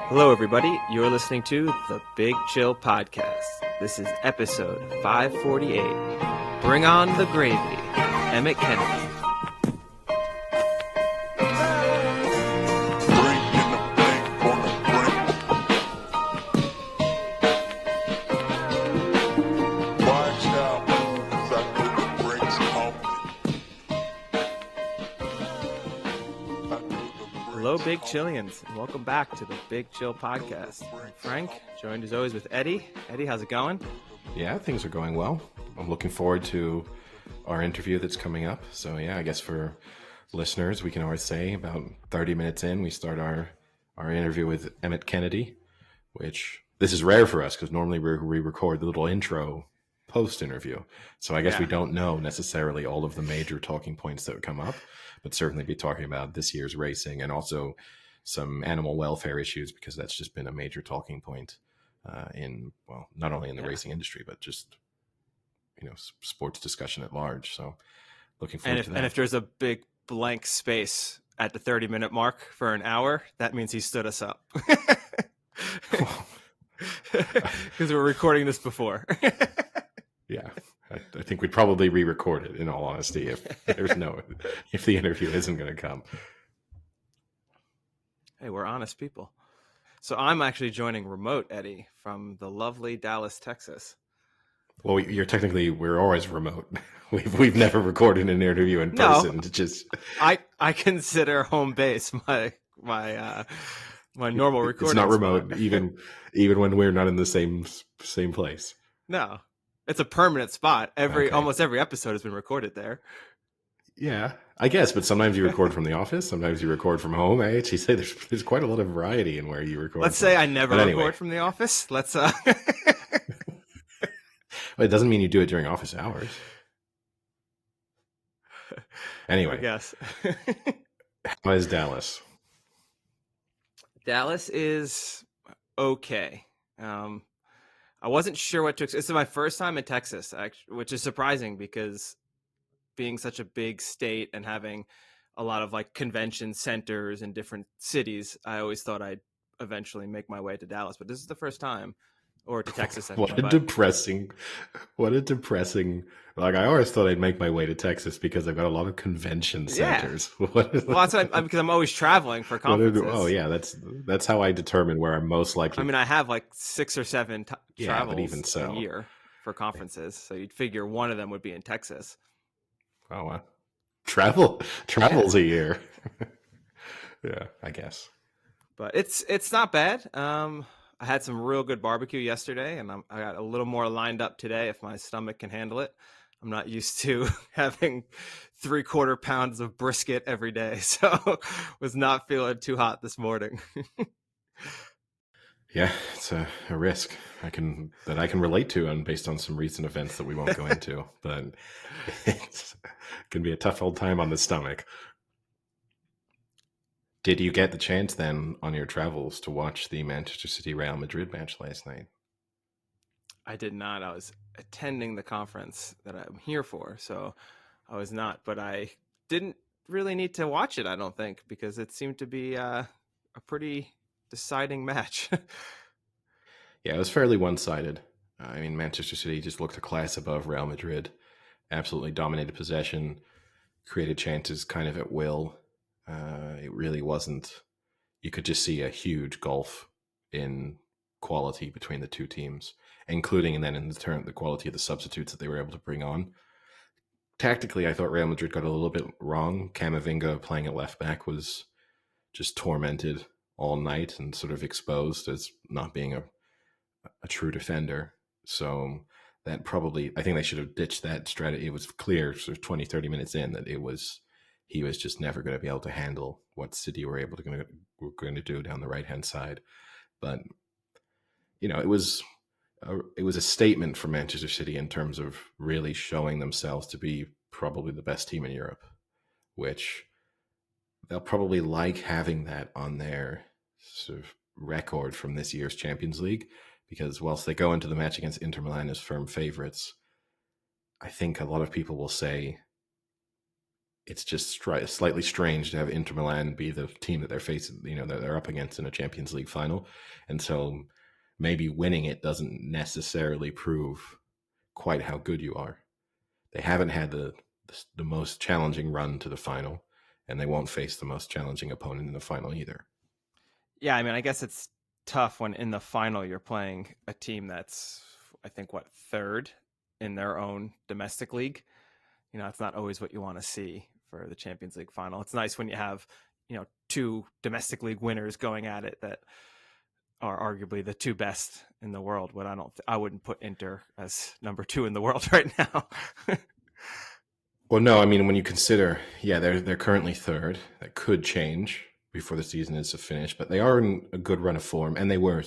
Hello, everybody. You're listening to the Big Chill Podcast. This is episode 548. Bring on the gravy. Emmet Kennedy. Hello, Big Chillians, and welcome back to the Big Chill Podcast. I'm Frank, joined as always with Eddie. Eddie, how's it going? Yeah, things are going well. I'm looking forward to our interview that's coming up. So yeah, I guess for listeners, we can always say about 30 minutes in, we start our interview with Emmet Kennedy, which this is rare for us because normally we record the little intro post-interview. So I guess we don't know necessarily all of the major talking points that would come up, but certainly be talking about this year's racing and also some animal welfare issues, because that's just been a major talking point not only in the racing industry, but just, sports discussion at large. So looking forward to that. And if there's a big blank space at the 30-minute mark for an hour, that means he stood us up. Because we're recording this before. Yeah, I think we'd probably re-record it, in all honesty, if the interview isn't going to come. Hey, we're honest people. So I'm actually joining remote, Eddie, from the lovely Dallas, Texas. Well, we're always remote. We've never recorded an interview in person. No, I consider home base my normal recording. It's not remote, even when we're not in the same place. No. It's a permanent spot. Almost every episode has been recorded there. Yeah, I guess, but sometimes you record from the office, sometimes you record from home. I actually say there's quite a lot of variety in where you record. Let's say I never record from the office. Let's Well, it doesn't mean you do it during office hours. Anyway. I guess. How is Dallas? Dallas is okay. I wasn't sure what to expect. This is my first time in Texas, actually, which is surprising because being such a big state and having a lot of like convention centers in different cities, I always thought I'd eventually make my way to Dallas, but this is the first time, or to Texas. What a depressing. Like, I always thought I'd make my way to Texas because I've got a lot of convention centers. Yeah. Well, that's because I'm always traveling for conferences. That's how I determine where I'm most likely. I mean, I have like 6 or 7 travels but even so, a year for conferences, so you'd figure one of them would be in Texas. Oh, wow. Travels a year. Yeah, I guess. But it's not bad. I had some real good barbecue yesterday, and I got a little more lined up today if my stomach can handle it. I'm not used to having 3/4 pounds of brisket every day, so was not feeling too hot this morning. Yeah, it's a risk I can relate to, and based on some recent events that we won't go into, but it can be a tough old time on the stomach. Did you get the chance then on your travels to watch the Manchester City Real Madrid match last night? I did not. I was attending the conference that I'm here for, so I was not. But I didn't really need to watch it, I don't think, because it seemed to be a pretty deciding match. Yeah, it was fairly one-sided. I mean, Manchester City just looked a class above Real Madrid. Absolutely dominated possession, created chances kind of at will. It really wasn't. You could just see a huge gulf in quality between the two teams, including and then in turn the quality of the substitutes that they were able to bring on. Tactically, I thought Real Madrid got a little bit wrong. Camavinga playing at left back was just tormented all night and sort of exposed as not being a true defender. So that probably, I think they should have ditched that strategy. It was clear sort of 20, 30 minutes in that he was just never going to be able to handle what City were going to do down the right-hand side. But, it was a statement for Manchester City in terms of really showing themselves to be probably the best team in Europe, which they'll probably like having that on their sort of record from this year's Champions League, because whilst they go into the match against Inter Milan as firm favorites, I think a lot of people will say it's just slightly strange to have Inter Milan be the team that they're facing, that they're up against in a Champions League final. And so maybe winning it doesn't necessarily prove quite how good you are. They haven't had the most challenging run to the final, and they won't face the most challenging opponent in the final either. Yeah, I mean, I guess it's tough when in the final you're playing a team that's, I think, third in their own domestic league. It's not always what you want to see for the Champions League final. It's nice when you have, two domestic league winners going at it that are arguably the two best in the world. But I wouldn't put Inter as number 2 in the world right now. Well, no, I mean, when you consider, they're currently third. That could change before the season is finished, but they are in a good run of form, and they were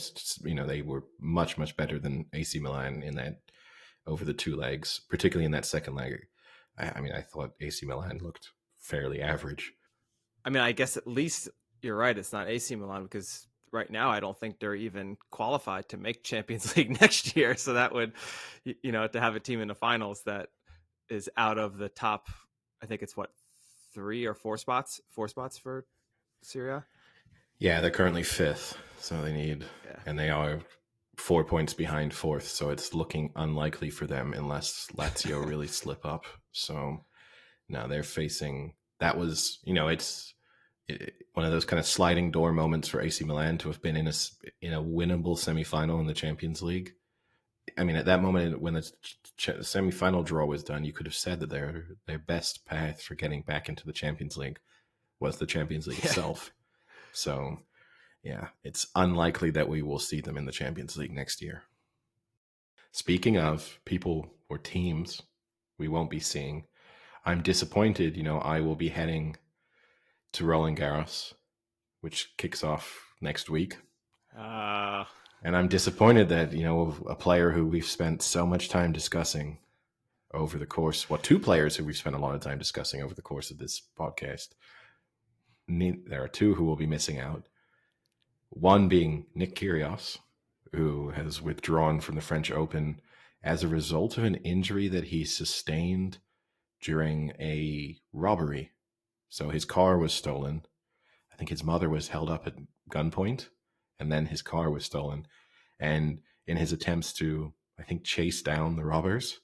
much, much better than AC Milan in that over the 2 legs, particularly in that second leg. I mean, I thought AC Milan looked fairly average. I mean, I guess at least you're right. It's not AC Milan, because right now I don't think they're even qualified to make Champions League next year. So that would, to have a team in the finals that is out of the top, I think it's 3 or 4 spots for Syria. Yeah, they're currently 5th. So they need, and they are 4 points behind 4th. So it's looking unlikely for them unless Lazio really slip up. So now they're facing, that was, it's one of those kind of sliding door moments for AC Milan to have been in a winnable semifinal in the Champions League. I mean, at that moment when the semifinal draw was done, you could have said that their best path for getting back into the Champions League was the Champions League itself. So, yeah, it's unlikely that we will see them in the Champions League next year. Speaking of people or teams we won't be seeing, I'm disappointed. I will be heading to Roland Garros, which kicks off next week. And I'm disappointed that, a player who we've spent so much time discussing over the course, 2 players who we've spent a lot of time discussing over the course of this podcast, there are 2 who will be missing out. One being Nick Kyrgios, who has withdrawn from the French Open as a result of an injury that he sustained during a robbery. So his car was stolen. I think his mother was held up at gunpoint, and then his car was stolen. And in his attempts to, I think, chase down the robbers,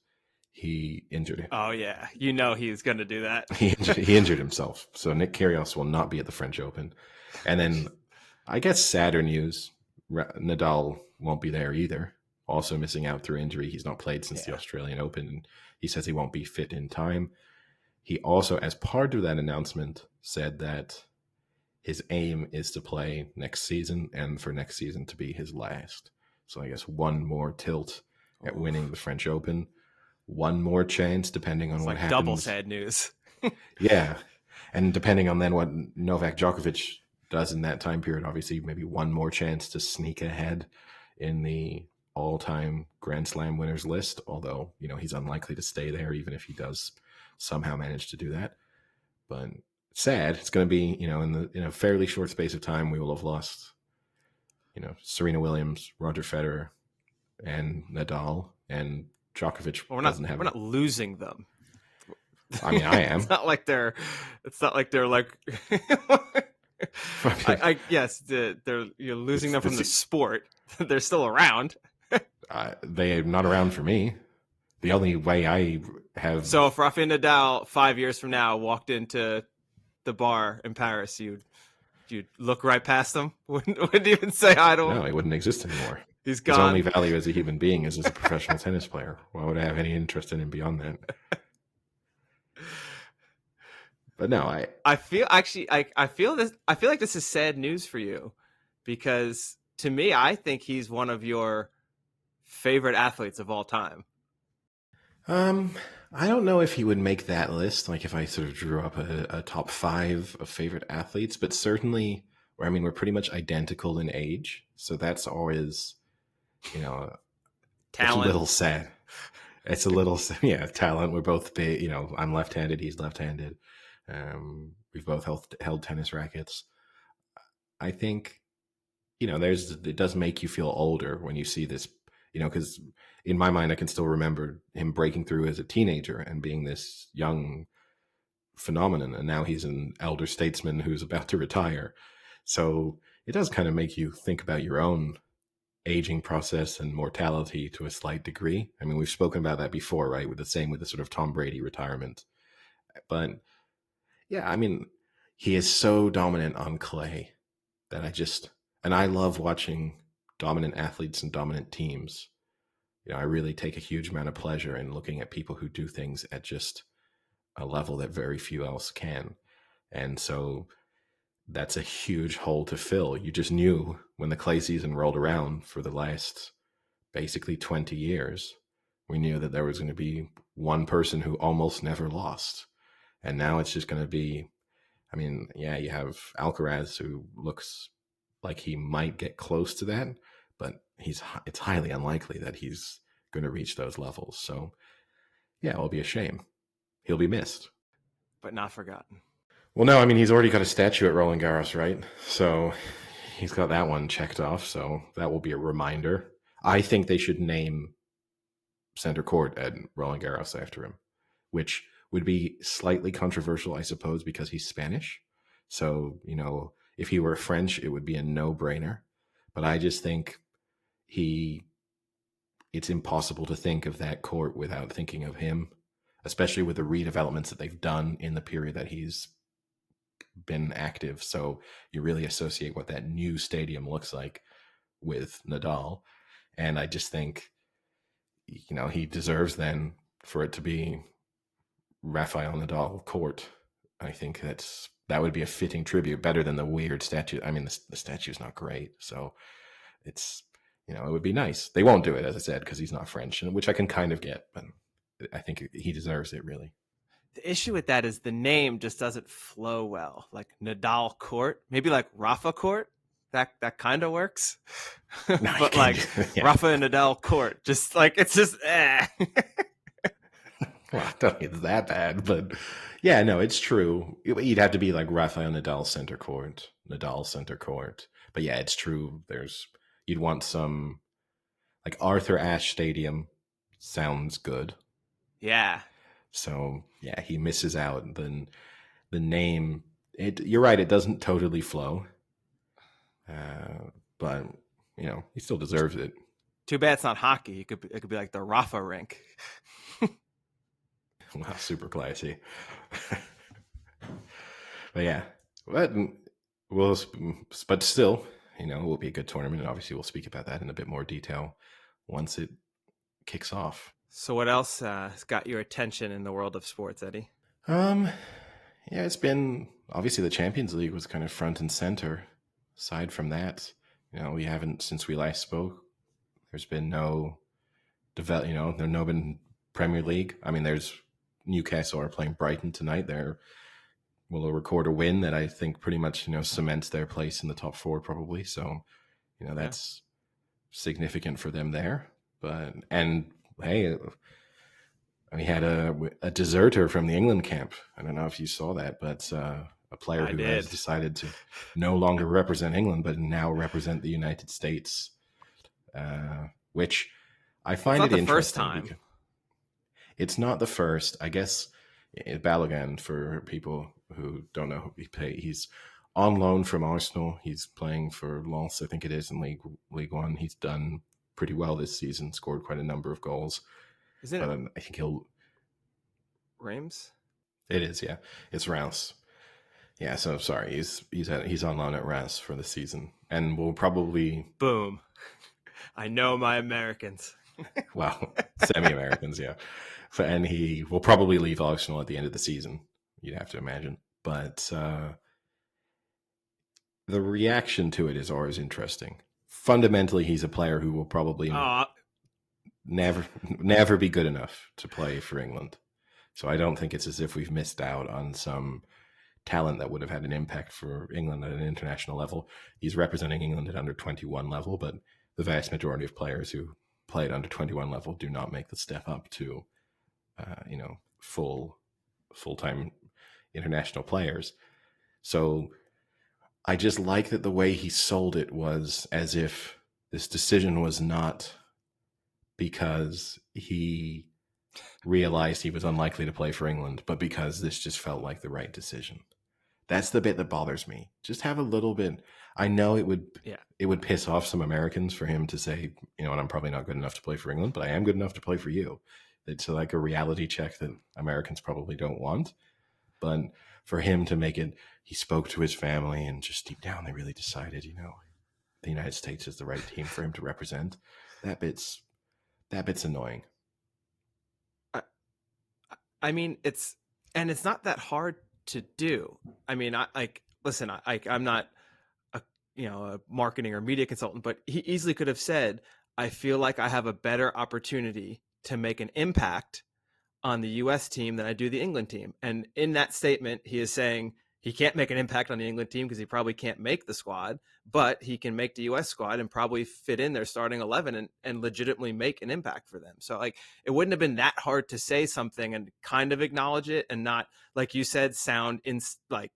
he injured him. Oh, yeah. He's going to do that. He injured himself. So Nick Kyrgios will not be at the French Open. And then, I guess, sadder news, Nadal won't be there either. Also missing out through injury. He's not played since the Australian Open. He says he won't be fit in time. He also, as part of that announcement, said that his aim is to play next season and for next season to be his last. So I guess one more tilt at winning the French Open. One more chance, depending on what happens. Double sad news. Yeah. And depending on then what Novak Djokovic does in that time period, obviously maybe one more chance to sneak ahead in the all-time Grand Slam winners list. Although, he's unlikely to stay there, even if he does somehow manage to do that. But sad. It's going to be, in a fairly short space of time, we will have lost, Serena Williams, Roger Federer, and Nadal, and Djokovic. We're not losing them. I mean, I am. It's not like they're like. Yes, you're losing them from the sport. They're still around. They are not around for me. The only way I have. So if Rafael Nadal 5 years from now walked into the bar in Paris, you'd look right past him. Wouldn't even say hi to him. No, he wouldn't exist anymore. He's gone. His only value as a human being is as a professional tennis player. Why would I have any interest in him beyond that? But no, I feel like this is sad news for you, because to me, I think he's one of your favorite athletes of all time. I don't know if he would make that list, like if I sort of drew up a top 5 of favorite athletes, but certainly, we're pretty much identical in age. So that's always, talent. It's a little sad. It's a little, talent. We're both big, I'm left-handed, he's left-handed. We've both held tennis rackets. I think, it does make you feel older when you see this, because in my mind, I can still remember him breaking through as a teenager and being this young phenomenon, and now he's an elder statesman who's about to retire. So it does kind of make you think about your own aging process and mortality to a slight degree. I mean, we've spoken about that before, right? With the same with the sort of Tom Brady retirement. But yeah, I mean, he is so dominant on clay that and I love watching dominant athletes and dominant teams. I really take a huge amount of pleasure in looking at people who do things at just a level that very few else can. And so that's a huge hole to fill. You just knew when the clay season rolled around for the last basically 20 years, we knew that there was going to be one person who almost never lost. And now it's just going to be, I mean, yeah, you have Alcaraz, who looks like he might get close to that, but it's highly unlikely that he's going to reach those levels. So yeah, it'll be a shame. He'll be missed. But not forgotten. Well, no, I mean, he's already got a statue at Roland Garros, right? So he's got that one checked off. So that will be a reminder. I think they should name center court at Roland Garros after him, which would be slightly controversial, I suppose, because he's Spanish. So, if he were French, it would be a no-brainer. But I just think it's impossible to think of that court without thinking of him, especially with the redevelopments that they've done in the period that he's been active. So you really associate what that new stadium looks like with Nadal. And I just think, he deserves then for it to be Rafael Nadal court. I think that would be a fitting tribute, better than the weird statue. I mean, the statue's not great. So it's, it would be nice. They won't do it, as I said, because he's not French, which I can kind of get, but I think he deserves it, really. The issue with that is the name just doesn't flow well. Like Nadal Court, maybe like Rafa Court. That kind of works. No, but like yeah. Rafa and Nadal Court, just like it's just Well, I don't think it's that bad, but yeah, no, it's true. You'd have to be like Rafael Nadal center court, Nadal center court. But yeah, it's true. You'd want some, like Arthur Ashe Stadium sounds good. Yeah. So yeah, he misses out. And then the name, you're right, it doesn't totally flow. But he still deserves it. Too bad it's not hockey. It could be like the Rafa rink. Wow, super classy. But yeah, but still, it will be a good tournament, and obviously we'll speak about that in a bit more detail once it kicks off. So what else has got your attention in the world of sports, Eddie? Yeah, it's been obviously the Champions League was kind of front and center. Aside from that, we haven't, since we last spoke, there's been no there's no been Premier League. I mean, there's Newcastle are playing Brighton tonight. Will record a win that I think pretty much cements their place in the top four probably. So that's significant for them there. But hey, we had a deserter from the England camp. I don't know if you saw that, but a player who has decided to no longer represent England, but now represent the United States, which I find it interesting. First time. It's not the first. I guess Balogun, for people who don't know, he's on loan from Arsenal. He's playing for Lens, I think it is, in League One. He's done pretty well this season, scored quite a number of goals. Is it? I think he'll. Reims? It is, yeah. It's Reims. Yeah, so sorry, he's on loan at Reims for the season, and will probably boom. I know my Americans. Well, semi-Americans, yeah. And he will probably leave Arsenal at the end of the season, you'd have to imagine. But the reaction to it is always interesting. Fundamentally, he's a player who will probably never be good enough to play for England. So I don't think it's as if we've missed out on some talent that would have had an impact for England at an international level. He's representing England at under 21 level, but the vast majority of players who play at under 21 level do not make the step up to full-time international players. So I just like that the way he sold it was as if this decision was not because he realized he was unlikely to play for England, but because this just felt like the right decision. That's the bit that bothers me. Just have a little bit. I know Yeah. it would piss off some Americans for him to say, and I'm probably not good enough to play for England, but I am good enough to play for you. It's like a reality check that Americans probably don't want. But for him to make it, he spoke to his family, and just deep down, they really decided, the United States is the right team for him to represent. That bit's annoying. I mean, it's not that hard to do. I mean, listen, I'm not a a marketing or media consultant, but he easily could have said, I feel like I have a better opportunity to make an impact on the US team than I do the England team. And in that statement, he is saying he can't make an impact on the England team because he probably can't make the squad, but he can make the US squad and probably fit in their starting 11 and legitimately make an impact for them. So like, it wouldn't have been that hard to say something and kind of acknowledge it and not, like you said, sound like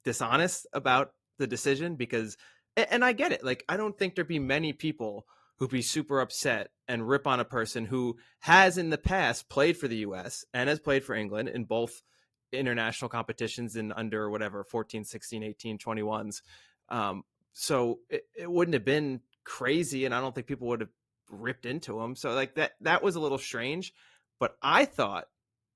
dishonest about the decision, because, and I get it. Like, I don't think there'd be many people who'd be super upset and rip on a person who has in the past played for the US and has played for England in both international competitions in under whatever 14, 16, 18, 21s. So it wouldn't have been crazy, and I don't think people would have ripped into him. So like that was a little strange, but I thought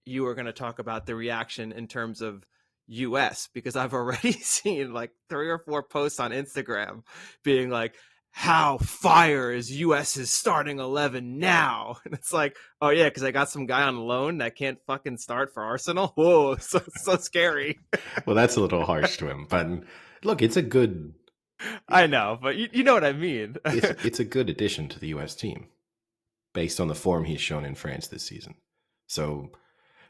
you were going to talk about the reaction in terms of US, because I've already seen like 3 or 4 posts on Instagram being like, how fire is US's starting 11 now? And it's like, oh yeah, because I got some guy on loan that can't fucking start for Arsenal. Whoa, so scary. Well, that's a little harsh to him, but look, it's a good. I know, but you know what I mean. It's a good addition to the U.S. team, based on the form he's shown in France this season. So,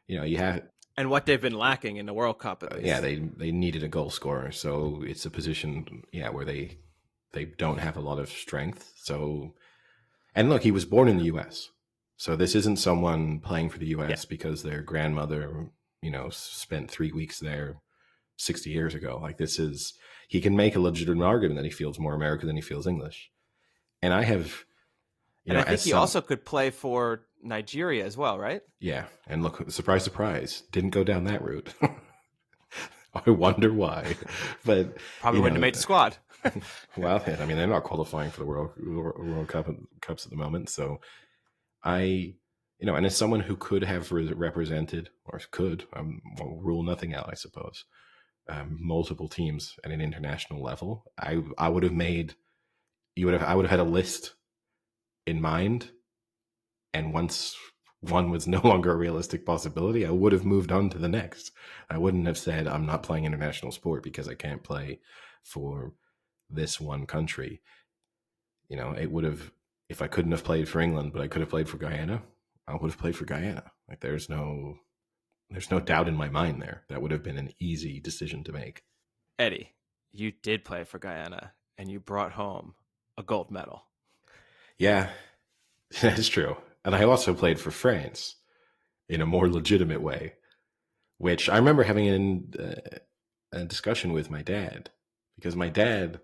you have. And what they've been lacking in the World Cup, at least. Yeah, they needed a goal scorer, so it's a position, where they don't have a lot of strength. So, and look, he was born in the U.S., so this isn't someone playing for the U.S. because their grandmother, spent 3 weeks there 60 years ago. Like, he can make a legitimate argument that he feels more American than he feels English. And I have, and I think he also could play for Nigeria as well, right? Yeah, and look, surprise, surprise, didn't go down that route. I wonder why, but probably wouldn't have made the squad. Well, I mean, they're not qualifying for the World Cups at the moment, so and as someone who could have represented, or rule nothing out, I suppose, multiple teams at an international level, I would have made I would have had a list in mind, and once one was no longer a realistic possibility, I would have moved on to the next. I wouldn't have said, I'm not playing international sport because I can't play for this one country. It would have, if I couldn't have played for England, but I could have played for Guyana, I would have played for Guyana. Like, there's no doubt in my mind there. That would have been an easy decision to make. Eddie, you did play for Guyana, and you brought home a gold medal. Yeah, that's true. And I also played for France in a more legitimate way, which I remember having a discussion with my dad, because my dad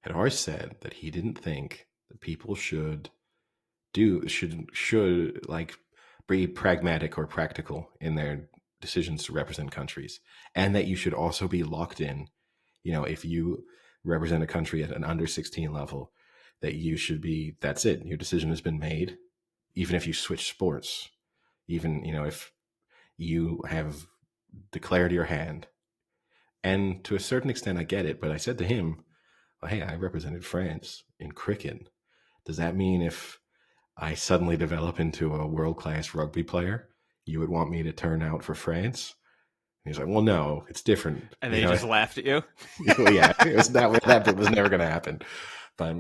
had always said that he didn't think that people should like be pragmatic or practical in their decisions to represent countries, and that you should also be locked in. If you represent a country at an under 16 level, that you should be, that's it. Your decision has been made. Even if you switch sports, even, if you have declared your hand. And to a certain extent, I get it. But I said to him, well, hey, I represented France in cricket. Does that mean if I suddenly develop into a world-class rugby player, you would want me to turn out for France? And he's like, well, no, it's different. And then he just laughed at you? Yeah, it was that bit was never going to happen. But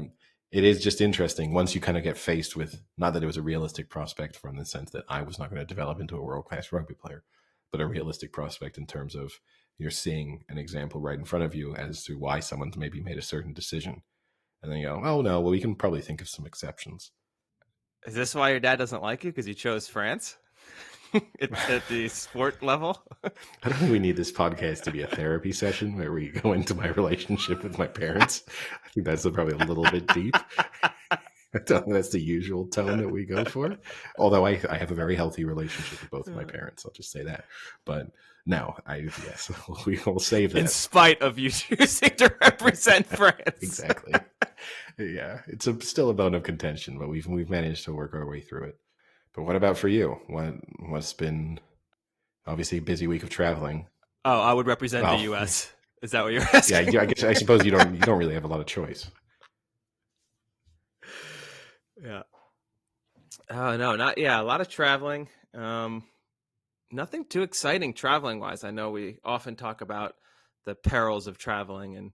it is just interesting once you kind of get faced with, not that it was a realistic prospect from the sense that I was not going to develop into a world-class rugby player, but a realistic prospect in terms of you're seeing an example right in front of you as to why someone's maybe made a certain decision. And then you go, oh, no, well, we can probably think of some exceptions. Is this why your dad doesn't like you? Because you chose France? at the sport level? I don't think we need this podcast to be a therapy session where we go into my relationship with my parents. I think that's probably a little bit deep. That's the usual tone that we go for. Although I have a very healthy relationship with both of my parents, I'll just say that. But no, yes, we will save that. In spite of you choosing to represent France. Exactly. Yeah, it's still a bone of contention, but we've managed to work our way through it. But what about for you? What's been obviously a busy week of traveling? Oh, I would represent the U.S. Is that what you're asking? Yeah, I suppose you don't really have a lot of choice. Yeah. Oh no, not yeah. A lot of traveling. Nothing too exciting traveling wise. I know we often talk about the perils of traveling, and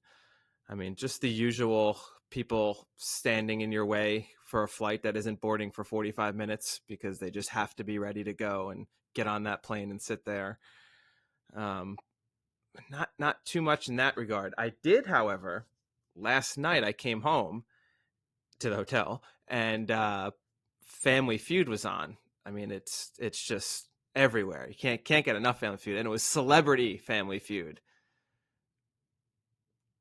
I mean just the usual people standing in your way for a flight that isn't boarding for 45 minutes because they just have to be ready to go and get on that plane and sit there. Not too much in that regard. I did, however, last night I came home to the hotel and Family Feud was on. I mean, it's just everywhere. You can't get enough Family Feud, and it was Celebrity Family Feud.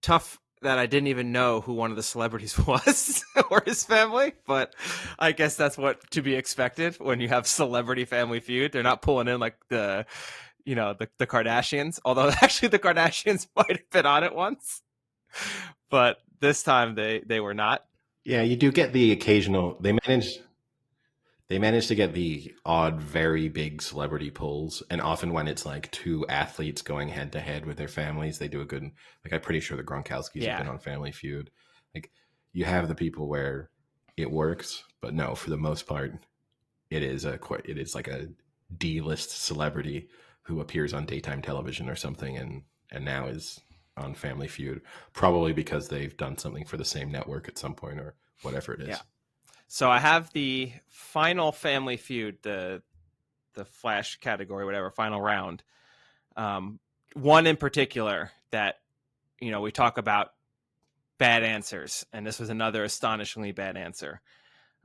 Tough that I didn't even know who one of the celebrities was or his family, but I guess that's what to be expected when you have Celebrity Family Feud. They're not pulling in like the Kardashians, although actually the Kardashians might have been on it once, but this time they were not. Yeah, you do get the occasional. They managed to get the odd, very big celebrity pulls, and often when it's like two athletes going head to head with their families, they do a good. Like I'm pretty sure the Gronkowskis have been on Family Feud. Like you have the people where it works, but no, for the most part, it is like a D-list celebrity who appears on daytime television or something, and now is on Family Feud, probably because they've done something for the same network at some point or whatever it is. Yeah. So I have the final Family Feud, the Flash category, whatever, final round. One in particular that, we talk about bad answers, and this was another astonishingly bad answer.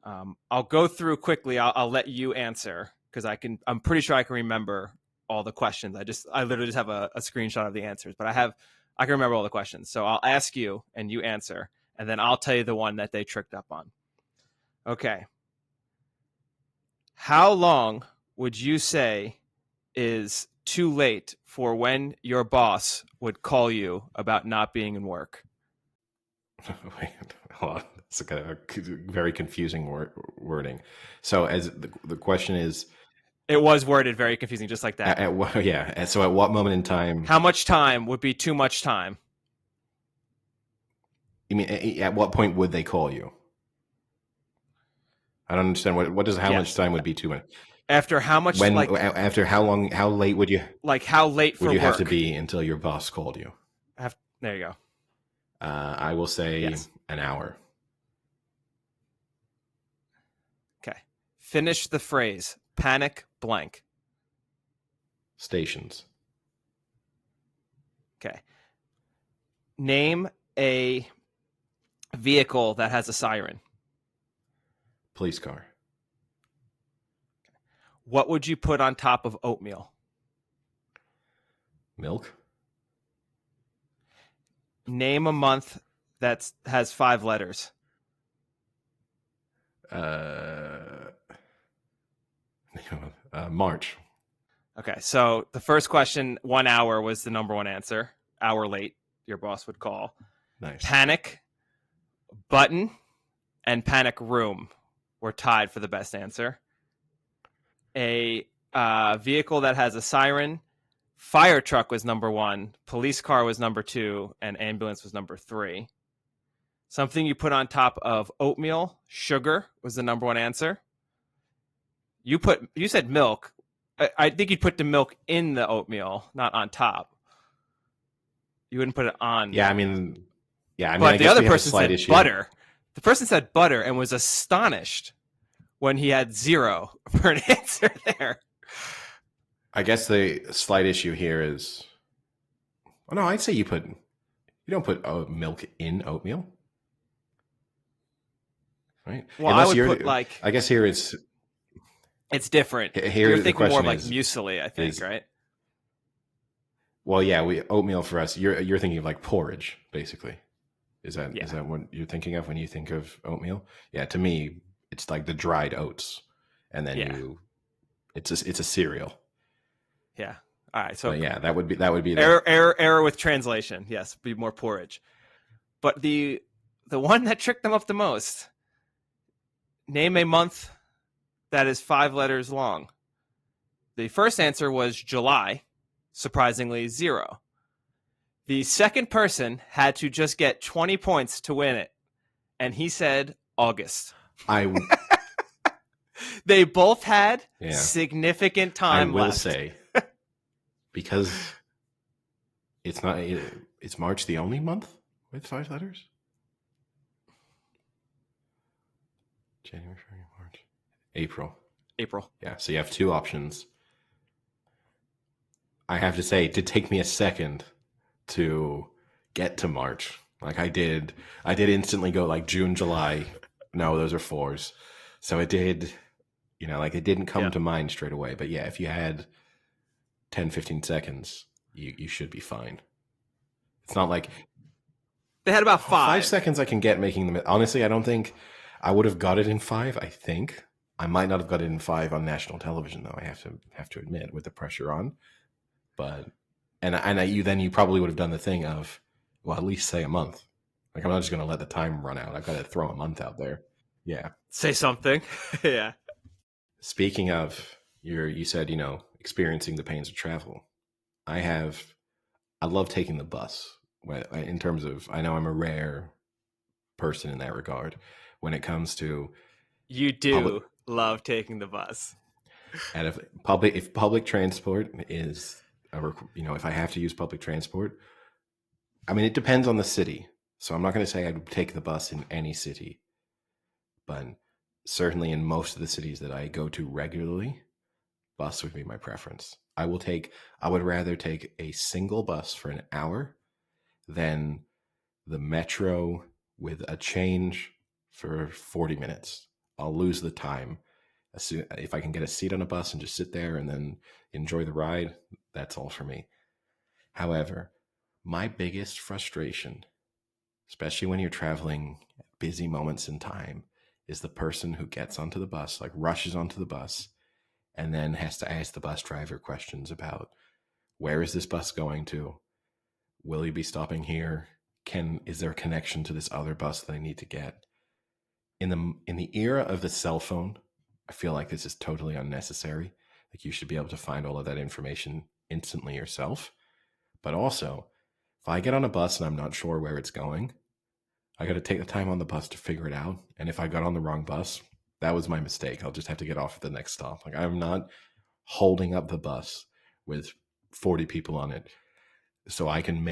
I'll go through quickly. I'll let you answer because I'm pretty sure I can remember all the questions. I literally just have a screenshot of the answers, but I can remember all the questions. So I'll ask you and you answer, and then I'll tell you the one that they tricked up on. Okay. How long would you say is too late for when your boss would call you about not being in work? Wait, hold on. It's kind of a very confusing wording. So as the question is, it was worded very confusing, just like that. So at what moment in time? How much time would be too much time? You mean at what point would they call you? I don't understand how much time would be too much. After how much? After how long? How late would you? Like how late for would you work? Have to be until your boss called you? There you go. I will say an hour. Okay. Finish the phrase. Panic blank. Stations. Okay. Name a vehicle that has a siren. Police car. What would you put on top of oatmeal? Milk. Name a month that has 5 letters. March. Okay, so the first question, 1 hour was the number one answer. Hour late, your boss would call. Nice. Panic, button, and panic room were tied for the best answer. A vehicle that has a siren, fire truck was number 1, police car was number 2, and ambulance was number 3. Something you put on top of oatmeal, sugar was the number 1 answer. You said milk. I think you'd put the milk in the oatmeal, not on top. You wouldn't put it on. Yeah, I mean, but the other person said butter. The person said butter and was astonished when he had 0 for an answer there. I guess the slight issue here is, well, no, I'd say you don't put milk in oatmeal, right? Well, I would put I guess here it's different. Here you're thinking more of like muesli, I think, right? Well, yeah, oatmeal for us. You're thinking of like porridge, basically. Is Yeah. that what you're thinking of when you think of oatmeal? Yeah, to me, it's like the dried oats, and then Yeah. it's a cereal. Yeah. All right. So But yeah, that would be the error with translation. Yes, be more porridge. But the one that tricked them up the most. Name a month that is 5 letters long. The first answer was July, surprisingly 0. The second person had to just get 20 points to win it, and he said August. I They both had yeah significant I time will left. say because it's not it's March the only month with 5 letters. January, February, March, April. April. Yeah, so you have two options. I have to say, it did take me a second to get to March. Like I did instantly go like June, July. No, those are fours. So it did, like it didn't come Yeah. to mind straight away. But yeah, if you had 10, 15 seconds, you should be fine. It's not like They had about 5. 5 seconds I can get making them. Honestly, I don't think I would have got it in five. I think I might not have got it in five on national television, though. I have to admit, with the pressure on. But you probably would have done the thing of, well, at least say a month. Like I'm not just going to let the time run out. I've got to throw a month out there. Yeah. Say something. Yeah. Speaking of you said experiencing the pains of travel. I love taking the bus. In terms of, I know I'm a rare person in that regard when it comes to You public. do love taking the bus. And if public transport is if I have to use public transport, I mean, it depends on the city. So I'm not going to say I'd take the bus in any city, but certainly in most of the cities that I go to regularly, bus would be my preference. I would rather take a single bus for an hour than the metro with a change for 40 minutes. I'll lose the time. If I can get a seat on a bus and just sit there and then enjoy the ride, that's all for me. However, my biggest frustration, especially when you're traveling at busy moments in time, is the person who gets onto the bus, like rushes onto the bus, and then has to ask the bus driver questions about where is this bus going to? Will you be stopping here? Is there a connection to this other bus that I need to get? In the era of the cell phone, I feel like this is totally unnecessary. Like you should be able to find all of that information instantly yourself. But also, if I get on a bus and I'm not sure where it's going, I got to take the time on the bus to figure it out. And if I got on the wrong bus, that was my mistake. I'll just have to get off at the next stop. Like I'm not holding up the bus with 40 people on it, so I can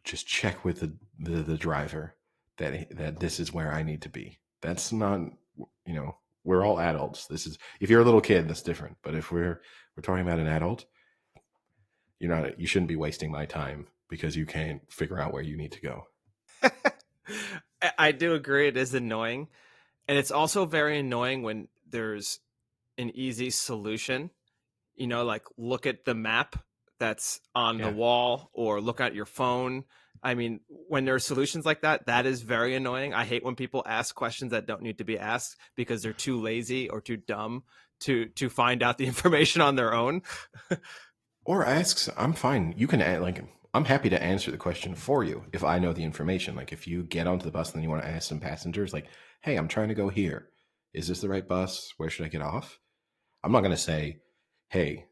just check with the driver that this is where I need to be. That's not, we're all adults. This is, if you're a little kid, that's different. But if we're talking about an adult, you shouldn't be wasting my time because you can't figure out where you need to go. I do agree it is annoying. And it's also very annoying when there's an easy solution. Like look at the map that's on the Yeah. wall or look at your phone. I mean, when there are solutions like that, that is very annoying. I hate when people ask questions that don't need to be asked because they're too lazy or too dumb to find out the information on their own. Or asks, I'm fine. You can I'm happy to answer the question for you if I know the information. Like if you get onto the bus and then you want to ask some passengers, like, hey, I'm trying to go here. Is this the right bus? Where should I get off? I'm not going to say, hey,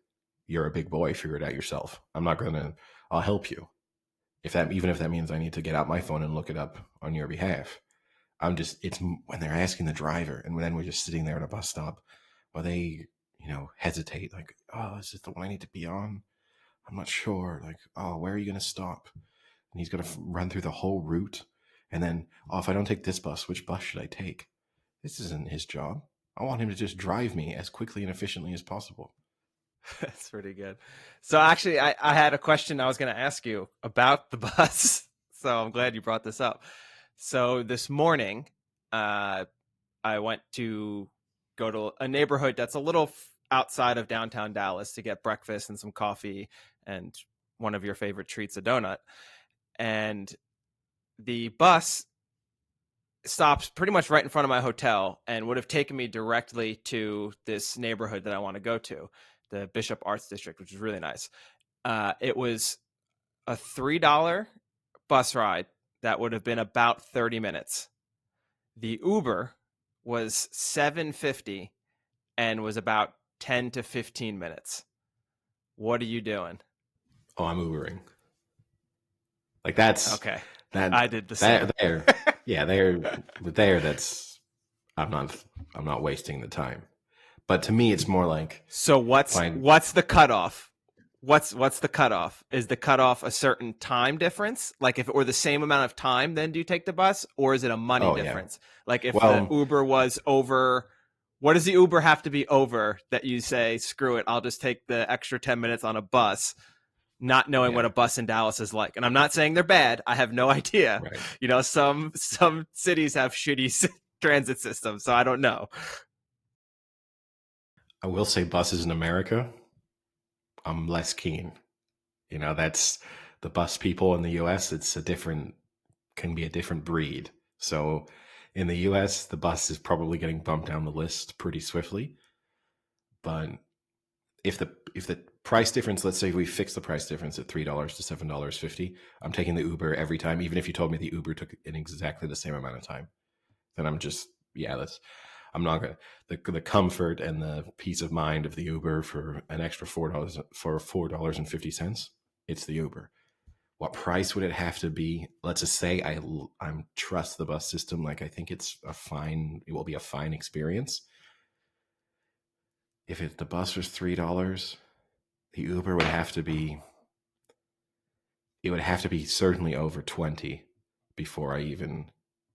you're a big boy, figure it out yourself. I'll help you. Even if that means I need to get out my phone and look it up on your behalf. It's when they're asking the driver and then we're just sitting there at a bus stop while they, hesitate like, oh, is this the one I need to be on? I'm not sure. Like, oh, where are you going to stop? And he's going to run through the whole route. And then, oh, if I don't take this bus, which bus should I take? This isn't his job. I want him to just drive me as quickly and efficiently as possible. That's pretty good. So actually, I had a question I was going to ask you about the bus. So I'm glad you brought this up. So this morning, I went to go to a neighborhood that's a little outside of downtown Dallas to get breakfast and some coffee and one of your favorite treats, a donut. And the bus stops pretty much right in front of my hotel and would have taken me directly to this neighborhood that I want to go to, the Bishop Arts District, which is really nice. It was a $3 bus ride that would have been about 30 minutes. The Uber was $7.50 and was about 10 to 15 minutes. What are you doing? Oh, I'm Ubering. Like that's Okay. that I did the same. there. That's I'm not wasting the time. But to me, it's more like So what's the cutoff? What's the cutoff? Is the cutoff a certain time difference? Like if it were the same amount of time, then do you take the bus, or is it a money difference? Like if the Uber was over, what does the Uber have to be over that you say, screw it, I'll just take the extra 10 minutes on a bus, not knowing what a bus in Dallas is like? And I'm not saying they're bad. I have no idea. Right. You know, some cities have shitty transit systems, so I don't know. I will say buses in America, I'm less keen. You know, that's the bus people in the US, can be a different breed. So in the US, the bus is probably getting bumped down the list pretty swiftly. But if the price difference, let's say we fix the price difference at $3 to $7.50, I'm taking the Uber every time, even if you told me the Uber took in exactly the same amount of time. Then I'm not gonna the comfort and the peace of mind of the Uber for an extra $4.50. It's the Uber. What price would it have to be? Let's just say I trust the bus system. Like I think it will be a fine experience. If the bus was $3, the Uber would have to be. It would have to be certainly over 20 before I even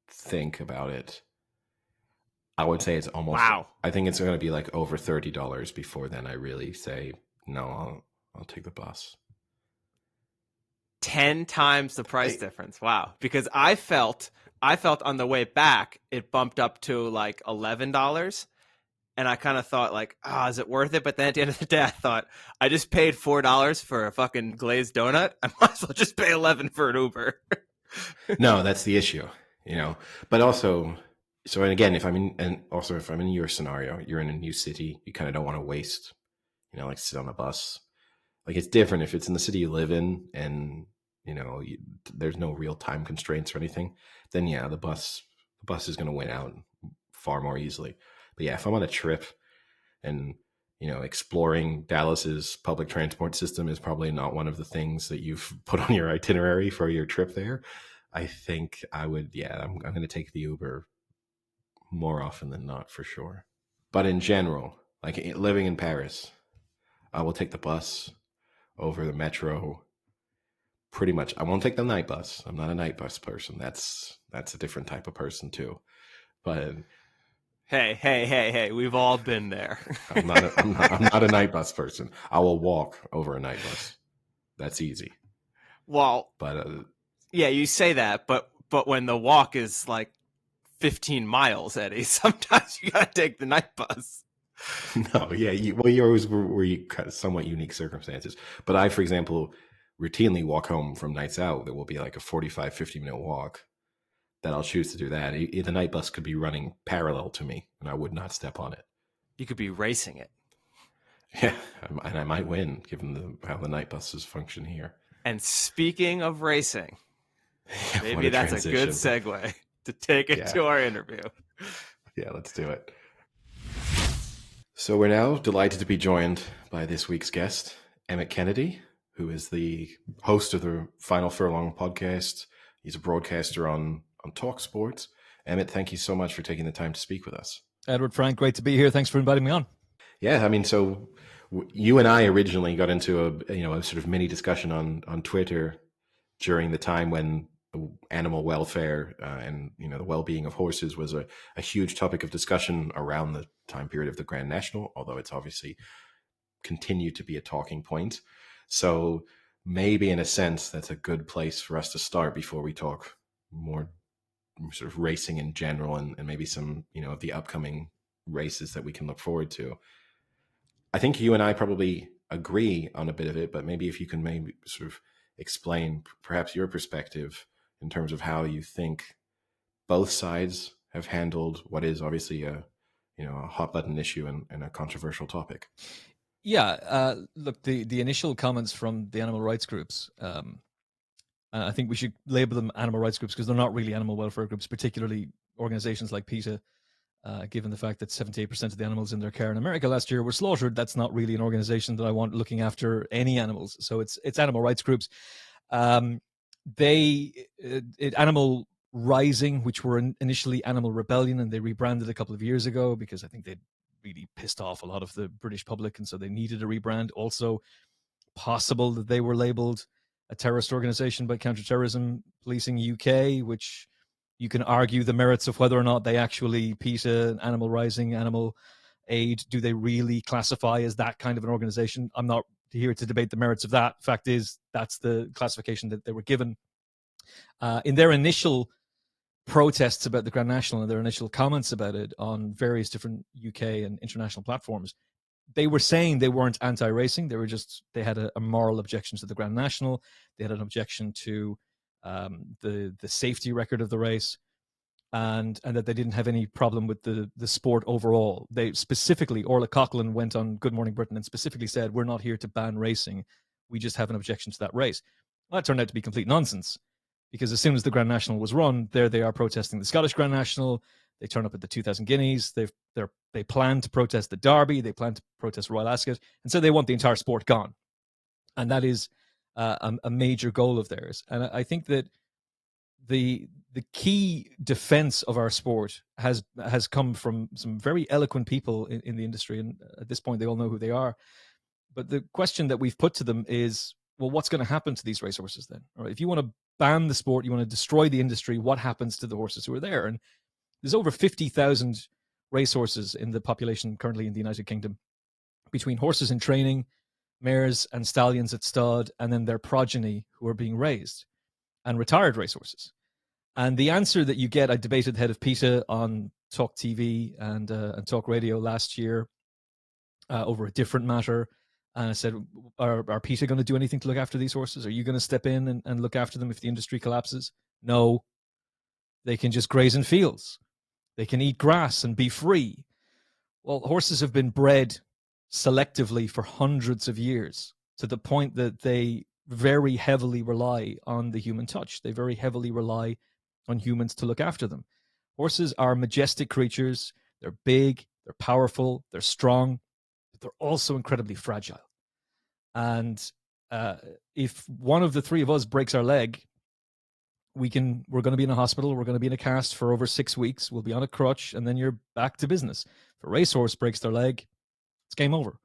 think about it. I would say it's almost. Wow. I think it's going to be like over $30 before then I really say no. I'll take the bus. 10 times the price difference. Wow. Because I felt on the way back it bumped up to like $11, and I kind of thought like, is it worth it? But then at the end of the day, I thought I just paid $4 for a fucking glazed donut. I might as well just pay 11 for an Uber. No, that's the issue, you know. But also, so and again, if I'm in your scenario, you're in a new city, you kind of don't want to waste, you know, like sit on a bus. Like it's different if it's in the city you live in, and you know there's no real time constraints or anything. Then yeah, the bus is going to win out far more easily. But yeah, if I'm on a trip and you know exploring Dallas's public transport system is probably not one of the things that you've put on your itinerary for your trip there, I think I would. Yeah, I'm going to take the Uber more often than not for sure. But in general, like living in Paris, I will take the bus over the metro. Pretty much, I won't take the night bus. I'm not a night bus person. That's a different type of person too. But Hey, we've all been there. I'm not a night bus person. I will walk over a night bus. That's easy. Well, but yeah, you say that, but when the walk is like 15 miles, Eddie, sometimes you gotta take the night bus. No, yeah, you always were somewhat unique circumstances. But I, for example, routinely walk home from nights out. There will be like a 45, 50-minute walk that I'll choose to do that. The night bus could be running parallel to me, and I would not step on it. You could be racing it. Yeah, and I might win, given how the night buses function here. And speaking of racing, maybe that's transition. A good segue to take it to our interview. Yeah, let's do it. So we're now delighted to be joined by this week's guest, Emmet Kennedy, who is the host of the Final Furlong podcast. He's a broadcaster on Talk Sports. Emmet, thank you so much for taking the time to speak with us. Edward, Frank, great to be here. Thanks for inviting me on. Yeah, I mean, so you and I originally got into a sort of mini discussion on Twitter during the time when animal welfare and the well-being of horses was a huge topic of discussion around the time period of the Grand National, although it's obviously continued to be a talking point. So maybe in a sense that's a good place for us to start before we talk more sort of racing in general and maybe some of the upcoming races that we can look forward to. I think you and I probably agree on a bit of it, but maybe if you can maybe sort of explain perhaps your perspective in terms of how you think both sides have handled what is obviously a hot button issue and a controversial topic. Yeah, look, the initial comments from the animal rights groups, I think we should label them animal rights groups because they're not really animal welfare groups, particularly organizations like PETA. Given the fact that 78% of the animals in their care in America last year were slaughtered, that's not really an organization that I want looking after any animals. So it's animal rights groups. Animal Rising, which were initially Animal Rebellion, and they rebranded a couple of years ago because I think they'd really pissed off a lot of the British public, and so they needed a rebrand. Also, possible that they were labeled a terrorist organization by Counterterrorism Policing UK, which you can argue the merits of whether or not they actually, PETA, Animal Rising, Animal Aid, do they really classify as that kind of an organization? I'm not here to debate the merits of that. Fact is, that's the classification that they were given. In their initial protests about the Grand National and their initial comments about it on various different UK and international platforms, they were saying they weren't anti-racing. They had a moral objection to the Grand National. They had an objection to the safety record of the race, and that they didn't have any problem with the sport overall. They specifically, Orla Coughlin went on Good Morning Britain and specifically said, "We're not here to ban racing. We just have an objection to that race." Well, that turned out to be complete nonsense, because as soon as the Grand National was run, there they are protesting the Scottish Grand National. They turn up at the 2000 Guineas. They plan to protest the Derby. They plan to protest Royal Ascot, and so they want the entire sport gone, and that is a major goal of theirs. And I think that the key defense of our sport has come from some very eloquent people in the industry, and at this point they all know who they are. But the question that we've put to them is, well, what's going to happen to these racehorses then? All right, if you want to ban the sport, you want to destroy the industry, what happens to the horses who are there? And there's over 50,000 racehorses in the population currently in the United Kingdom, between horses in training, mares and stallions at stud, and then their progeny who are being raised, and retired racehorses. And the answer that you get, I debated the head of PETA on Talk TV and Talk Radio last year over a different matter. And I said, are PETA going to do anything to look after these horses? Are you going to step in and look after them if the industry collapses? No. They can just graze in fields. They can eat grass and be free. Well, horses have been bred selectively for hundreds of years, to the point that they very heavily rely on the human touch. They very heavily rely on humans to look after them. Horses are majestic creatures. They're big, they're powerful, they're strong, but they're also incredibly fragile. And if one of the three of us breaks our leg, we're going to be in a hospital, we're going to be in a cast for over 6 weeks, we'll be on a crutch, and then you're back to business. If a racehorse breaks their leg, it's game over.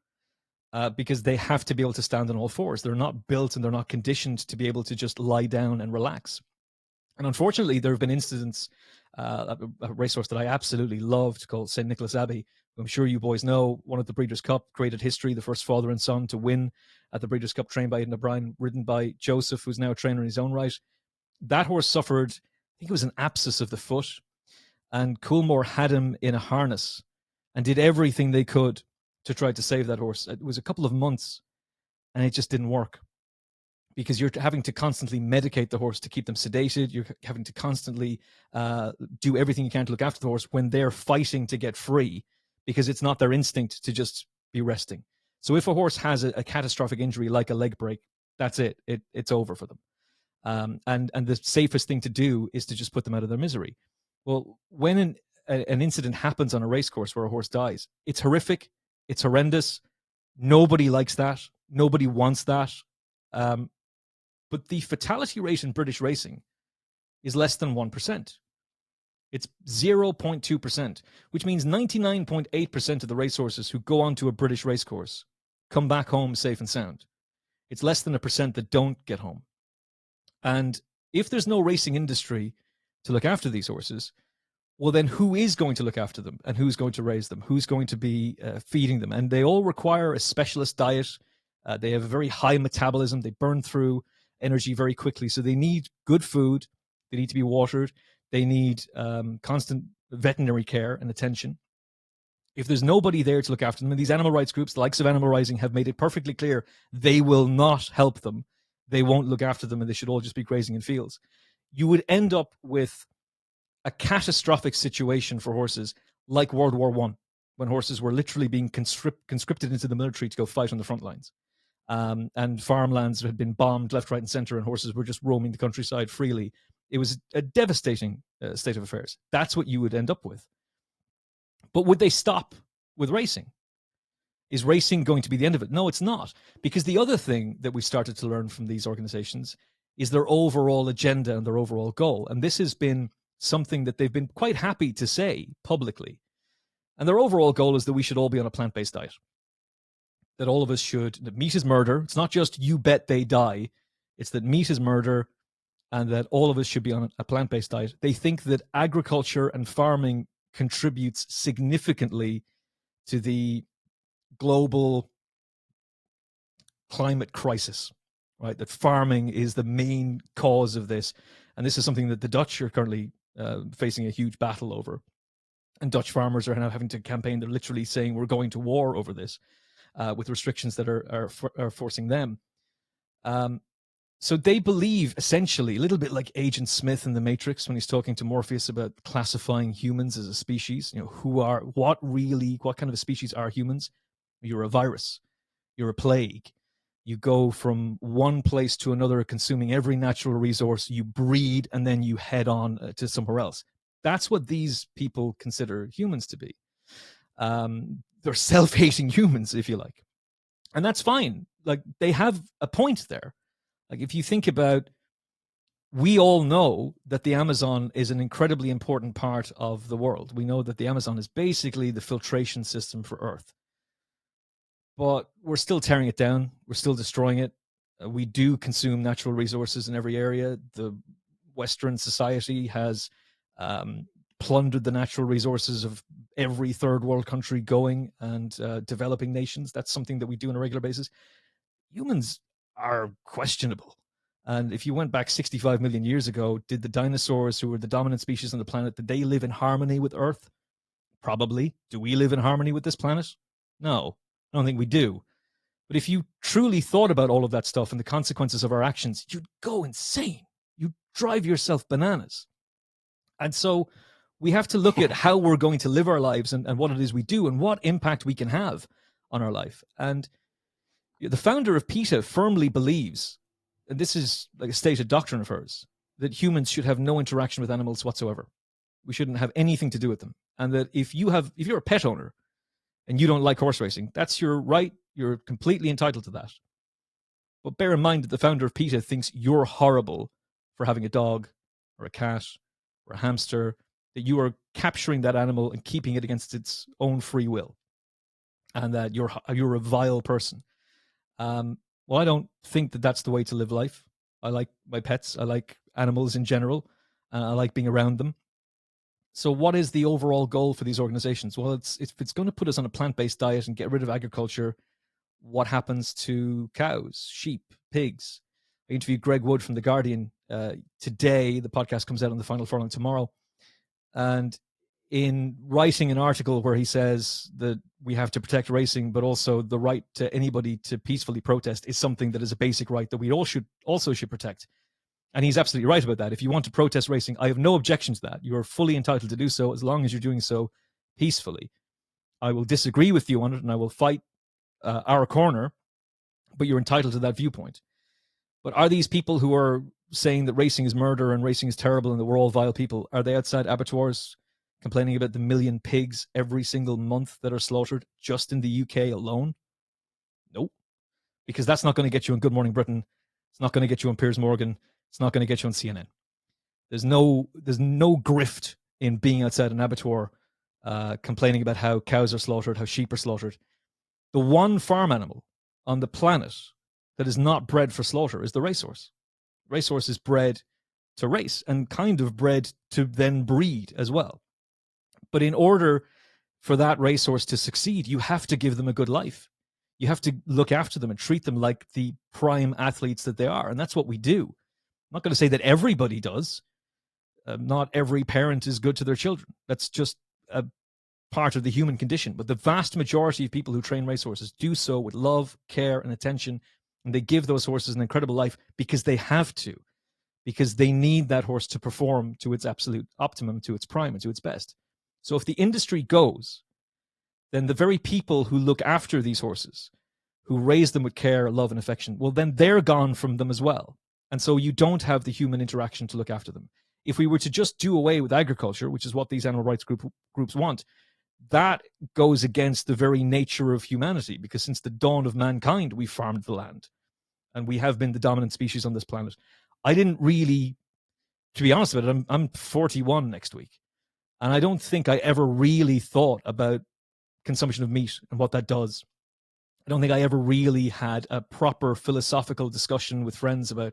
Because they have to be able to stand on all fours. They're not built and they're not conditioned to be able to just lie down and relax. And unfortunately, there have been incidents, a racehorse that I absolutely loved called St. Nicholas Abbey, who I'm sure you boys know, won at the Breeders' Cup, created history, the first father and son to win at the Breeders' Cup, trained by Aidan O'Brien, ridden by Joseph, who's now a trainer in his own right. That horse suffered, I think it was an abscess of the foot, and Coolmore had him in a harness and did everything they could to try to save that horse. It was a couple of months, and it just didn't work, because you're having to constantly medicate the horse to keep them sedated. You're having to constantly do everything you can to look after the horse when they're fighting to get free, because it's not their instinct to just be resting. So if a horse has a catastrophic injury like a leg break, that's it. It's over for them. And the safest thing to do is to just put them out of their misery. Well, when an incident happens on a race course where a horse dies, it's horrific. It's horrendous. Nobody likes that. Nobody wants that. But the fatality rate in British racing is less than 1%. It's 0.2%, which means 99.8% of the racehorses who go onto a British racecourse come back home safe and sound. It's less than 1% that don't get home. And if there's no racing industry to look after these horses, well, then who is going to look after them, and who's going to raise them? Who's going to be feeding them? And they all require a specialist diet. They have a very high metabolism. They burn through energy very quickly. So they need good food. They need to be watered. They need constant veterinary care and attention. If there's nobody there to look after them, and these animal rights groups, the likes of Animal Rising, have made it perfectly clear they will not help them. They won't look after them, and they should all just be grazing in fields. You would end up with a catastrophic situation for horses like World War One, when horses were literally being conscripted into the military to go fight on the front lines. And farmlands had been bombed left, right, and center, and horses were just roaming the countryside freely. It was a devastating state of affairs. That's what you would end up with. But would they stop with racing? Is racing going to be the end of it? No, it's not. Because the other thing that we started to learn from these organizations is their overall agenda and their overall goal. And this has been something that they've been quite happy to say publicly. And their overall goal is that we should all be on a plant-based diet. That all of us should, that meat is murder. It's not just you bet they die. It's that meat is murder and that all of us should be on a plant-based diet. They think that agriculture and farming contributes significantly to the global climate crisis, right? That farming is the main cause of this. And this is something that the Dutch are currently facing a huge battle over. And Dutch farmers are now having to campaign. They're literally saying we're going to war over this with restrictions that are forcing them. So they believe, essentially, a little bit like Agent Smith in The Matrix when he's talking to Morpheus about classifying humans as a species. You know, what kind of a species are humans? You're a virus. You're a plague. You go from one place to another, consuming every natural resource. You breed, and then you head on to somewhere else. That's what these people consider humans to be. They're self-hating humans, if you like. And that's fine. Like, they have a point there. Like, if you think about, we all know that the Amazon is an incredibly important part of the world. We know that the Amazon is basically the filtration system for Earth. But we're still tearing it down. We're still destroying it. We do consume natural resources in every area. The Western society has plundered the natural resources of every third world country going and developing nations. That's something that we do on a regular basis. Humans are questionable. And if you went back 65 million years ago, did the dinosaurs, who were the dominant species on the planet, did they live in harmony with Earth? Probably. Do we live in harmony with this planet? No, I don't think we do. But if you truly thought about all of that stuff and the consequences of our actions, you'd go insane. You'd drive yourself bananas. And so we have to look at how we're going to live our lives and what it is we do and what impact we can have on our life. And the founder of PETA firmly believes, and this is like a stated doctrine of hers, that humans should have no interaction with animals whatsoever. We shouldn't have anything to do with them. And that if you're a pet owner and you don't like horse racing, that's your right. You're completely entitled to that. But bear in mind that the founder of PETA thinks you're horrible for having a dog or a cat or a hamster, that you are capturing that animal and keeping it against its own free will, and that you're a vile person. Well, I don't think that that's the way to live life. I like my pets. I like animals in general. I like being around them. So what is the overall goal for these organizations? Well, if it's going to put us on a plant-based diet and get rid of agriculture, what happens to cows, sheep, pigs? I interviewed Greg Wood from The Guardian today. The podcast comes out on the final furlong tomorrow. And in writing an article where he says that we have to protect racing, but also the right to anybody to peacefully protest is something that is a basic right that we all should protect. And he's absolutely right about that. If you want to protest racing, I have no objection to that. You are fully entitled to do so as long as you're doing so peacefully. I will disagree with you on it and I will fight our corner, but you're entitled to that viewpoint. But are these people who are saying that racing is murder and racing is terrible and that we're all vile people, are they outside abattoirs complaining about the 1 million pigs every single month that are slaughtered just in the UK alone? Nope. Because that's not going to get you on Good Morning Britain. It's not going to get you on Piers Morgan. It's not going to get you on CNN. There's no grift in being outside an abattoir complaining about how cows are slaughtered, how sheep are slaughtered. The one farm animal on the planet that is not bred for slaughter is the racehorse. Racehorse is bred to race and kind of bred to then breed as well. But in order for that racehorse to succeed, you have to give them a good life. You have to look after them and treat them like the prime athletes that they are. And that's what we do. I'm not going to say that everybody does. Not every parent is good to their children. That's just a part of the human condition. But the vast majority of people who train racehorses do so with love, care, and attention. And they give those horses an incredible life because they have to. because they need that horse to perform to its absolute optimum, to its prime, and to its best. So if the industry goes, then the very people who look after these horses, who raise them with care, love, and affection, well, then they're gone from them as well. And so you don't have the human interaction to look after them. If we were to just do away with agriculture, which is what these animal rights groups want, that goes against the very nature of humanity, because since the dawn of mankind, we farmed the land and we have been the dominant species on this planet. I didn't really, to be honest with it, I'm 41 next week. And I don't think I ever really thought about consumption of meat and what that does. I don't think I ever really had a proper philosophical discussion with friends about.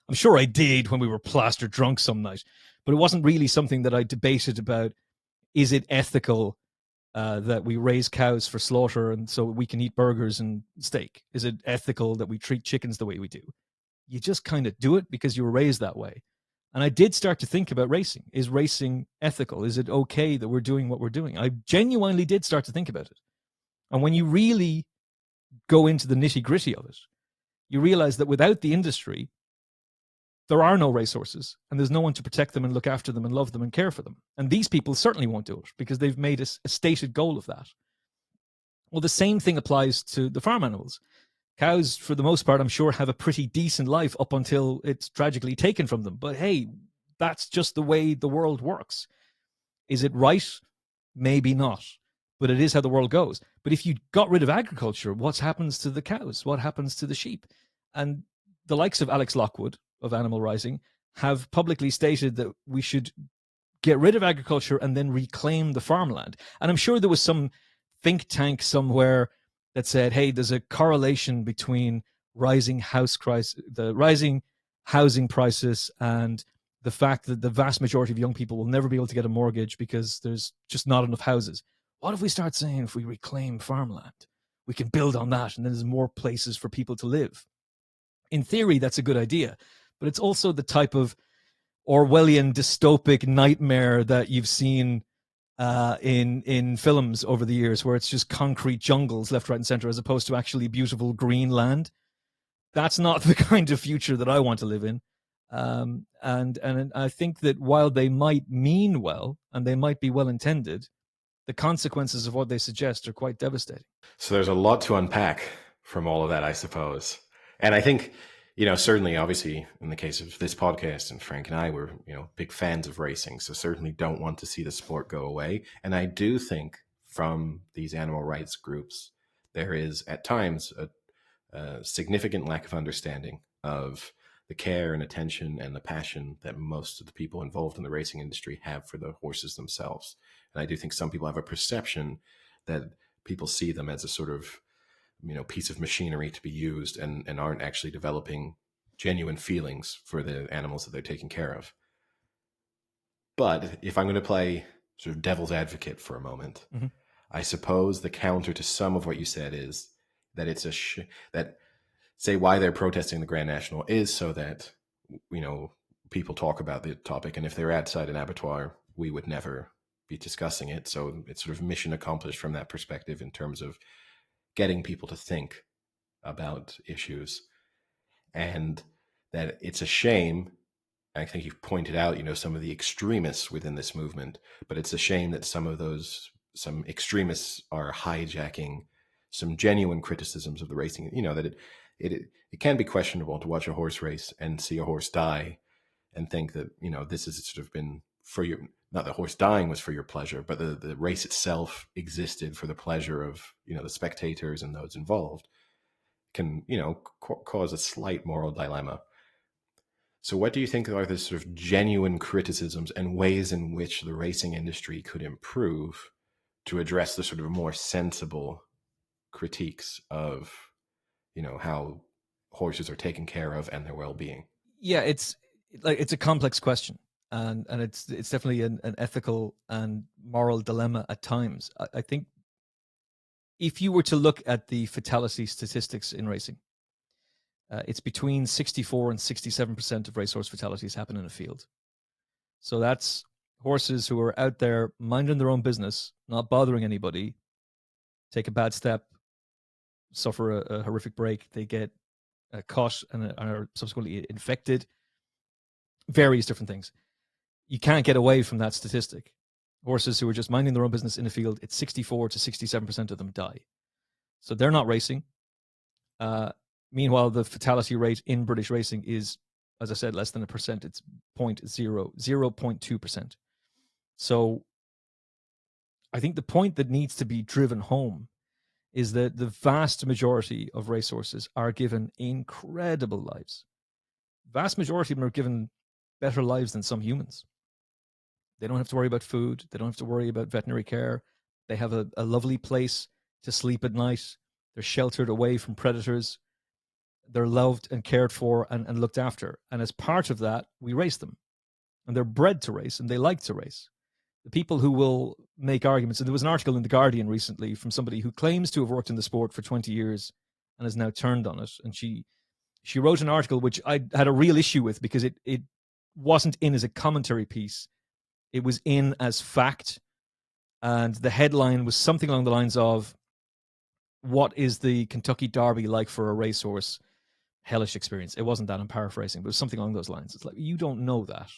I'm sure I did when we were plastered drunk some night, but it wasn't really something that I debated about. Is it ethical that we raise cows for slaughter and so we can eat burgers and steak? Is it ethical that we treat chickens the way we do? You just kind of do it because you were raised that way. And I did start to think about racing. Is racing ethical? Is it okay that we're doing what we're doing? I genuinely did start to think about it. And when you really go into the nitty gritty of it, you realize that without the industry, there are no racehorses and there's no one to protect them and look after them and love them and care for them. And these people certainly won't do it because they've made a stated goal of that. Well, the same thing applies to the farm animals. Cows, for the most part, I'm sure, have a pretty decent life up until it's tragically taken from them. But hey, that's just the way the world works. Is it right? Maybe not. But it is how the world goes. But if you got rid of agriculture, what happens to the cows? What happens to the sheep? And the likes of Alex Lockwood of Animal Rising have publicly stated that we should get rid of agriculture and then reclaim the farmland. And I'm sure there was some think tank somewhere that said, hey, there's a correlation between the rising housing prices and the fact that the vast majority of young people will never be able to get a mortgage because there's just not enough houses. What if we start saying if we reclaim farmland, we can build on that and then there's more places for people to live? In theory, that's a good idea, but it's also the type of Orwellian dystopic nightmare that you've seen in films over the years, where it's just concrete jungles left, right, and center, as opposed to actually beautiful green land. That's not the kind of future that I want to live in. And I think that while they might mean well and they might be well intended, the consequences of what they suggest are quite devastating. So there's a lot to unpack from all of that, I suppose. And I think, certainly, obviously, in the case of this podcast, and Frank and I were, big fans of racing, so certainly don't want to see the sport go away. And I do think from these animal rights groups, there is at times a significant lack of understanding of the care and attention and the passion that most of the people involved in the racing industry have for the horses themselves. And I do think some people have a perception that people see them as a sort of piece of machinery to be used and aren't actually developing genuine feelings for the animals that they're taking care of. But if I'm going to play sort of devil's advocate for a moment, I suppose the counter to some of what you said is that it's that say why they're protesting the Grand National is so that, people talk about the topic. And if they're outside an abattoir, we would never be discussing it. So it's sort of mission accomplished from that perspective in terms of getting people to think about issues. And that it's a shame. I think you've pointed out, some of the extremists within this movement, but it's a shame that some extremists are hijacking some genuine criticisms of the racing, that it can be questionable to watch a horse race and see a horse die and think that, this has sort of been for your, not the horse dying was for your pleasure, but the race itself existed for the pleasure of, the spectators and those involved, can, cause a slight moral dilemma. So what do you think are the sort of genuine criticisms and ways in which the racing industry could improve to address the sort of more sensible critiques of, how horses are taken care of and their well-being? Yeah, it's a complex question, and it's definitely an ethical and moral dilemma at times. I think if you were to look at the fatality statistics in racing, it's between 64 and 67% of racehorse fatalities happen in a field. So that's horses who are out there minding their own business, not bothering anybody, take a bad step, suffer a horrific break, they get caught and are subsequently infected. various different things. You can't get away from that statistic. Horses who are just minding their own business in a field, it's 64 to 67% of them die. So they're not racing. Meanwhile, the fatality rate in British racing is, as I said, less than 1%. It's 0.2%. So I think the point that needs to be driven home is that the vast majority of racehorses are given incredible lives. Vast majority of them are given better lives than some humans. They don't have to worry about food. They don't have to worry about veterinary care. They have a lovely place to sleep at night. They're sheltered away from predators. They're loved and cared for and looked after. And as part of that, we race them. And they're bred to race and they like to race. The people who will make arguments, and there was an article in The Guardian recently from somebody who claims to have worked in the sport for 20 years and has now turned on it. And she wrote an article which I had a real issue with because it wasn't in as a commentary piece. It was in as fact. And the headline was something along the lines of, what is the Kentucky Derby like for a racehorse? Hellish experience. It wasn't that, I'm paraphrasing, but it was something along those lines. It's like, you don't know that.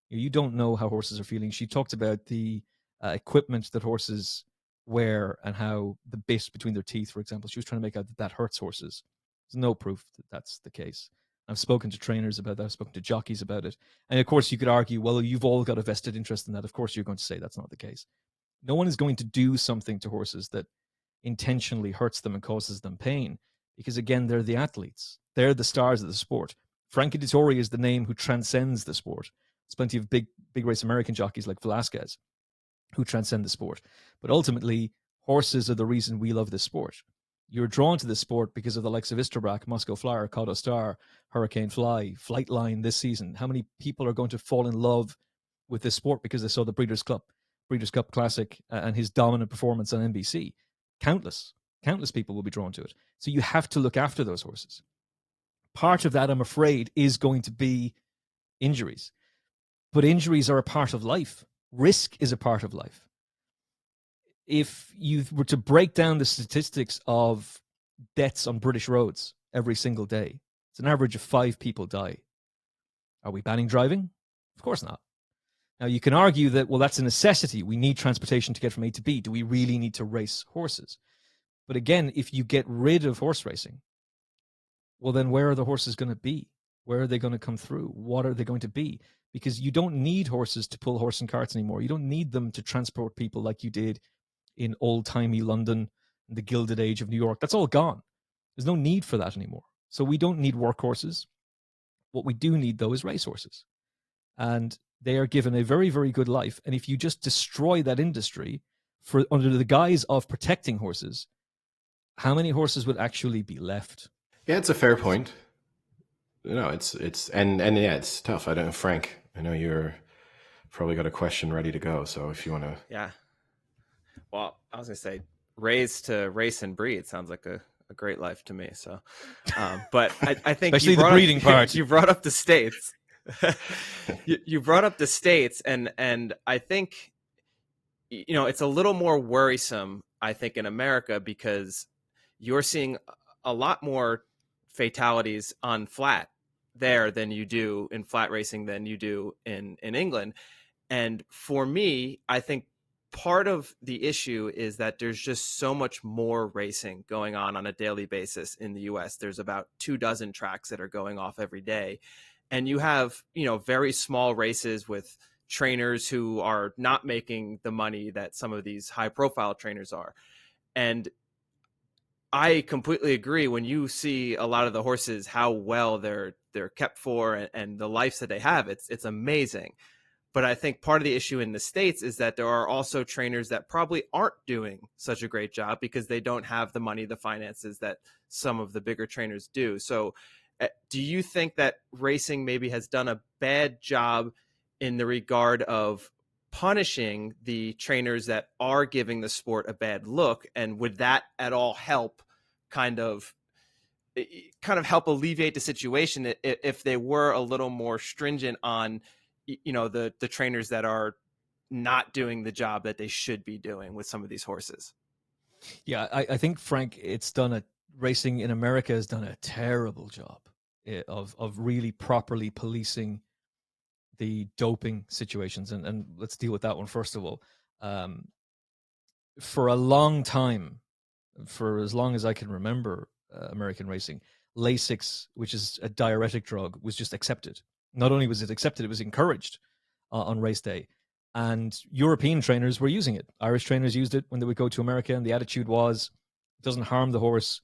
You don't know how horses are feeling. She talked about the equipment that horses wear and how the bit between their teeth, for example, she was trying to make out that hurts horses. There's no proof that that's the case. I've spoken to trainers about that. I've spoken to jockeys about it. And of course, you could argue, well, you've all got a vested interest in that. Of course, you're going to say that's not the case. No one is going to do something to horses that intentionally hurts them and causes them pain because, again, they're the athletes. They're the stars of the sport. Frankie Dettori is the name who transcends the sport. There's plenty of big race American jockeys like Velasquez who transcend the sport. But ultimately, horses are the reason we love this sport. You're drawn to this sport because of the likes of Isterbrak, Moscow Flyer, Caudo Star, Hurricane Fly, Flightline this season. How many people are going to fall in love with this sport because they saw the Breeders' Cup Classic and his dominant performance on NBC? Countless people will be drawn to it. So you have to look after those horses. Part of that, I'm afraid, is going to be injuries. But injuries are a part of life. Risk is a part of life. If you were to break down the statistics of deaths on British roads every single day, it's an average of 5 people die. Are we banning driving? Of course not. Now, you can argue that, well, that's a necessity. We need transportation to get from A to B. Do we really need to race horses? But again, if you get rid of horse racing, well, then where are the horses going to be? Where are they going to come through? What are they going to be? Because you don't need horses to pull horse and carts anymore. You don't need them to transport people like you did in old-timey London, in the Gilded Age of New York. That's all gone. There's no need for that anymore. So we don't need workhorses. What we do need, though, is racehorses. And they are given a very, very good life. And if you just destroy that industry under the guise of protecting horses, how many horses would actually be left? Yeah, it's a fair point. No, it's yeah, it's tough. I don't know, Frank, I know you're probably got a question ready to go. So if you want to. Yeah. Well, I was going to say, raised to race and breed sounds like a great life to me. So, but I think especially the breeding part. You brought up the states. you brought up the states, and I think, it's a little more worrisome, I think, in America because you're seeing a lot more fatalities on flat there than you do in flat racing than you do in England. And for me, I think part of the issue is that there's just so much more racing going on a daily basis in the US. There's about 24 tracks that are going off every day. And you have, very small races with trainers who are not making the money that some of these high profile trainers are. And I completely agree. When you see a lot of the horses, how well they're kept for and the lives that they have, it's amazing. But I think part of the issue in the States is that there are also trainers that probably aren't doing such a great job because they don't have the money, the finances that some of the bigger trainers do. So do you think that racing maybe has done a bad job in the regard of punishing the trainers that are giving the sport a bad look? And would that at all help kind of help alleviate the situation if they were a little more stringent on, the trainers that are not doing the job that they should be doing with some of these horses? Yeah, I think, Frank, racing in America has done a terrible job of really properly policing the doping situations, and let's deal with that one first of all. For a long time, for as long as I can remember American racing, Lasix, which is a diuretic drug, was just accepted. Not only was it accepted, it was encouraged on race day. And European trainers were using it. Irish trainers used it when they would go to America, and the attitude was, it doesn't harm the horse,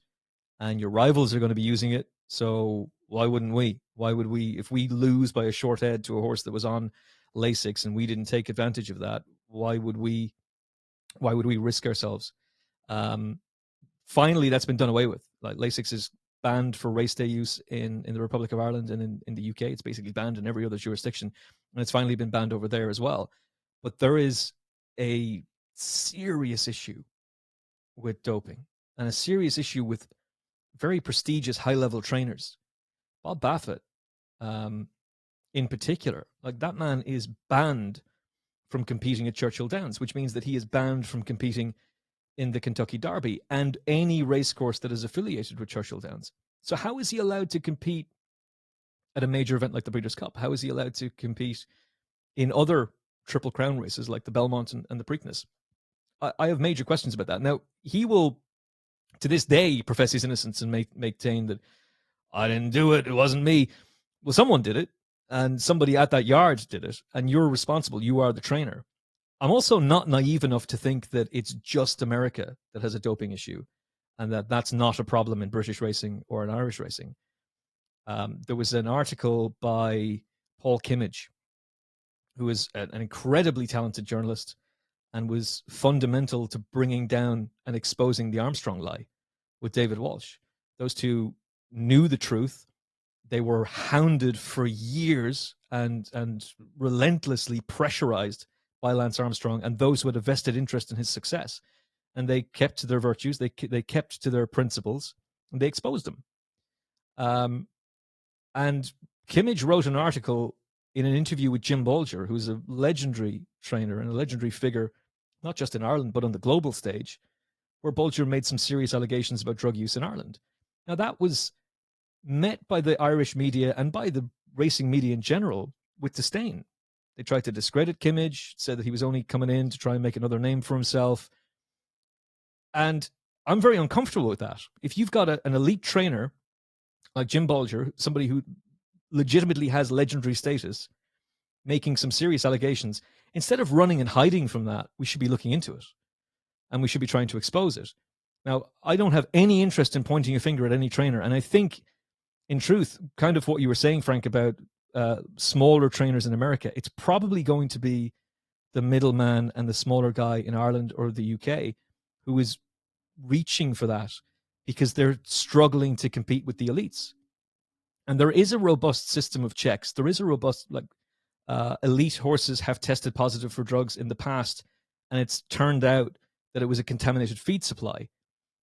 and your rivals are going to be using it, so why wouldn't we? Why would we, if we lose by a short head to a horse that was on Lasix and we didn't take advantage of that, why would we risk ourselves? Finally, that's been done away with. Like, Lasix is banned for race day use in the Republic of Ireland, and in the UK. It's basically banned in every other jurisdiction, and it's finally been banned over there as well. But there is a serious issue with doping, and a serious issue with very prestigious high-level trainers. Bob Baffett, in particular, like, that man is banned from competing at Churchill Downs, which means that he is banned from competing in the Kentucky Derby and any racecourse that is affiliated with Churchill Downs. So how is he allowed to compete at a major event like the Breeders' Cup? How is he allowed to compete in other Triple Crown races like the Belmont and the Preakness? I have major questions about that. Now, he will, to this day, profess his innocence and maintain that I didn't do it, it wasn't me. Well, someone did it, and somebody at that yard did it, and you're responsible. You are the trainer. I'm also not naive enough to think that it's just America that has a doping issue, and that that's not a problem in British racing or in Irish racing. There was an article by Paul Kimmage, who is an incredibly talented journalist and was fundamental to bringing down and exposing the Armstrong lie with David Walsh. Those two knew the truth. They were hounded for years and relentlessly pressurized by Lance Armstrong and those who had a vested interest in his success. And they kept to their virtues, they kept to their principles, and they exposed them. And Kimmage wrote an article in an interview with Jim Bolger, who's a legendary trainer and a legendary figure, not just in Ireland, but on the global stage, where Bolger made some serious allegations about drug use in Ireland. Now, that was met by the Irish media and by the racing media in general with disdain. They tried to discredit Kimmage, said that he was only coming in to try and make another name for himself. And I'm very uncomfortable with that. If you've got an elite trainer like Jim Bolger, somebody who legitimately has legendary status, making some serious allegations, instead of running and hiding from that, we should be looking into it. And we should be trying to expose it. Now, I don't have any interest in pointing a finger at any trainer. And I think, in truth, kind of what you were saying, Frank, about smaller trainers in America, it's probably going to be the middleman and the smaller guy in Ireland or the UK who is reaching for that because they're struggling to compete with the elites. And there is a robust system of checks. There is a robust, elite horses have tested positive for drugs in the past, and it's turned out that it was a contaminated feed supply.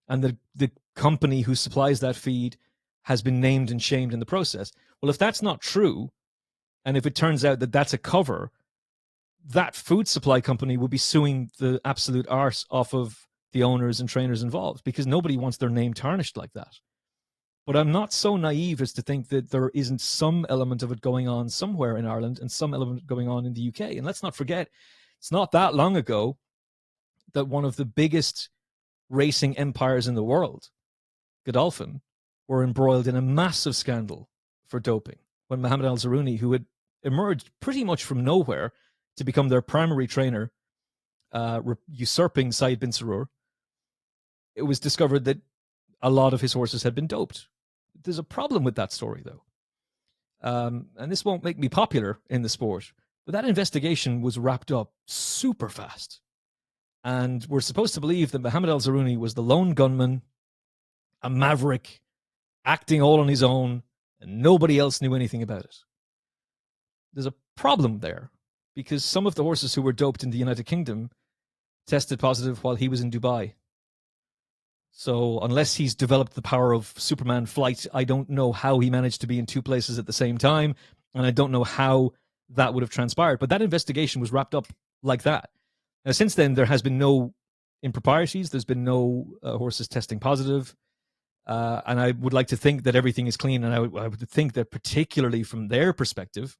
And the company who supplies that feed has been named and shamed in the process. Well, if that's not true, and if it turns out that that's a cover, that food supply company will be suing the absolute arse off of the owners and trainers involved, because nobody wants their name tarnished like that. But I'm not so naive as to think that there isn't some element of it going on somewhere in Ireland and some element going on in the UK. And let's not forget, it's not that long ago that one of the biggest racing empires in the world, Godolphin, were embroiled in a massive scandal for doping when Mohammed Al Zarouni, who had emerged pretty much from nowhere to become their primary trainer, usurping Said bin Sarur, it was discovered that a lot of his horses had been doped. There's a problem with that story, though. And this won't make me popular in the sport, but that investigation was wrapped up super fast. And we're supposed to believe that Mohammed Al Zarouni was the lone gunman, a maverick, acting all on his own, and nobody else knew anything about it. There's a problem there, because some of the horses who were doped in the United Kingdom tested positive while he was in Dubai. So unless he's developed the power of Superman flight, I don't know how he managed to be in two places at the same time, and I don't know how that would have transpired. But that investigation was wrapped up like that. Now, since then, there has been no improprieties. There's been no horses testing positive. And I would like to think that everything is clean. And I would think that particularly from their perspective,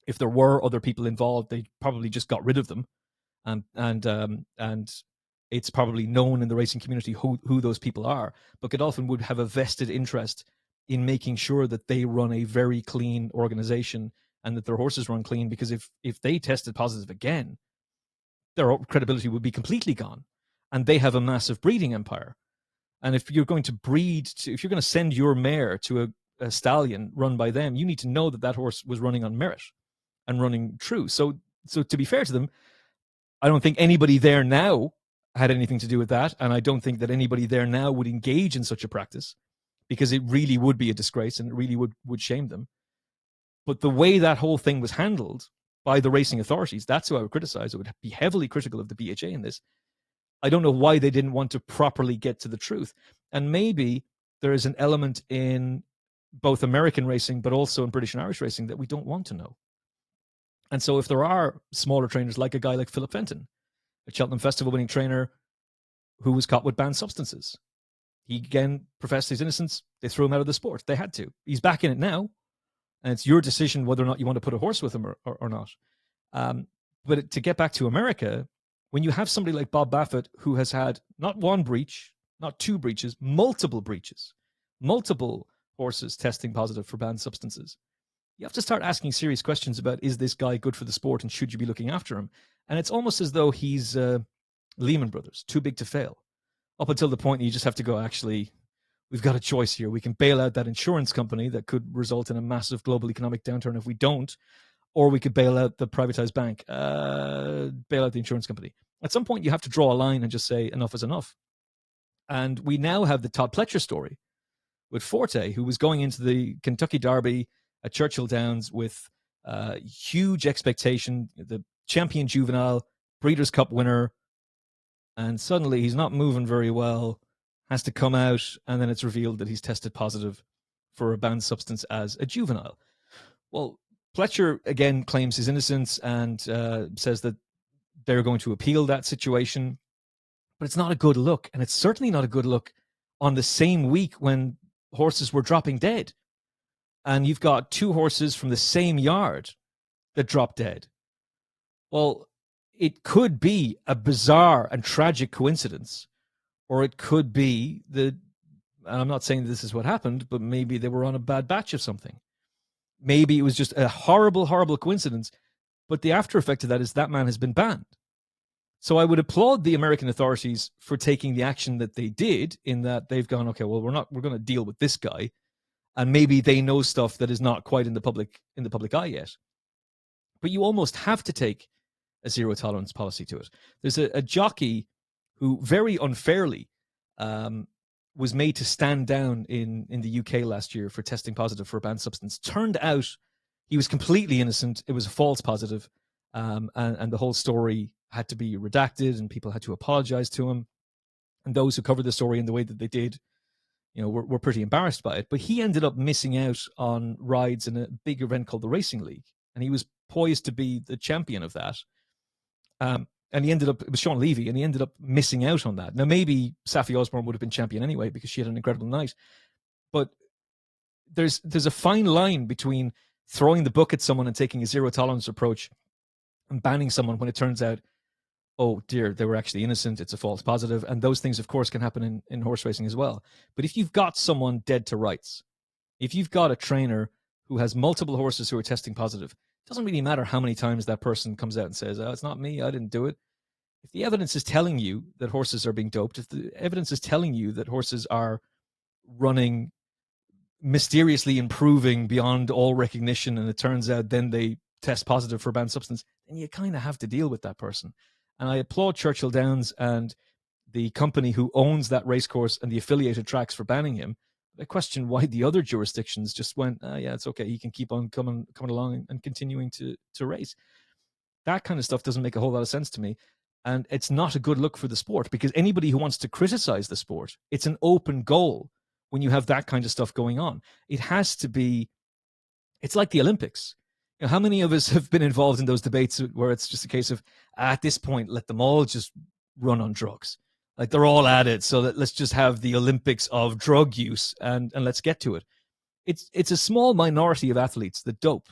If there were other people involved, they probably just got rid of them, and it's probably known in the racing community who those people are. But Godolphin would have a vested interest in making sure that they run a very clean organization and that their horses run clean, because if they tested positive again, their credibility would be completely gone. And they have a massive breeding empire. And if you're going to if you're going to send your mare to a stallion run by them, you need to know that that horse was running on merit and running true. So to be fair to them, I don't think anybody there now had anything to do with that. And I don't think that anybody there now would engage in such a practice, because it really would be a disgrace and it really would shame them. But the way that whole thing was handled by the racing authorities, that's who I would criticize. I would be heavily critical of the BHA in this. I don't know why they didn't want to properly get to the truth. And maybe there is an element in both American racing, but also in British and Irish racing, that we don't want to know. And so if there are smaller trainers, like a guy like Philip Fenton, a Cheltenham Festival winning trainer who was caught with banned substances, he again professed his innocence. They threw him out of the sport. They had to. He's back in it now. And it's your decision whether or not you want to put a horse with him or not. But to get back to America, when you have somebody like Bob Baffett, who has had not one breach, not two breaches, multiple breaches, multiple horses testing positive for banned substances, you have to start asking serious questions about, is this guy good for the sport and should you be looking after him? And it's almost as though he's Lehman Brothers, too big to fail. Up until the point you just have to go, actually, we've got a choice here. We can bail out that insurance company that could result in a massive global economic downturn if we don't, or we could bail out the privatized bank, bail out the insurance company. At some point, you have to draw a line and just say, enough is enough. And we now have the Todd Pletcher story with Forte, who was going into the Kentucky Derby at Churchill Downs with huge expectation, the champion juvenile, Breeders' Cup winner, and suddenly he's not moving very well, has to come out, and then it's revealed that he's tested positive for a banned substance as a juvenile. Well, Pletcher again claims his innocence and says that they're going to appeal that situation, but it's not a good look, and it's certainly not a good look on the same week when horses were dropping dead. And you've got two horses from the same yard that drop dead. Well, it could be a bizarre and tragic coincidence, or it could be that, and I'm not saying this is what happened, but maybe they were on a bad batch of something. Maybe it was just a horrible, horrible coincidence, but the after effect of that is that man has been banned. So I would applaud the American authorities for taking the action that they did, in that they've gone, okay, well, we're going to deal with this guy. And maybe they know stuff that is not quite in the public eye yet. But you almost have to take a zero tolerance policy to it. There's a jockey who very unfairly was made to stand down in the UK last year for testing positive for a banned substance. Turned out he was completely innocent. It was a false positive, and the whole story had to be redacted, and people had to apologize to him. And those who covered the story in the way that they did, we're pretty embarrassed by it. But he ended up missing out on rides in a big event called the Racing League, and he was poised to be the champion of that. And he ended up, it was Sean Levy, and he ended up missing out on that. Now, maybe Safi Osborne would have been champion anyway because she had an incredible night. But there's a fine line between throwing the book at someone and taking a zero tolerance approach and banning someone when it turns out, oh dear, they were actually innocent, it's a false positive. And those things, of course, can happen in horse racing as well. But if you've got someone dead to rights, if you've got a trainer who has multiple horses who are testing positive, it doesn't really matter how many times that person comes out and says, oh, it's not me, I didn't do it. If the evidence is telling you that horses are being doped, if the evidence is telling you that horses are running mysteriously improving beyond all recognition, and it turns out then they test positive for a banned substance, then you kind of have to deal with that person. And I applaud Churchill Downs and the company who owns that racecourse and the affiliated tracks for banning him. I question why the other jurisdictions just went, yeah, it's okay, he can keep on coming along and continuing to race. That kind of stuff doesn't make a whole lot of sense to me. And it's not a good look for the sport, because anybody who wants to criticize the sport, it's an open goal when you have that kind of stuff going on. It has to be, it's like the Olympics. How many of us have been involved in those debates where it's just a case of, at this point, let them all just run on drugs. Like they're all at it, so that let's just have the Olympics of drug use and let's get to it. It's a small minority of athletes that dope.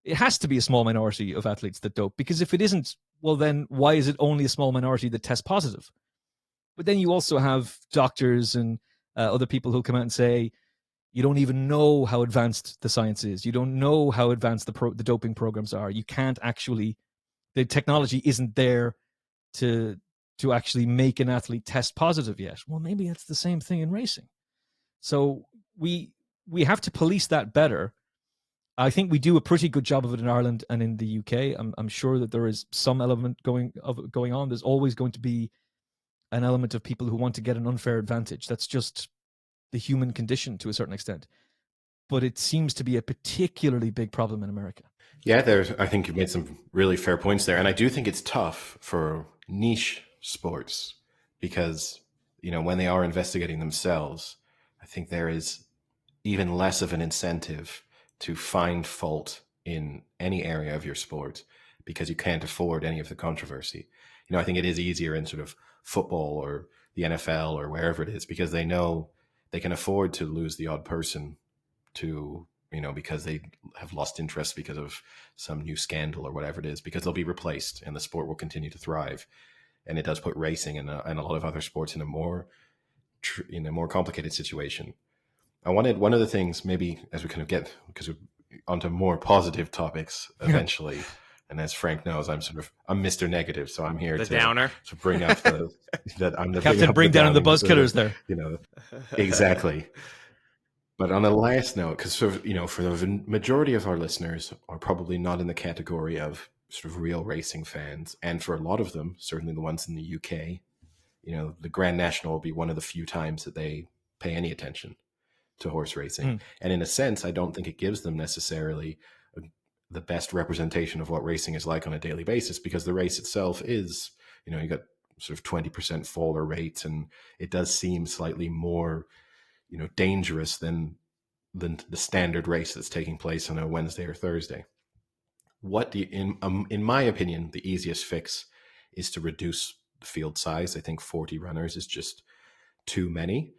it has to be a small minority of athletes that dope, because if it isn't, well, then why is it only a small minority that test positive? But then you also have doctors and other people who come out and say, you don't even know how advanced the science is. You don't know how advanced the doping programs are. You can't actually, the technology isn't there to actually make an athlete test positive yet. Well, maybe that's the same thing in racing. So we have to police that better. I think we do a pretty good job of it in Ireland and in the UK. I'm sure that there is some element going on. There's always going to be an element of people who want to get an unfair advantage. That's just the human condition to a certain extent. But it seems to be a particularly big problem in America. Yeah, I think you've made some really fair points there. And I do think it's tough for niche sports because, when they are investigating themselves, I think there is even less of an incentive to find fault in any area of your sport because you can't afford any of the controversy. I think it is easier in sort of football or the NFL or wherever it is because they know they can afford to lose the odd person to, because they have lost interest because of some new scandal or whatever it is, because they'll be replaced and the sport will continue to thrive. And it does put racing and a lot of other sports in a more complicated situation. I wanted one of the things, maybe as we kind of get onto more positive topics eventually. And as Frank knows, I'm Mr. Negative, so I'm here downer to bring up that I'm the Captain. Bring down the buzz killers there. Exactly. But on a last note, because for the majority of our listeners are probably not in the category of sort of real racing fans, and for a lot of them, certainly the ones in the UK, the Grand National will be one of the few times that they pay any attention to horse racing. And in a sense, I don't think it gives them necessarily the best representation of what racing is like on a daily basis, because the race itself is, you got sort of 20% faller rates, and it does seem slightly more dangerous than the standard race that's taking place on a Wednesday or Thursday. What do you, in my opinion, the easiest fix is to reduce the field size. I think 40 runners is just too many.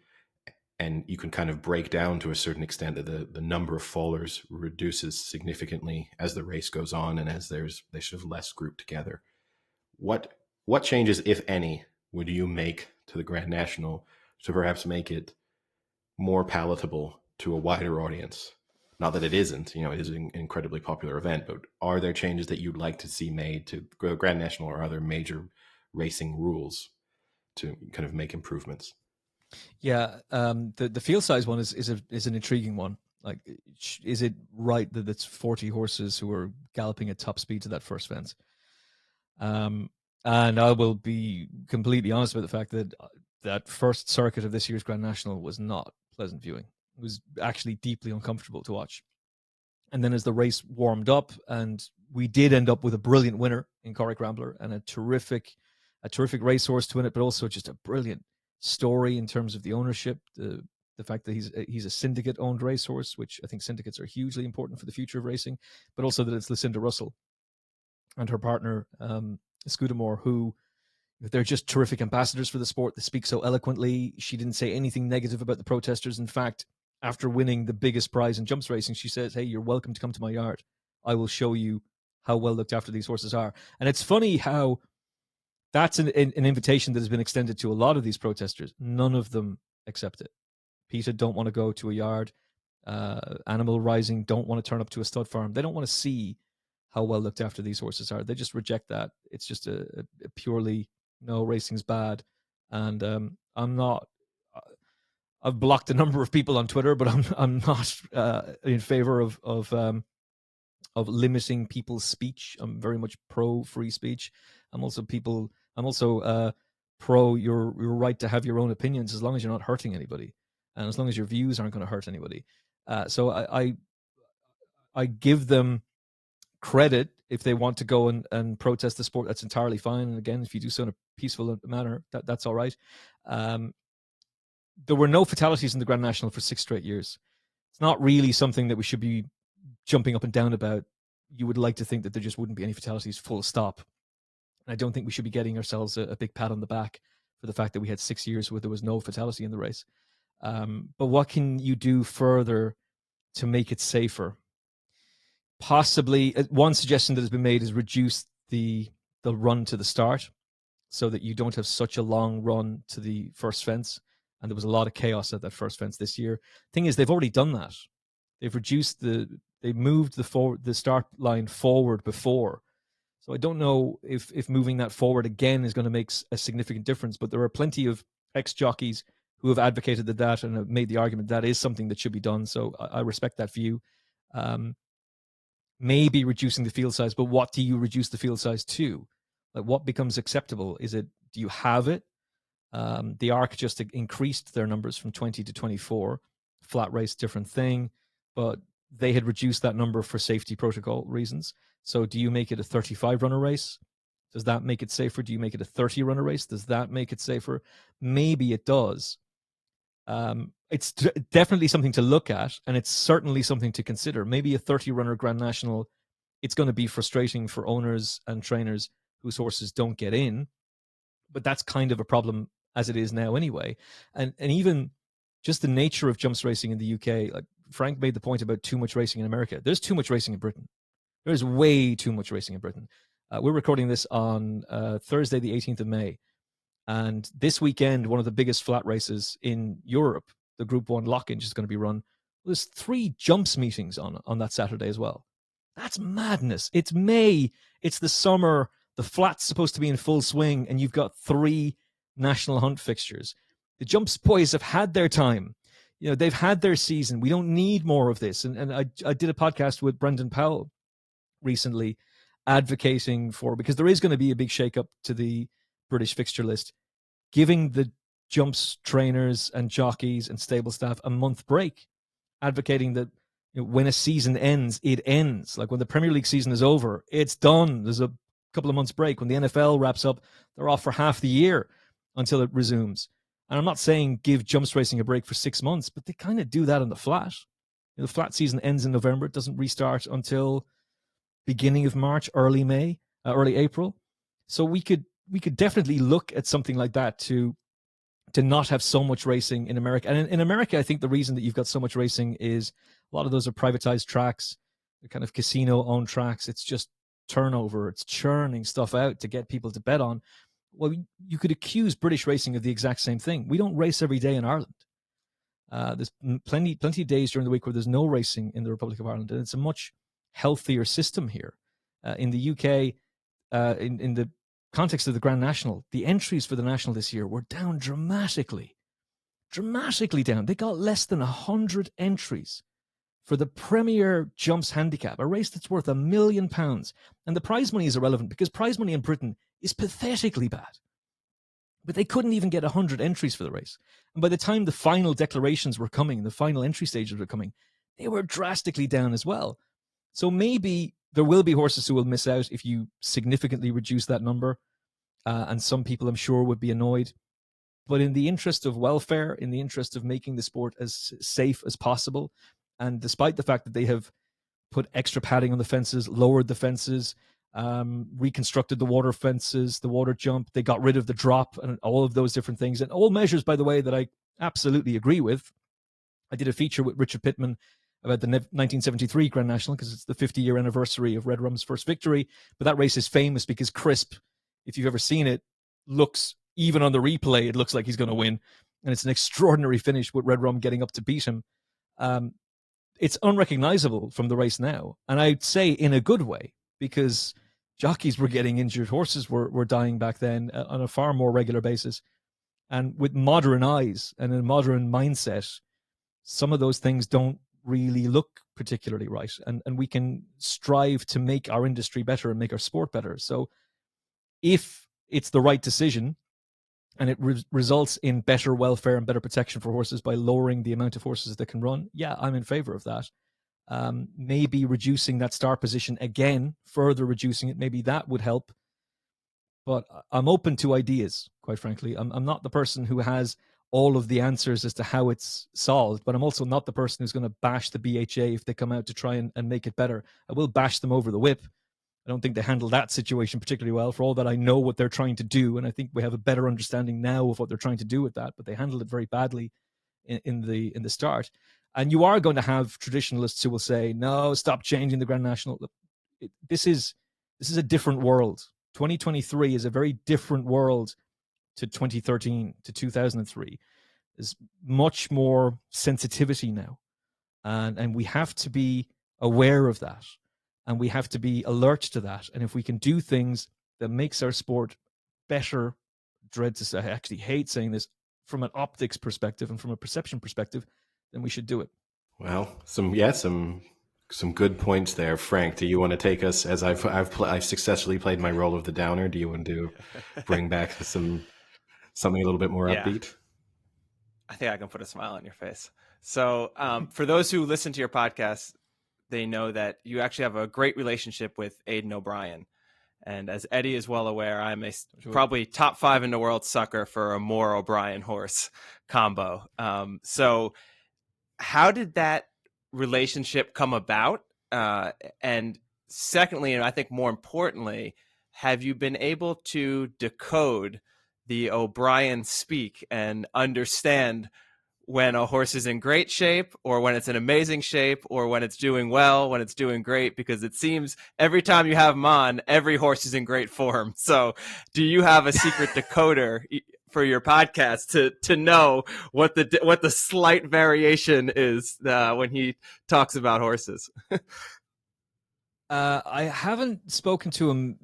And you can kind of break down to a certain extent that the number of fallers reduces significantly as the race goes on and as they sort of less grouped together. What changes, if any, would you make to the Grand National to perhaps make it more palatable to a wider audience? Not that it isn't, it is an incredibly popular event, but are there changes that you'd like to see made to Grand National or other major racing rules to kind of make improvements? Yeah, the field size one is an intriguing one. Like, is it right that it's 40 horses who are galloping at top speed to that first fence? And I will be completely honest about the fact that that first circuit of this year's Grand National was not pleasant viewing. It was actually deeply uncomfortable to watch. And then as the race warmed up, and we did end up with a brilliant winner in Corrick Rambler and a terrific racehorse to win it, but also just a brilliant story in terms of the ownership, the fact that he's a syndicate-owned racehorse, which I think syndicates are hugely important for the future of racing, but also that it's Lucinda Russell and her partner, Scudamore, who they're just terrific ambassadors for the sport. They speak so eloquently. She didn't say anything negative about the protesters. In fact, after winning the biggest prize in jumps racing, she says, "Hey, you're welcome to come to my yard. I will show you how well looked after these horses are." And it's funny how that's an invitation that has been extended to a lot of these protesters. None of them accept it. PETA don't want to go to a yard. Animal Rising don't want to turn up to a stud farm. They don't want to see how well looked after these horses are. They just reject that. It's just a purely, no, racing's bad. And I'm not. I've blocked a number of people on Twitter, but I'm not in favor of limiting people's speech. I'm very much pro free speech. I'm also pro your right to have your own opinions, as long as you're not hurting anybody, and as long as your views aren't going to hurt anybody. So I give them credit if they want to go and protest the sport. That's entirely fine. And again, if you do so in a peaceful manner, that's all right. There were no fatalities in the Grand National for 6 straight years. It's not really something that we should be jumping up and down about. You would like to think that there just wouldn't be any fatalities, full stop. And I don't think we should be getting ourselves a big pat on the back for the fact that we had 6 years where there was no fatality in the race. But what can you do further to make it safer? Possibly, one suggestion that has been made is reduce the run to the start, so that you don't have such a long run to the first fence. And there was a lot of chaos at that first fence this year. Thing is, they've already done that. They moved the start line forward before. So I don't know if moving that forward again is going to make a significant difference. But there are plenty of ex-jockeys who have advocated that and have made the argument that is something that should be done. So I respect that view. Maybe reducing the field size, but what do you reduce the field size to? Like, what becomes acceptable? Do you have it? The ARC just increased their numbers from 20 to 24. Flat race, different thing, but they had reduced that number for safety protocol reasons. So do you make it a 35 runner race? Does that make it safer? Do you make it a 30 runner race? Does that make it safer? Maybe it does. It's definitely something to look at, and it's certainly something to consider. Maybe a 30 runner Grand National, it's going to be frustrating for owners and trainers whose horses don't get in, but that's kind of a problem as it is now anyway. And even just the nature of jumps racing in the UK, like Frank made the point about too much racing in America. There's too much racing in Britain. There's way too much racing in Britain. We're recording this on Thursday, the 18th of May. And this weekend, one of the biggest flat races in Europe, the Group 1 Lock-in, is going to be run. There's 3 jumps meetings on that Saturday as well. That's madness. It's May. It's the summer. The flat's supposed to be in full swing, and you've got 3 national hunt fixtures. The jumps boys have had their time. You know, they've had their season. We don't need more of this. And I did a podcast with Brendan Powell recently advocating for, because there is going to be a big shake-up to the British fixture list, giving the jumps trainers and jockeys and stable staff a month break, advocating that, you know, when a season ends, it ends. Like when the Premier League season is over, it's done. There's a couple of months break. When the NFL wraps up, they're off for half the year until it resumes. And I'm not saying give jumps racing a break for 6 months, but they kind of do that on the flat. You know, the flat season ends in November. It doesn't restart until beginning of March, early May, early April. So we could definitely look at something like that to not have so much racing in America. And in America, I think the reason that you've got so much racing is a lot of those are privatized tracks, they're kind of casino-owned tracks. It's just turnover. It's churning stuff out to get people to bet on. Well, you could accuse British racing of the exact same thing. We don't race every day in Ireland. There's plenty of days during the week where there's no racing in the Republic of Ireland, and it's a much healthier system here. In the UK, in the context of the Grand National, the entries for the National this year were down dramatically down. They got less than 100 entries for the Premier Jumps Handicap, a race that's worth £1 million. And the prize money is irrelevant because prize money in Britain is pathetically bad. But they couldn't even get 100 entries for the race. And by the time the final declarations were coming, the final entry stages were coming, they were drastically down as well. So maybe there will be horses who will miss out if you significantly reduce that number. And some people, I'm sure, would be annoyed. But in the interest of welfare, in the interest of making the sport as safe as possible, and despite the fact that they have put extra padding on the fences, lowered the fences, reconstructed the water fences, the water jump, they got rid of the drop and all of those different things. And all measures, by the way, that I absolutely agree with. I did a feature with Richard Pittman about the 1973 Grand National because it's the 50-year anniversary of Red Rum's first victory. But that race is famous because Crisp, if you've ever seen it, looks, even on the replay, it looks like he's going to win. And it's an extraordinary finish with Red Rum getting up to beat him. It's unrecognizable from the race now. And I'd say in a good way, because jockeys were getting injured, horses were dying back then on a far more regular basis. And with modern eyes and a modern mindset, some of those things don't really look particularly right. And we can strive to make our industry better and make our sport better. So if it's the right decision and it results in better welfare and better protection for horses by lowering the amount of horses that can run, yeah, I'm in favor of that. Maybe reducing that start position again, further reducing it, maybe that would help. But I'm open to ideas, quite frankly. I'm not the person who has all of the answers as to how it's solved, but I'm also not the person who's going to bash the BHA if they come out to try and make it better. I will bash them over the whip. I don't think they handle that situation particularly well, for all that I know what they're trying to do. And I think we have a better understanding now of what they're trying to do with that, but they handled it very badly in the start. And you are going to have traditionalists who will say, no, stop changing the Grand National. Look, this is a different world. 2023 is a very different world to 2013, to 2003. There's much more sensitivity now. And we have to be aware of that. And we have to be alert to that. And if we can do things that makes our sport better, dread to say, I actually hate saying this, from an optics perspective and from a perception perspective, then we should do it. Well, some good points there, Frank. Do you want to take us, as I've successfully played my role of the downer? Do you want to bring back something a little bit more upbeat? I think I can put a smile on your face. So, for those who listen to your podcast, they know that you actually have a great relationship with Aidan O'Brien. And as Eddie is well aware, I'm probably top 5 in the world sucker for a Moore O'Brien horse combo. So how did that relationship come about? And secondly, and I think more importantly, have you been able to decode the O'Brien speak and understand when a horse is in great shape, or when it's in amazing shape, or when it's doing well, when it's doing great? Because it seems every time you have him on, every horse is in great form. So do you have a secret decoder for your podcast to know what the slight variation is when he talks about horses? I haven't spoken to him.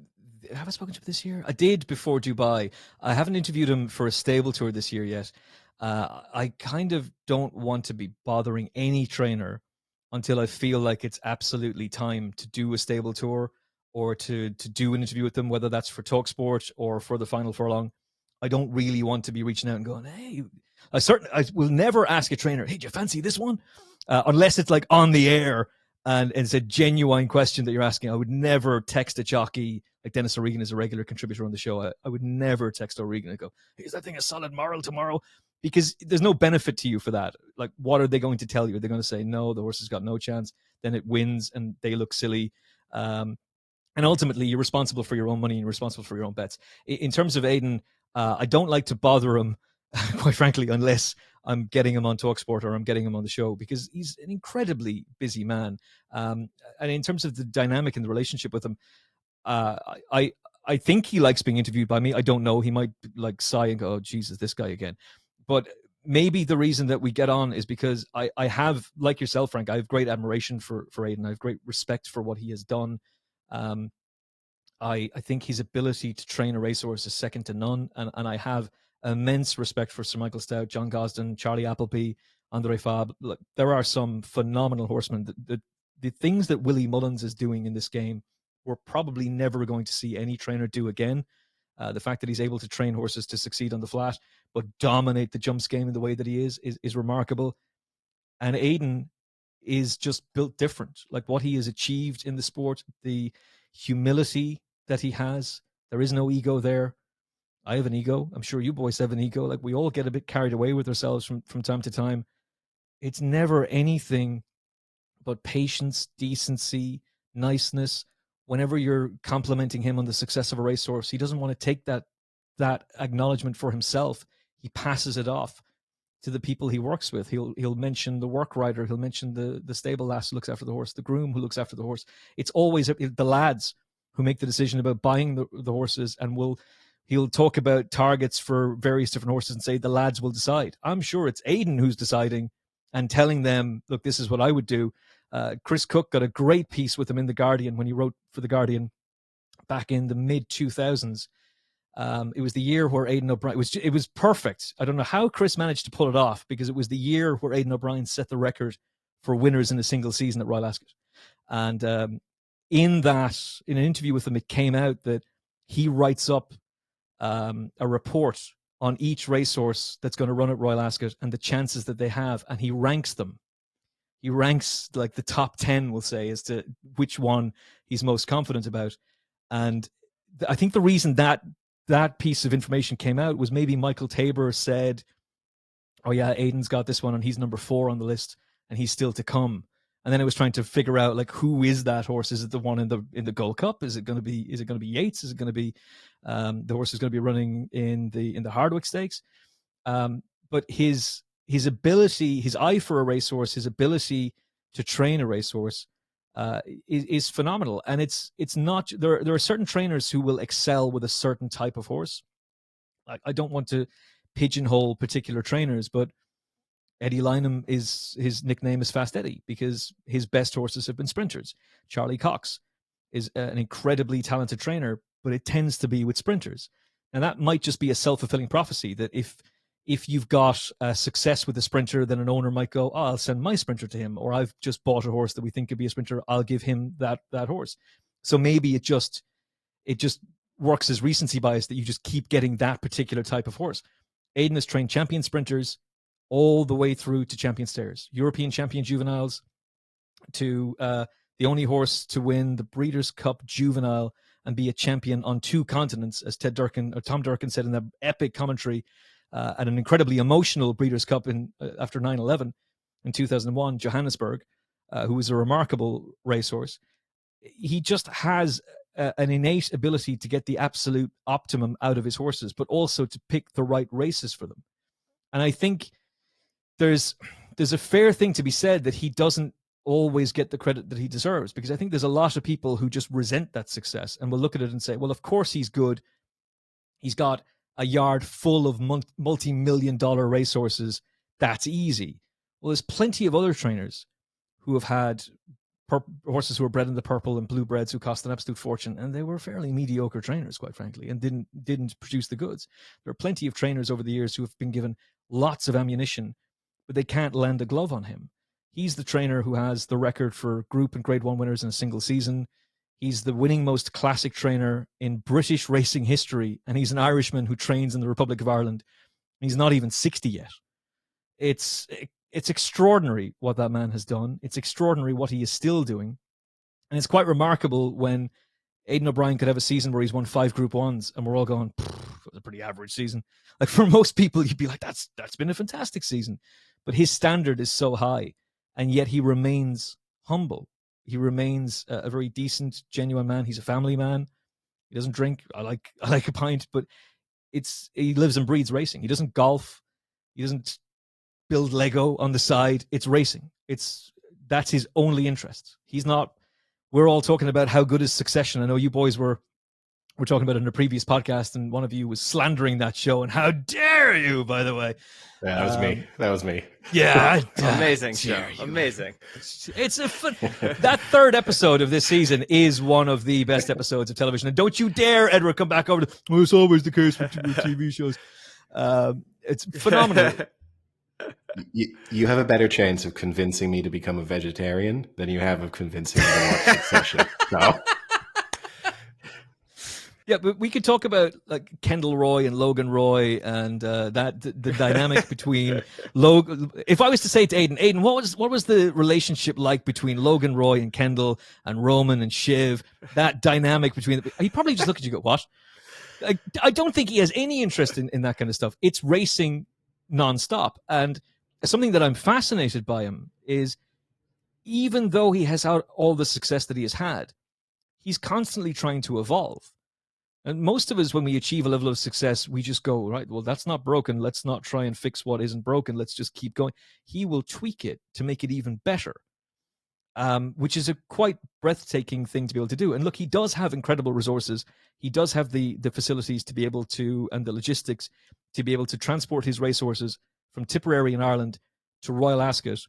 Have I spoken to him this year? I did before Dubai. I haven't interviewed him for a stable tour this year yet. I kind of don't want to be bothering any trainer until I feel like it's absolutely time to do a stable tour or to do an interview with them, whether that's for TalkSport or for the Final Furlong. I don't really want to be reaching out and going, hey, I will never ask a trainer, hey, do you fancy this one? Unless it's like on the air and it's a genuine question that you're asking. I would never text a jockey. Like Dennis O'Regan is a regular contributor on the show. I would never text O'Regan and go, hey, is that thing a solid moral tomorrow? Because there's no benefit to you for that. Like, what are they going to tell you? They're going to say, no, the horse has got no chance. Then it wins and they look silly. And ultimately, you're responsible for your own money and you're responsible for your own bets. In terms of Aidan, I don't like to bother him, quite frankly, unless I'm getting him on TalkSport or I'm getting him on the show, because he's an incredibly busy man. And in terms of the dynamic and the relationship with him, I think he likes being interviewed by me. I don't know. He might like sigh and go, oh, Jesus, this guy again. But maybe the reason that we get on is because I have, like yourself, Frank, I have great admiration for Aidan. I have great respect for what he has done. I think his ability to train a racehorse is second to none. And I have immense respect for Sir Michael Stout, John Gosden, Charlie Appleby, Andre Fabre. Look, there are some phenomenal horsemen. The things that Willie Mullins is doing in this game, we're probably never going to see any trainer do again. The fact that he's able to train horses to succeed on the flat, but dominate the jumps game in the way that he is remarkable. And Aidan is just built different. Like what he has achieved in the sport, the humility that he has. There is no ego there. I have an ego. I'm sure you boys have an ego. Like we all get a bit carried away with ourselves from time to time. It's never anything but patience, decency, niceness. Whenever you're complimenting him on the success of a racehorse, he doesn't want to take that acknowledgement for himself. He passes it off to the people he works with. He'll mention the work rider. He'll mention the stable lass who looks after the horse, the groom who looks after the horse. It's always the lads who make the decision about buying the horses, and he'll talk about targets for various different horses and say the lads will decide. I'm sure it's Aidan who's deciding and telling them, look, this is what I would do. Chris Cook got a great piece with him in The Guardian when he wrote for The Guardian back in the mid-2000s. It was the year where Aidan O'Brien, it was perfect. I don't know how Chris managed to pull it off, because it was the year where Aidan O'Brien set the record for winners in a single season at Royal Ascot. And in an interview with him, it came out that he writes up a report on each racehorse that's going to run at Royal Ascot and the chances that they have, and he ranks them. He ranks like the top 10, we'll say, as to which one he's most confident about. And I think the reason that piece of information came out was maybe Michael Tabor said, oh yeah, Aidan's got this one and he's number 4 on the list and he's still to come. And then it was trying to figure out, like, who is that horse? Is it the one in the Gold Cup? Is it going to be Yates? Is it going to be the horse is going to be running in the Hardwick Stakes? But his his ability, his eye for a racehorse, his ability to train a racehorse is phenomenal. And it's not, there are certain trainers who will excel with a certain type of horse. I don't want to pigeonhole particular trainers, but Eddie Lynham, his nickname is Fast Eddie because his best horses have been sprinters. Charlie Cox is an incredibly talented trainer, but it tends to be with sprinters. And that might just be a self-fulfilling prophecy that if you've got success with a sprinter, then an owner might go, oh, I'll send my sprinter to him, or I've just bought a horse that we think could be a sprinter, I'll give him that horse. So maybe it just works as recency bias that you just keep getting that particular type of horse. Aidan has trained champion sprinters all the way through to champion stayers, European champion juveniles, to the only horse to win the Breeders' Cup Juvenile and be a champion on 2 continents, as Tom Durkin said in that epic commentary at an incredibly emotional Breeders' Cup after 9/11 in 2001, Johannesburg, who was a remarkable racehorse. He just has an innate ability to get the absolute optimum out of his horses, but also to pick the right races for them. And I think there's a fair thing to be said that he doesn't always get the credit that he deserves, because I think there's a lot of people who just resent that success and will look at it and say, well, of course he's good. He's got a yard full of multi-million-dollar racehorses. That's easy. Well, there's plenty of other trainers who have had horses who were bred in the purple and blue breds who cost an absolute fortune, and they were fairly mediocre trainers, quite frankly, and didn't produce the goods. There are plenty of trainers over the years who have been given lots of ammunition, but they can't land a glove on him. He's the trainer who has the record for Group and Grade 1 winners in a single season. He's the winning most classic trainer in British racing history, and he's an Irishman who trains in the Republic of Ireland. He's not even 60 yet. It's extraordinary what that man has done. It's extraordinary what he is still doing. And it's quite remarkable when Aidan O'Brien could have a season where he's won 5 Group 1s and we're all going, it was a pretty average season. Like, for most people, you'd be like, that's been a fantastic season. But his standard is so high, and yet he remains humble. He remains a very decent, genuine man. He's a family man. He doesn't drink. I like a pint, but he lives and breathes racing. He doesn't golf. He doesn't build Lego on the side. It's racing. That's his only interest. He's not. We're all talking about how good is Succession. I know you boys were talking about it in a previous podcast, and one of you was slandering that show. And how dare you, by the way? Yeah, that was me. Yeah, amazing show. Amazing. It's that 3rd episode of this season is one of the best episodes of television. And don't you dare, Edward, come back over to. Well, it's always the case with TV shows. It's phenomenal. You have a better chance of convincing me to become a vegetarian than you have of convincing me to watch Succession. No. Yeah, but we could talk about like Kendall Roy and Logan Roy and the dynamic between Logan. If I was to say to Aidan, what was the relationship like between Logan Roy and Kendall and Roman and Shiv? That dynamic between he'd probably just look at you and go, what? I don't think he has any interest in that kind of stuff. It's racing nonstop. And something that I'm fascinated by him is, even though he has had all the success that he has had, he's constantly trying to evolve. And most of us, when we achieve a level of success, we just go, right, well, that's not broken. Let's not try and fix what isn't broken. Let's just keep going. He will tweak it to make it even better, which is a quite breathtaking thing to be able to do. And look, he does have incredible resources. He does have the facilities to be able to, and the logistics to be able to transport his racehorses from Tipperary in Ireland to Royal Ascot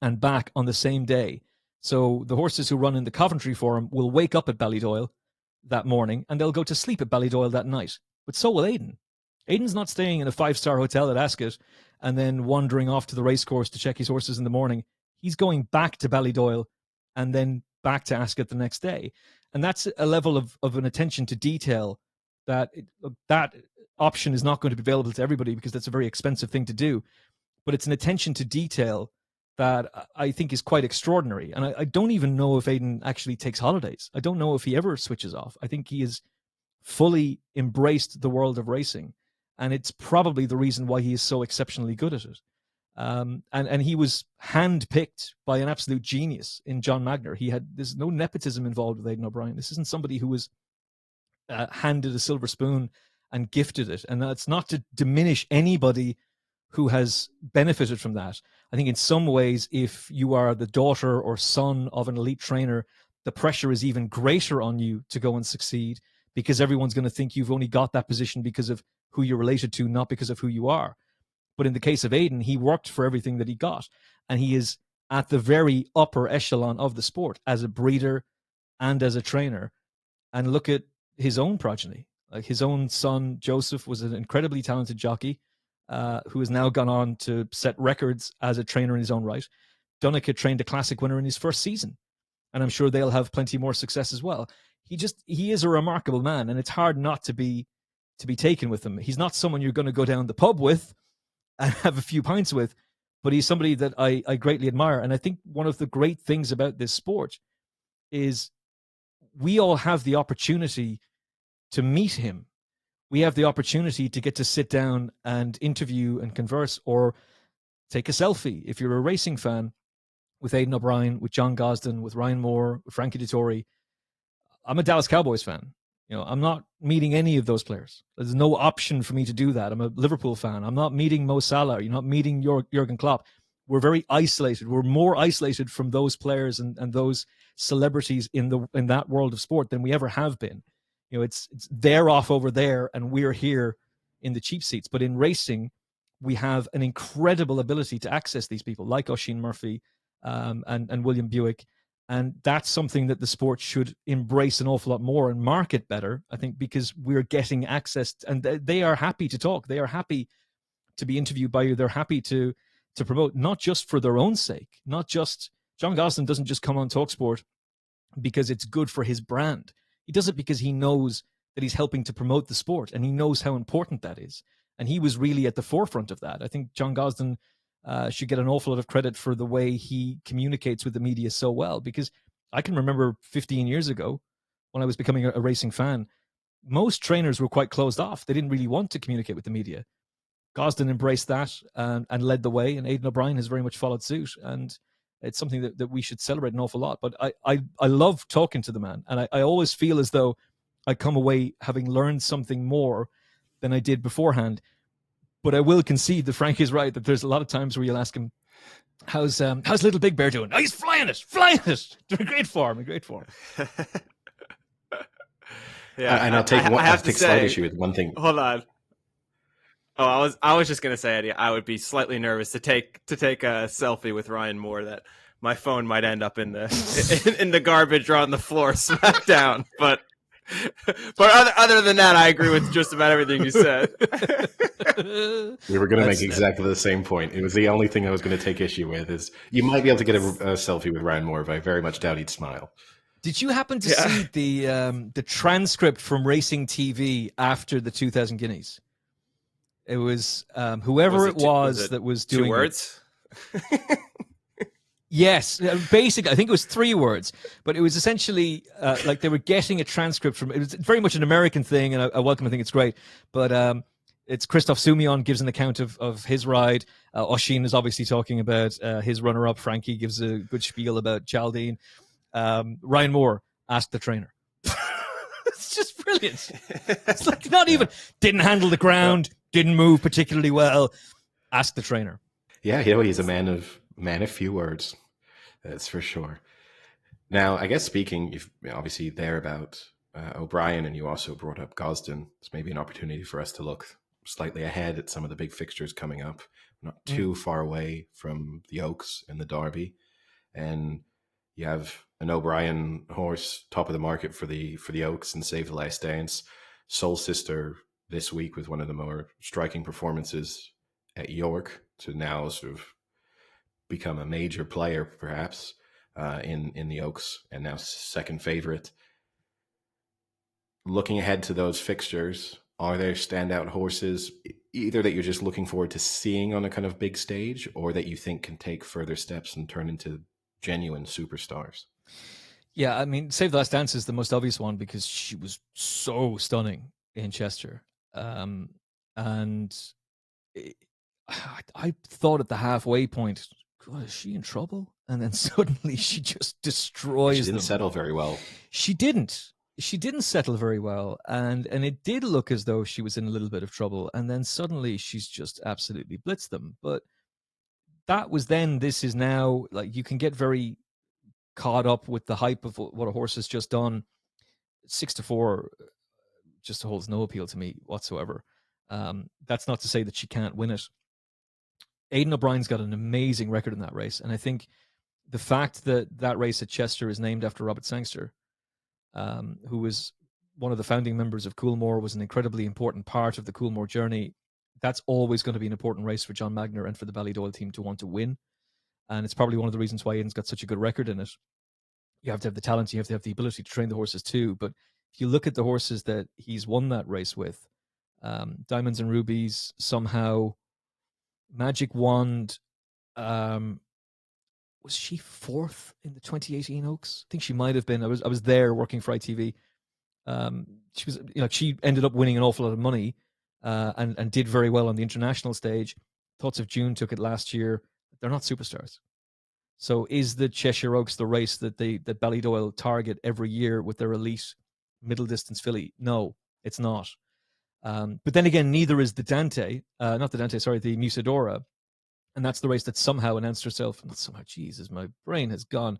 and back on the same day. So the horses who run in the Coventry Forum will wake up at Ballydoyle that morning and they'll go to sleep at Ballydoyle that night. But so will Aidan. Aidan's not staying in a 5-star hotel at Ascot and then wandering off to the racecourse to check his horses in the morning. He's going back to Ballydoyle and then back to Ascot the next day. And that's a level of an attention to detail that option is not going to be available to everybody, because that's a very expensive thing to do. But it's an attention to detail that I think is quite extraordinary. And I don't even know if Aidan actually takes holidays. I don't know if he ever switches off. I think he has fully embraced the world of racing. And it's probably the reason why he is so exceptionally good at it. And he was handpicked by an absolute genius in John Magner. There's no nepotism involved with Aidan O'Brien. This isn't somebody who was handed a silver spoon and gifted it. And that's not to diminish anybody who has benefited from that. I think in some ways, if you are the daughter or son of an elite trainer, the pressure is even greater on you to go and succeed, because everyone's going to think you've only got that position because of who you're related to, not because of who you are. But in the case of Aidan, he worked for everything that he got, and he is at the very upper echelon of the sport as a breeder and as a trainer. And look at his own progeny. Like his own son, Joseph, was an incredibly talented jockey who has now gone on to set records as a trainer in his own right. Donncha trained a classic winner in his first season, and I'm sure they'll have plenty more success as well. He is a remarkable man, and it's hard not to be taken with him. He's not someone you're going to go down the pub with and have a few pints with, but he's somebody that I greatly admire. And I think one of the great things about this sport is we all have the opportunity to meet him. We have the opportunity to get to sit down and interview and converse, or take a selfie if you're a racing fan, with Aidan O'Brien, with John Gosden, with Ryan Moore, with Frankie Dettori. I'm a Dallas Cowboys fan. I'm not meeting any of those players. There's no option for me to do that. I'm a Liverpool fan. I'm not meeting Mo Salah. You're not meeting Jurgen Klopp. We're very isolated. We're more isolated from those players and those celebrities in that world of sport than we ever have been. It's they're off over there and we're here in the cheap seats. But in racing, we have an incredible ability to access these people like Oisin Murphy and William Buick. And that's something that the sport should embrace an awful lot more and market better, I think, because we're getting access and they are happy to talk. They are happy to be interviewed by you. They're happy to promote, not just for their own sake, not just John Gosden doesn't just come on TalkSport because it's good for his brand. He does it because he knows that he's helping to promote the sport and he knows how important that is. And he was really at the forefront of that. I think John Gosden should get an awful lot of credit for the way he communicates with the media so well, because I can remember 15 years ago when I was becoming a racing fan, most trainers were quite closed off. They didn't really want to communicate with the media. Gosden embraced that and led the way, and Aidan O'Brien has very much followed suit. And it's something that we should celebrate an awful lot. But I love talking to the man, and I always feel as though I come away having learned something more than I did beforehand. But I will concede that Frank is right, that there's a lot of times where you'll ask him, how's little Big Bear doing? Oh, he's flying it. Doing great form. Yeah, and I have to take slight issue with one thing. Hold on. Oh, I was just gonna say, Eddie, I would be slightly nervous to take a selfie with Ryan Moore. That my phone might end up in the garbage or on the floor, smacked down. But other than that, I agree with just about everything you said. We were going to make exactly the same point. It was the only thing I was going to take issue with. Is you might be able to get a selfie with Ryan Moore, but I very much doubt he'd smile. Did you happen to see the transcript from Racing TV after the 2000 Guineas? It was whoever it was that was doing 2 words. Yes, basically, I think it was 3 words, but it was essentially like they were getting a transcript from. It was very much an American thing, and I welcome. I think it's great, but it's Christoph Sumion gives an account of his ride. Oisin is obviously talking about his runner-up. Frankie gives a good spiel about Chaldine. Ryan Moore asked the trainer. It's just brilliant. It's like not even didn't handle the ground, didn't move particularly well. Ask the trainer. Yeah, he's a man of few words. That's for sure. Now, I guess speaking, you've obviously there about O'Brien, and you also brought up Gosden. It's maybe an opportunity for us to look slightly ahead at some of the big fixtures coming up. Not too far away from the Oaks and the Derby, and you have an O'Brien horse top of the market for the Oaks and Save the Last Dance. Soul Sister this week with one of the more striking performances at York to now sort of become a major player, perhaps, in the Oaks, and now second favorite. Looking ahead to those fixtures, are there standout horses either that you're just looking forward to seeing on a kind of big stage, or that you think can take further steps and turn into genuine superstars? Yeah, I mean, Save the Last Dance is the most obvious one because she was so stunning in Chester. And I thought at the halfway point, God, is she in trouble? And then suddenly she just destroys them. She didn't settle very well. She didn't. she didn't settle very well, and it did look as though she was in a little bit of trouble, and then suddenly she's just absolutely blitzed them. But that was then. This is now. Like, you can get very caught up with the hype of what a horse has just done. 6-4 just holds no appeal to me whatsoever. That's not to say that she can't win it. Aidan O'Brien's got an amazing record in that race, and I think the fact that that race at Chester is named after Robert Sangster, who was one of the founding members of Coolmore, was an incredibly important part of the Coolmore journey. That's always going to be an important race for John Magner and for the Ballydoyle team to want to win. And it's probably one of the reasons why Aidan's got such a good record in it. You have to have the talent, you have to have the ability to train the horses too. But if you look at the horses that he's won that race with, Diamonds and Rubies, Somehow, Magic Wand, was she fourth in the 2018 Oaks? I think she might have been. I was there working for ITV. She was, she ended up winning an awful lot of money, and did very well on the international stage. Thoughts of June took it last year. They're not superstars. So is the Cheshire Oaks the race that Ballydoyle target every year with their elite middle distance filly? No, it's not. But then again, neither is the the Musadora. And that's the race that Somehow announced herself. Not somehow, Jesus, my brain has gone.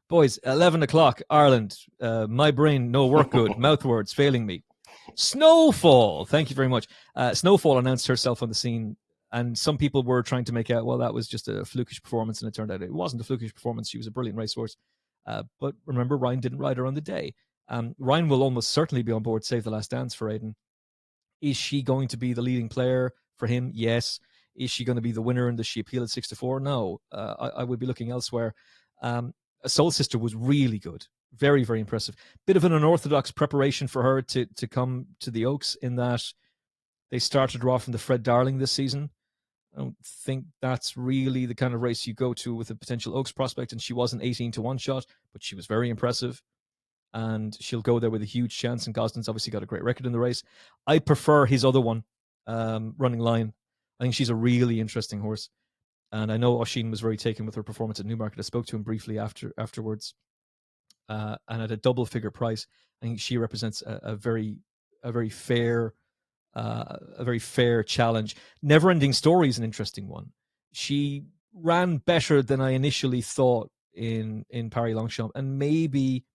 Boys, 11 o'clock, Ireland. My brain, no work good. Mouth words failing me. Snowfall, thank you very much. Snowfall announced herself on the scene, and some people were trying to make out, well, that was just a flukish performance, and it turned out it wasn't a flukish performance. She was a brilliant racehorse. But remember, Ryan didn't ride her on the day. Ryan will almost certainly be on board Save the Last Dance for Aidan. Is she going to be the leading player for him? Yes. Is she going to be the winner, and does she appeal at 6-4? No. I would be looking elsewhere. Soul Sister was really good. Very, very impressive. Bit of an unorthodox preparation for her to come to the Oaks, in that they started her off from the Fred Darling this season. I don't think that's really the kind of race you go to with a potential Oaks prospect, and she was an 18-1 shot, but she was very impressive, and she'll go there with a huge chance, and Gosden's obviously got a great record in the race. I prefer his other one, Running Line. I think she's a really interesting horse. And I know Oisin was very taken with her performance at Newmarket. I spoke to him briefly afterwards. And at a double figure price, I think she represents a very fair challenge. Never Ending Story is an interesting one. She ran better than I initially thought in Paris Longchamp, and maybe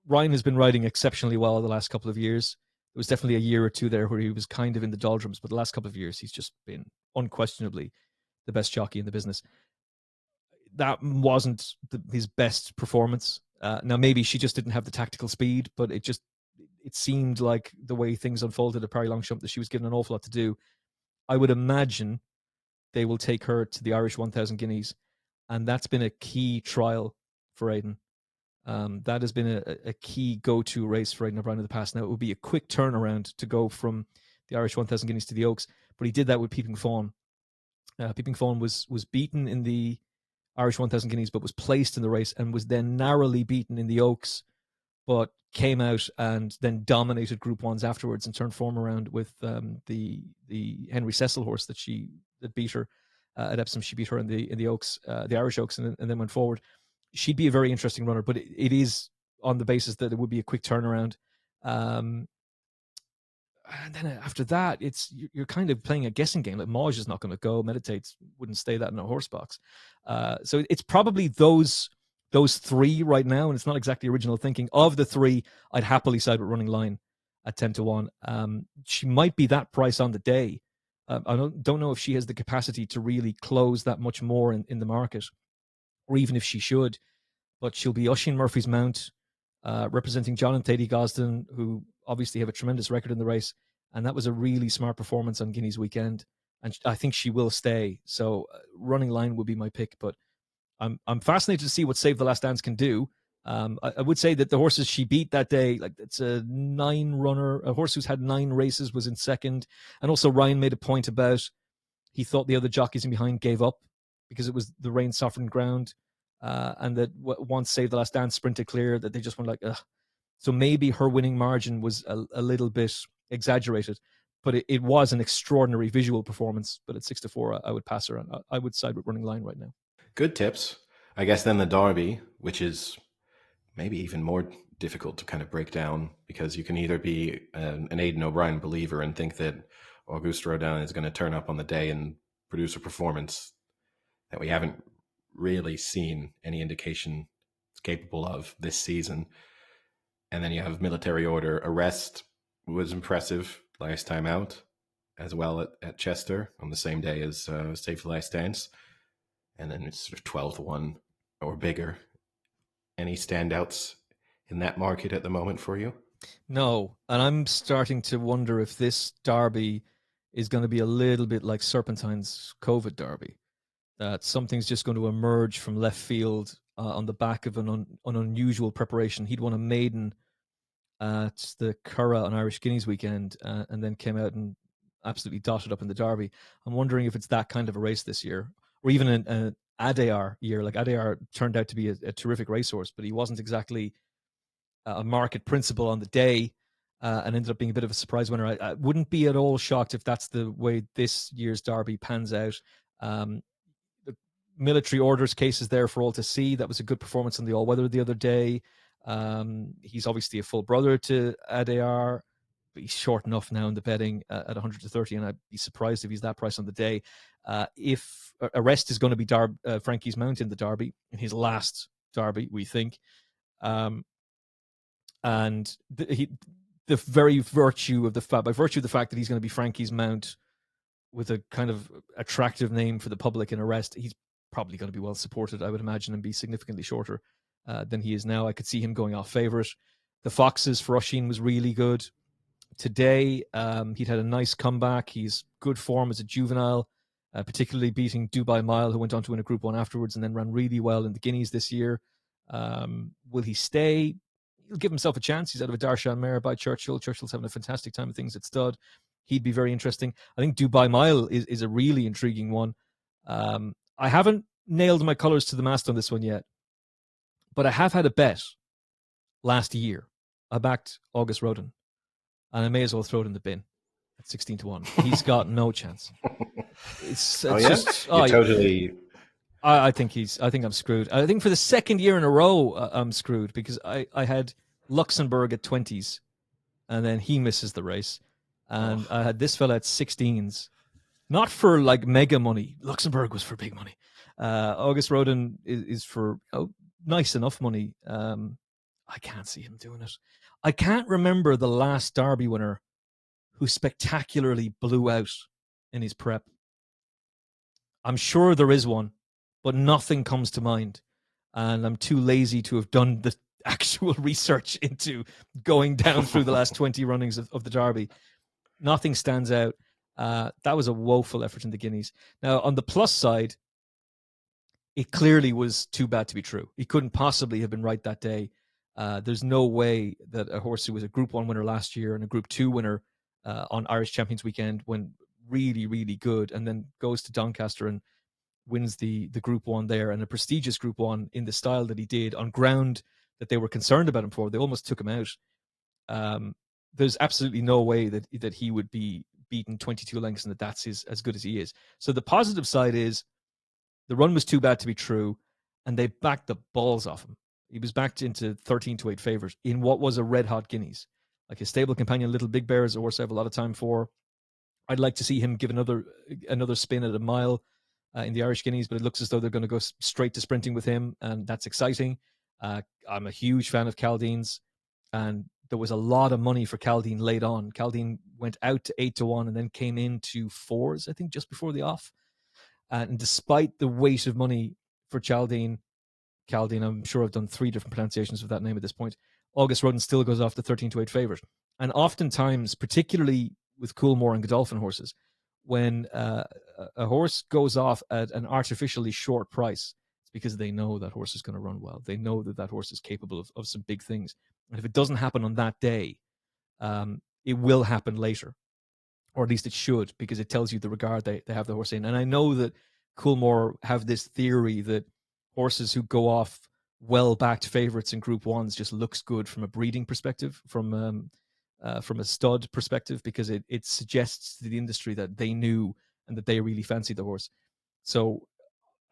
Ryan has been riding exceptionally well the last couple of years. There was definitely a year or two there where he was kind of in the doldrums, but the last couple of years he's just been unquestionably the best jockey in the business. That wasn't his best performance. Now, maybe she just didn't have the tactical speed, but it seemed like the way things unfolded at Paris Longchamp that she was given an awful lot to do. I would imagine they will take her to the Irish 1,000 Guineas, and that's been a key trial for Aidan. That has been a key go-to race for Aidan O'Brien in the past. Now, it would be a quick turnaround to go from the Irish 1,000 Guineas to the Oaks, but he did that with Peeping Fawn. Peeping Fawn was beaten in the Irish 1,000 Guineas, but was placed in the race, and was then narrowly beaten in the Oaks, but came out and then dominated Group 1s afterwards and turned form around with the Henry Cecil horse that beat her at Epsom. She beat her in the Oaks, the Irish Oaks, and then went forward. She'd be a very interesting runner, but it is on the basis that it would be a quick turnaround. And then after that, you're kind of playing a guessing game. Like, Maj is not going to go. Meditate wouldn't stay that in a horse box. So it's probably those three right now, and it's not exactly original thinking. Of the three, I'd happily side with Running Line at 10-1. She might be that price on the day. I don't know if she has the capacity to really close that much more in the market, or even if she should. But she'll be Oisin Murphy's mount, representing John and Thady Gosden, who obviously have a tremendous record in the race. And that was a really smart performance on Guineas weekend. And I think she will stay. So Running Line would be my pick. But I'm fascinated to see what Save the Last Dance can do. I would say that the horses she beat that day, like, it's a 9 runner, a horse who's had 9 races, was in second. And also Ryan made a point about, he thought the other jockeys in behind gave up because it was the rain softened ground. And that once Save the Last Dance sprinted clear, that they just went like, ugh. So maybe her winning margin was a little bit exaggerated, but it was an extraordinary visual performance. But at 6-4, I would pass her, and I would side with Running Line right now. Good tips. I guess then the Derby, which is maybe even more difficult to kind of break down, because you can either be an Aidan O'Brien believer and think that Auguste Rodin is going to turn up on the day and produce a performance that we haven't really seen any indication it's capable of this season. And then you have military order. Arrest was impressive last time out, as well at Chester on the same day as Save the Last Dance. And then it's sort of 12-1 or bigger. Any standouts in that market at the moment for you? No, and I'm starting to wonder if this derby is going to be a little bit like Serpentine's COVID derby, that something's just going to emerge from left field on the back of an unusual preparation. He'd won a maiden at the Curragh on Irish Guineas weekend, and then came out and absolutely dotted up in the derby. I'm wondering if it's that kind of a race this year, or even an Adayar year. Like Adayar turned out to be a terrific racehorse, but he wasn't exactly a market principal on the day, and ended up being a bit of a surprise winner. I wouldn't be at all shocked if that's the way this year's derby pans out. The military orders case is there for all to see. That was a good performance on the all-weather the other day. He's obviously a full brother to Adayar, but he's short enough now in the betting at 100 to 30, and I'd be surprised if he's that price on the day. If Arrest is going to be Frankie's Mount in the derby, in his last derby, we think. And the very virtue of the fact, by virtue of the fact that he's going to be Frankie's Mount with a kind of attractive name for the public in Arrest, he's probably going to be well supported, I would imagine, and be significantly shorter than he is now. I could see him going off favourite. The Foxes for Oisin was really good today. He'd had a nice comeback. He's good form as a juvenile, particularly beating Dubai Mile, who went on to win a Group 1 afterwards and then ran really well in the Guineas this year. Will he stay? He'll give himself a chance. He's out of a Darshan mare by Churchill. Churchill's having a fantastic time of things at stud. He'd be very interesting. I think Dubai Mile is a really intriguing one. I haven't nailed my colours to the mast on this one yet, but I have had a bet last year. I backed August Rodin, and I may as well throw it in the bin at 16 to 1. He's got no chance. It's Totally. I think I'm screwed. I think for the second year in a row, I'm screwed, because I had Luxembourg at 20s, and then he misses the race. And I had this fella at 16s, not for like mega money. Luxembourg was for big money. August Rodin is for nice enough money. I can't see him doing it. I can't remember the last Derby winner who spectacularly blew out in his prep. I'm sure there is one, but nothing comes to mind. And I'm too lazy to have done the actual research into going down through the last 20 runnings of the Derby. Nothing stands out. That was a woeful effort in the Guineas. Now, on the plus side, it clearly was too bad to be true. He couldn't possibly have been right that day. There's no way that a horse who was a Group 1 winner last year and a Group 2 winner on Irish Champions Weekend went really, really good, and then goes to Doncaster and wins the Group 1 there, and a prestigious Group 1 in the style that he did on ground that they were concerned about him for. They almost took him out. There's absolutely no way that he would be beaten 22 lengths and that's as good as he is. So the positive side is the run was too bad to be true, and they backed the balls off him. He was backed into 13 to 8 favours in what was a red-hot Guineas. Like his stable companion, Little Big Bear, is a horse I have a lot of time for. I'd like to see him give another spin at a mile in the Irish Guineas, but it looks as though they're going to go straight to sprinting with him, and that's exciting. I'm a huge fan of Caldine's, and there was a lot of money for Caldine late on. Caldine went out to 8 to 1 and then came into 4s, I think, just before the off. And despite the weight of money for Caldine, I'm sure I've done 3 different pronunciations of that name at this point, August Rodin still goes off the 13 to 8 favourite. And oftentimes, particularly with Coolmore and Godolphin horses, when a horse goes off at an artificially short price, it's because they know that horse is going to run well. They know that horse is capable of some big things. And if it doesn't happen on that day, it will happen later. Or at least it should, because it tells you the regard they have the horse in. And I know that Coolmore have this theory that horses who go off well-backed favourites in Group 1s just looks good from a breeding perspective, from a stud perspective, because it suggests to the industry that they knew and that they really fancied the horse. So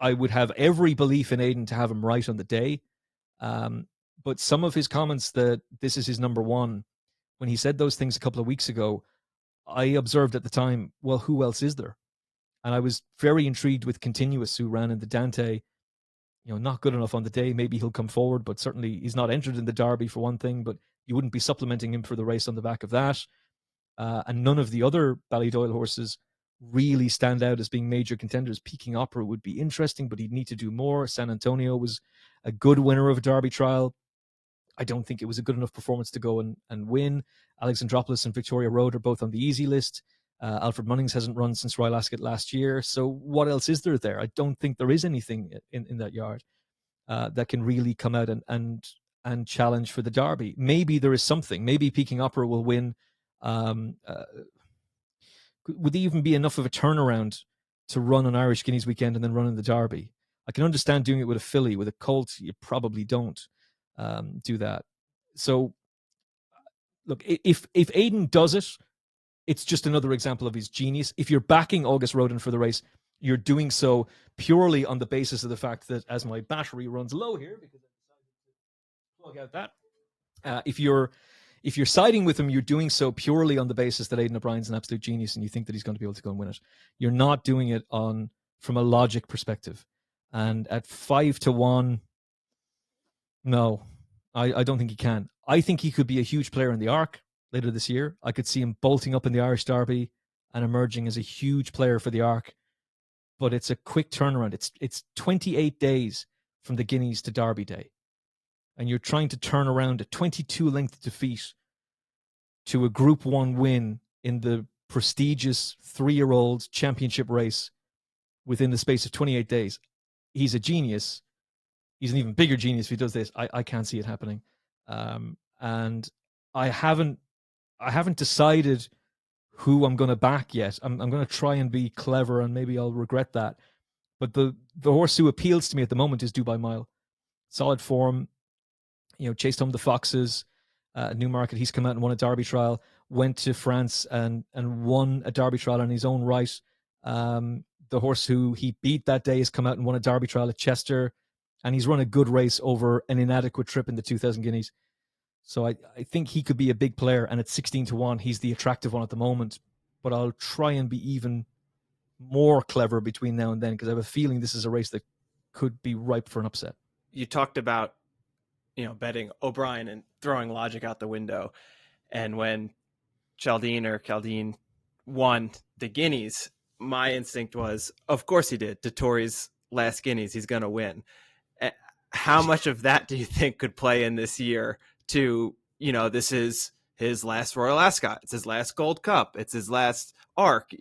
I would have every belief in Aidan to have him right on the day. But some of his comments that this is his number one, when he said those things a couple of weeks ago, I observed at the time, well, who else is there? And I was very intrigued with Continuous, who ran in the Dante. Not good enough on the day. Maybe he'll come forward, but certainly he's not entered in the Derby for one thing, but you wouldn't be supplementing him for the race on the back of that. And none of the other Ballydoyle horses really stand out as being major contenders. Peking Opera would be interesting, but he'd need to do more. San Antonio was a good winner of a Derby trial. I don't think it was a good enough performance to go and win. Alexandropolis and Victoria Road are both on the easy list. Alfred Munnings hasn't run since Royal Ascot last year. So what else is there there? I don't think there is anything in that yard that can really come out and challenge for the Derby. Maybe there is something. Maybe Peking Opera will win. Would there even be enough of a turnaround to run on Irish Guineas weekend and then run in the Derby? I can understand doing it with a filly. With a colt, you probably don't do that. So, look, if Aidan does it, it's just another example of his genius. If you're backing August Rodin for the race, you're doing so purely on the basis of the fact that, as my battery runs low here, because I decided to plug out that, if you're siding with him, you're doing so purely on the basis that Aidan O'Brien's an absolute genius and you think that he's going to be able to go and win it. You're not doing it from a logic perspective. And at 5-1, no, I don't think he can. I think he could be a huge player in the Arc later this year. I could see him bolting up in the Irish Derby and emerging as a huge player for the Arc. But it's a quick turnaround. It's 28 days from the Guineas to Derby Day. And you're trying to turn around a 22-length defeat to a Group 1 win in the prestigious 3-year-old championship race within the space of 28 days. He's a genius. He's an even bigger genius if he does this. I can't see it happening. And I haven't decided who I'm going to back yet. I'm going to try and be clever, and maybe I'll regret that. But the horse who appeals to me at the moment is Dubai Mile. Solid form, chased home the Foxes, Newmarket. He's come out and won a Derby trial, went to France and won a Derby trial in his own right. The horse who he beat that day has come out and won a Derby trial at Chester, and he's run a good race over an inadequate trip in the 2000 Guineas. So I think he could be a big player, and at 16-1, he's the attractive one at the moment. But I'll try and be even more clever between now and then, because I have a feeling this is a race that could be ripe for an upset. You talked about, betting O'Brien and throwing logic out the window. And when Chaldean won the Guineas, my instinct was, of course he did. Dettori's last Guineas, he's going to win. How much of that do you think could play in this year to, this is his last Royal Ascot. It's his last Gold Cup. It's his last Arc.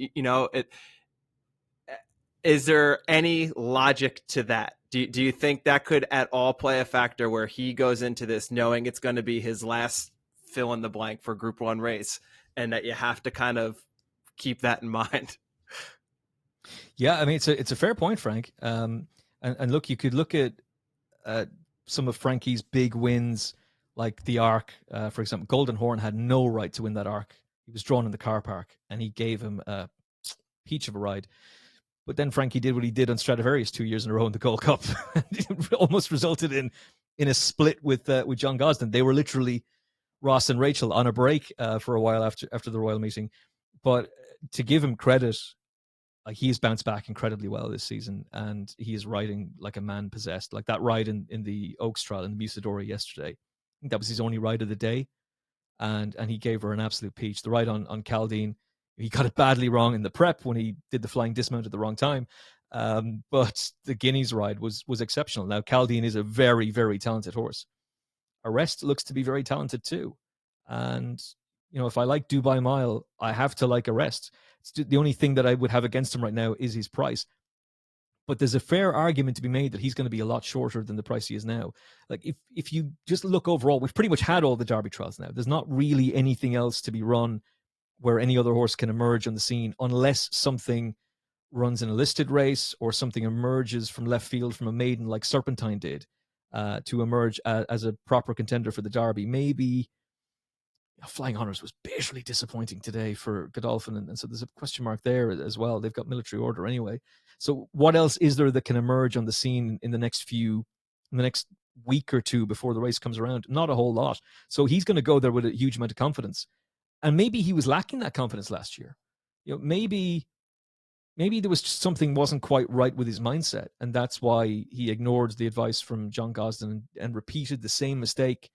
Is there any logic to that? Do you think that could at all play a factor where he goes into this knowing it's going to be his last fill in the blank for Group 1 race, and that you have to kind of keep that in mind? Yeah, I mean, it's a fair point, Frank. And look, you could look at some of Frankie's big wins, like the Arc, for example. Golden Horn had no right to win that Arc. He was drawn in the car park, and he gave him a peach of a ride. But then Frankie did what he did on Stradivarius 2 years in a row in the Gold Cup. It almost resulted in a split with John Gosden. They were literally Ross and Rachel on a break for a while after the Royal meeting. But to give him credit, he has bounced back incredibly well this season, and he is riding like a man possessed. Like that ride in the Oaks trial in the Musadora yesterday, I think that was his only ride of the day, and he gave her an absolute peach. The ride on Chaldean, he got it badly wrong in the prep when he did the flying dismount at the wrong time, but the Guineas ride was exceptional. Now Chaldean is a very, very talented horse. Arrest looks to be very talented too, and if I like Dubai Mile, I have to like Arrest. The only thing that I would have against him right now is his price. But there's a fair argument to be made that he's going to be a lot shorter than the price he is now. Like if you just look overall, we've pretty much had all the Derby trials now. There's not really anything else to be run where any other horse can emerge on the scene, unless something runs in a listed race or something emerges from left field from a maiden like Serpentine did to emerge as a proper contender for the Derby. Maybe Flying Honours was bitterly disappointing today for Godolphin, and so there's a question mark there as well. They've got military order anyway. So what else is there that can emerge on the scene in the next week or two before the race comes around. Not a whole lot. So he's going to go there with a huge amount of confidence. And maybe he was lacking that confidence last year. Maybe there was just something wasn't quite right with his mindset, and that's why he ignored the advice from John Gosden and repeated the same mistake.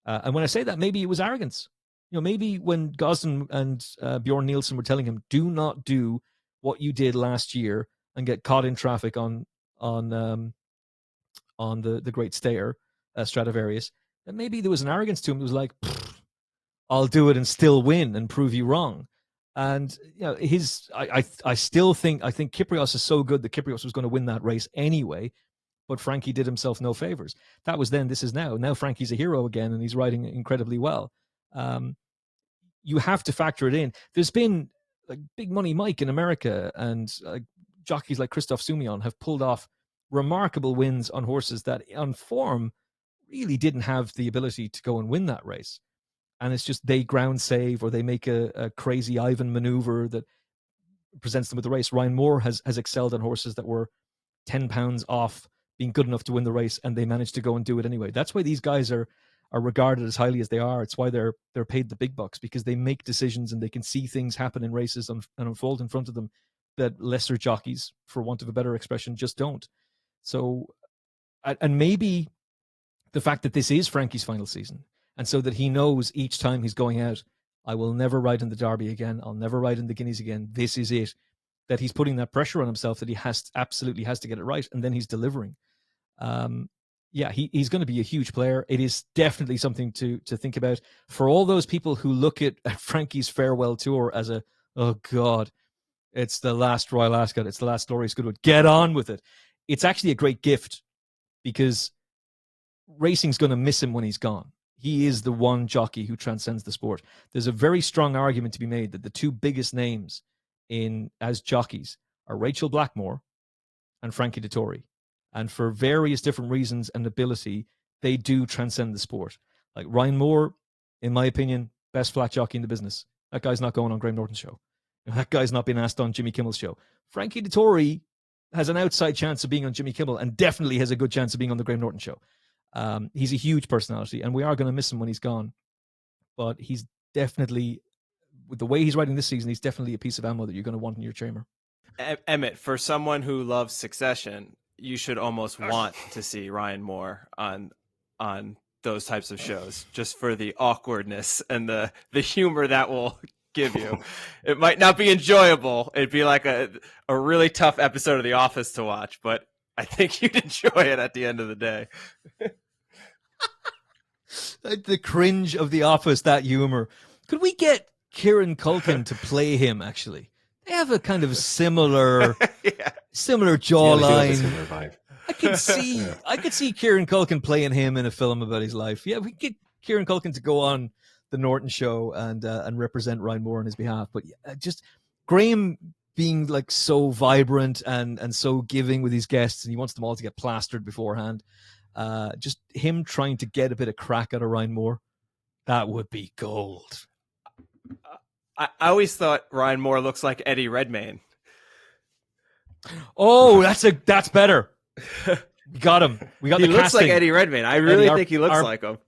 And when I say that, maybe it was arrogance. Maybe when Gosden and Bjorn Nielsen were telling him, "Do not do what you did last year and get caught in traffic on the Great Stair, Stradivarius," and maybe there was an arrogance to him. It was like, "I'll do it and still win and prove you wrong." And I still think Kyprios is so good that Kyprios was going to win that race anyway. But Frankie did himself no favors. That was then. This is now. Now Frankie's a hero again, and he's riding incredibly well. You have to factor it in. There's been like Big Money Mike in America, and jockeys like Christoph Soumillon have pulled off remarkable wins on horses that, on form, really didn't have the ability to go and win that race. And it's just they ground save or they make a crazy Ivan maneuver that presents them with the race. Ryan Moore has excelled on horses that were 10 pounds off being good enough to win the race, and they managed to go and do it anyway. That's why these guys are regarded as highly as they are. It's why they're paid the big bucks, because they make decisions and they can see things happen in races and unfold in front of them that lesser jockeys, for want of a better expression, just don't. So, and maybe the fact that this is Frankie's final season, and so that he knows each time he's going out, I will never ride in the Derby again. I'll never ride in the Guineas again. This is it. That he's putting that pressure on himself that he absolutely has to get it right, and then he's delivering. He's going to be a huge player. It is definitely something to think about for all those people who look at Frankie's farewell tour as oh God, it's the last Royal Ascot, it's the last glorious Goodwood. Get on with it. It's actually a great gift, because racing's going to miss him when he's gone. He is the one jockey who transcends the sport. There's a very strong argument to be made that the two biggest names as jockeys are Rachel Blackmore and Frankie Dettori. And for various different reasons and ability, they do transcend the sport. Like Ryan Moore, in my opinion, best flat jockey in the business. That guy's not going on Graham Norton's show. That guy's not being asked on Jimmy Kimmel's show. Frankie Dettori has an outside chance of being on Jimmy Kimmel and definitely has a good chance of being on the Graham Norton show. He's a huge personality, and we are going to miss him when he's gone. But he's definitely, with the way he's riding this season, he's definitely a piece of ammo that you're going to want in your chamber. Emmet, for someone who loves Succession, you should almost want to see Ryan Moore on those types of shows, just for the awkwardness and the humor that will give you. It might not be enjoyable. It'd be like a really tough episode of The Office to watch, but I think you'd enjoy it at the end of the day. The cringe of The Office, that humor. Could we get Kieran Culkin to play him, actually? They have a kind of similar jawline. Similar vibe. I could see Kieran Culkin playing him in a film about his life. Yeah, we get Kieran Culkin to go on the Norton show and represent Ryan Moore on his behalf. But just Graham being like so vibrant and so giving with his guests, and he wants them all to get plastered beforehand. Just him trying to get a bit of crack out of Ryan Moore, that would be gold. I always thought Ryan Moore looks like Eddie Redmayne. Oh, that's better. We got him. We got he the looks casting. like Eddie Redmayne. I really think he looks like him.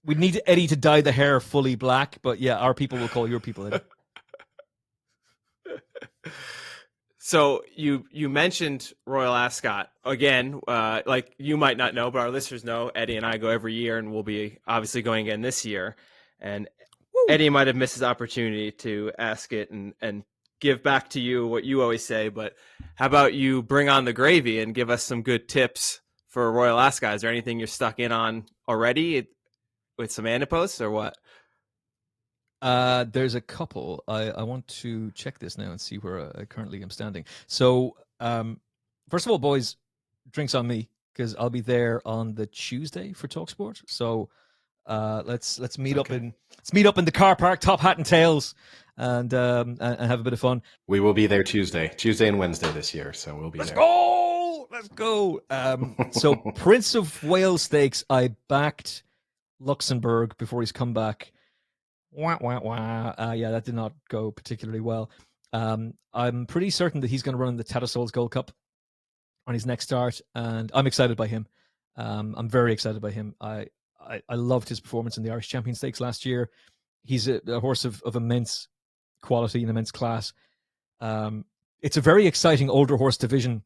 We need Eddie to dye the hair fully black, but yeah, our people will call your people Eddie. So you mentioned Royal Ascot again. Like you might not know, but our listeners know. Eddie and I go every year, and we'll be obviously going again this year. And Eddie might have missed his opportunity to ask it and give back to you what you always say. But how about you bring on the gravy and give us some good tips for Royal Ascot? Is there anything you're stuck in on already with some antiposts or what? There's a couple. I want to check this now and see where I currently am standing. So, first of all, boys, drinks on me, because I'll be there on the Tuesday for TalkSport. So, let's meet up in the car park, top hat and tails, and have a bit of fun. We will be there Tuesday and Wednesday this year, so we'll be there. Let's go. So Prince of Wales Stakes, I backed Luxembourg before he's come back. Wah, wah, wah. Yeah, that did not go particularly well. I'm pretty certain that he's going to run in the Tattersalls Gold Cup on his next start, and I'm excited by him. I'm very excited by him. I loved his performance in the Irish Champion Stakes last year. He's a horse of immense quality and immense class. It's a very exciting older horse division.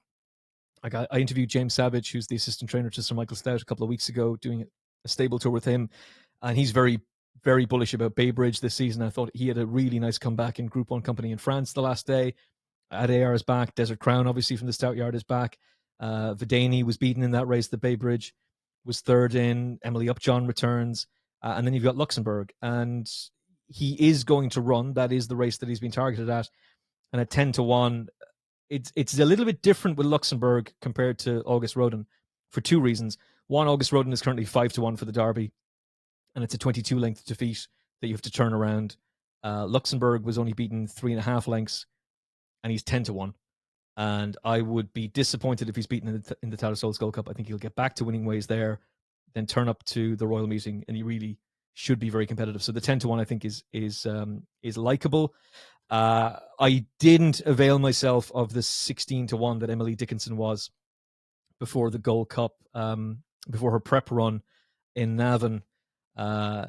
I interviewed James Savage, who's the assistant trainer to Sir Michael Stout, a couple of weeks ago, doing a stable tour with him, and he's very, very bullish about Baybridge this season. I thought he had a really nice comeback in Group 1 company in France the last day. Adayar is back. Desert Crown, obviously, from the Stout Yard is back. Vidani was beaten in that race. The Baybridge was third in. Emily Upjohn returns. And then you've got Luxembourg. And he is going to run. That is the race that he's been targeted at. And at 10-1, it's a little bit different with Luxembourg compared to August Rodin for two reasons. One, August Rodin is currently 5-1 for the Derby, and it's a 22 length defeat that you have to turn around. Luxembourg was only beaten 3.5 lengths, and he's 10-1. And I would be disappointed if he's beaten in the Tattersalls Gold Cup. I think he'll get back to winning ways there, then turn up to the Royal Meeting, and he really should be very competitive. So the 10-1 I think is likable. I didn't avail myself of the 16-1 that Emily Dickinson was before the Gold Cup, before her prep run in Navan,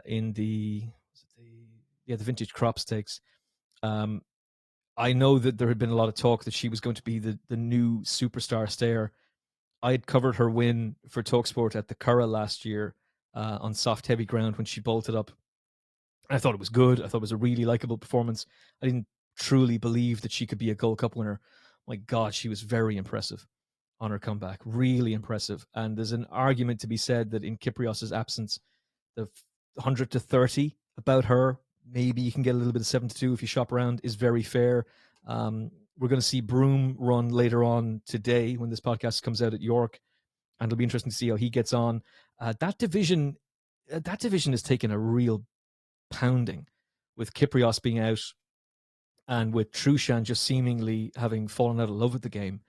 in the Vintage Crop Stakes. I know that there had been a lot of talk that she was going to be the new superstar stayer. I had covered her win for TalkSport at the Curragh last year on soft heavy ground when she bolted up. I thought it was good. I thought it was a really likable performance. I didn't truly believe that she could be a Gold Cup winner. My God, she was very impressive on her comeback. Really impressive. And there's an argument to be said that in Kyprios's absence, the 100-30 about her, maybe you can get a little bit of 7-2 if you shop around, is very fair. We're going to see Broome run later on today when this podcast comes out at York, and it'll be interesting to see how he gets on. That division has taken a real pounding with Kyprios being out and with Trushan just seemingly having fallen out of love with the game.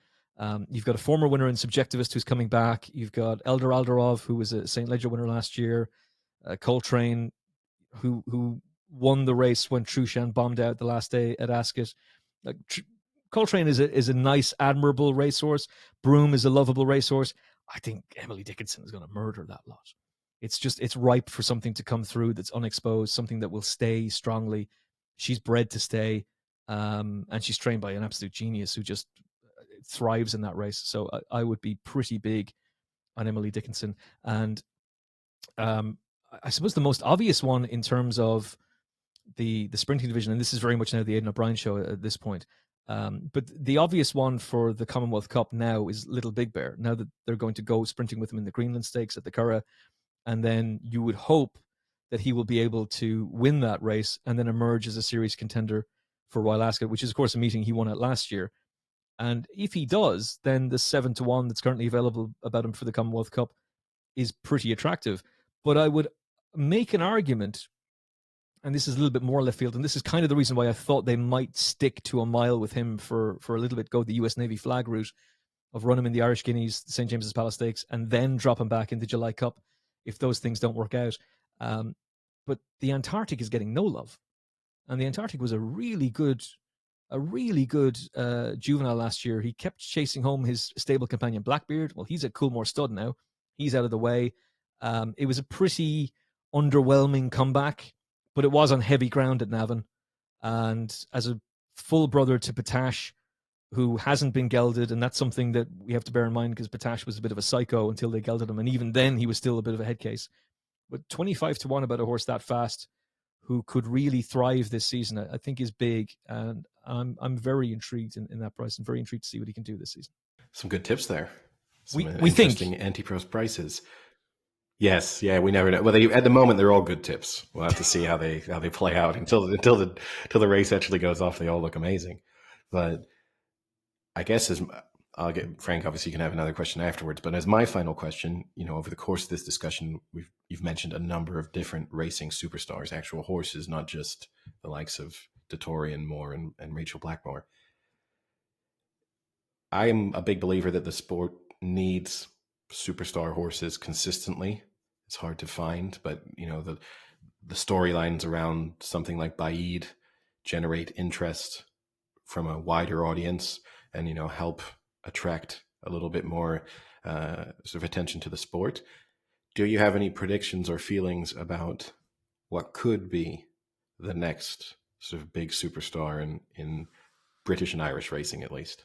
You've got a former winner in Subjectivist who's coming back. You've got Eldar Alderov, who was a St. Leger winner last year. Coltrane, who won the race when Trushan bombed out the last day at Ascot. Coltrane is a nice, admirable racehorse. Broome is a lovable racehorse. I think Emily Dickinson is going to murder that lot. It's ripe for something to come through that's unexposed, something that will stay strongly. She's bred to stay, and she's trained by an absolute genius who just thrives in that race. So I would be pretty big on Emily Dickinson. And I suppose the most obvious one in terms of the sprinting division, and this is very much now the Aidan O'Brien show at this point, but the obvious one for the Commonwealth Cup now is Little Big Bear, now that they're going to go sprinting with him in the Greenland Stakes at the Curragh. And then you would hope that he will be able to win that race and then emerge as a serious contender for Royal Ascot, which is, of course, a meeting he won at last year. And if he does, then the 7-1 that's currently available about him for the Commonwealth Cup is pretty attractive. But I would make an argument, and this is a little bit more left field, and this is kind of the reason why I thought they might stick to a mile with him for a little bit, go the US Navy flag route of run him in the Irish Guineas, the St. James's Palace Stakes, and then drop him back in the July Cup if those things don't work out. But the Antarctic is getting no love. And the Antarctic was a really good juvenile last year. He kept chasing home his stable companion Blackbeard. Well, he's at Coolmore Stud now. He's out of the way. It was a pretty underwhelming comeback, but it was on heavy ground at Navan. And as a full brother to Patash, who hasn't been gelded, and that's something that we have to bear in mind because Patash was a bit of a psycho until they gelded him, and even then he was still a bit of a head case. But 25-1 about a horse that fast who could really thrive this season, I think is big, and I'm very intrigued in that price and very intrigued to see what he can do this season. Some good tips there. Some we interesting think anti-pros prices. Yes, yeah, we never know. Well, at the moment they're all good tips. We'll have to see how they play out until the race actually goes off. They all look amazing, but I guess I'll get Frank. Obviously, you can have another question afterwards. But as my final question, over the course of this discussion, you've mentioned a number of different racing superstars, actual horses, not just the likes of Dettori and Moore and Rachel Blackmore. I am a big believer that the sport needs superstar horses consistently. It's hard to find, but the storylines around something like Baid generate interest from a wider audience and help attract a little bit more sort of attention to the sport. Do you have any predictions or feelings about what could be the next sort of big superstar in British and Irish racing, at least?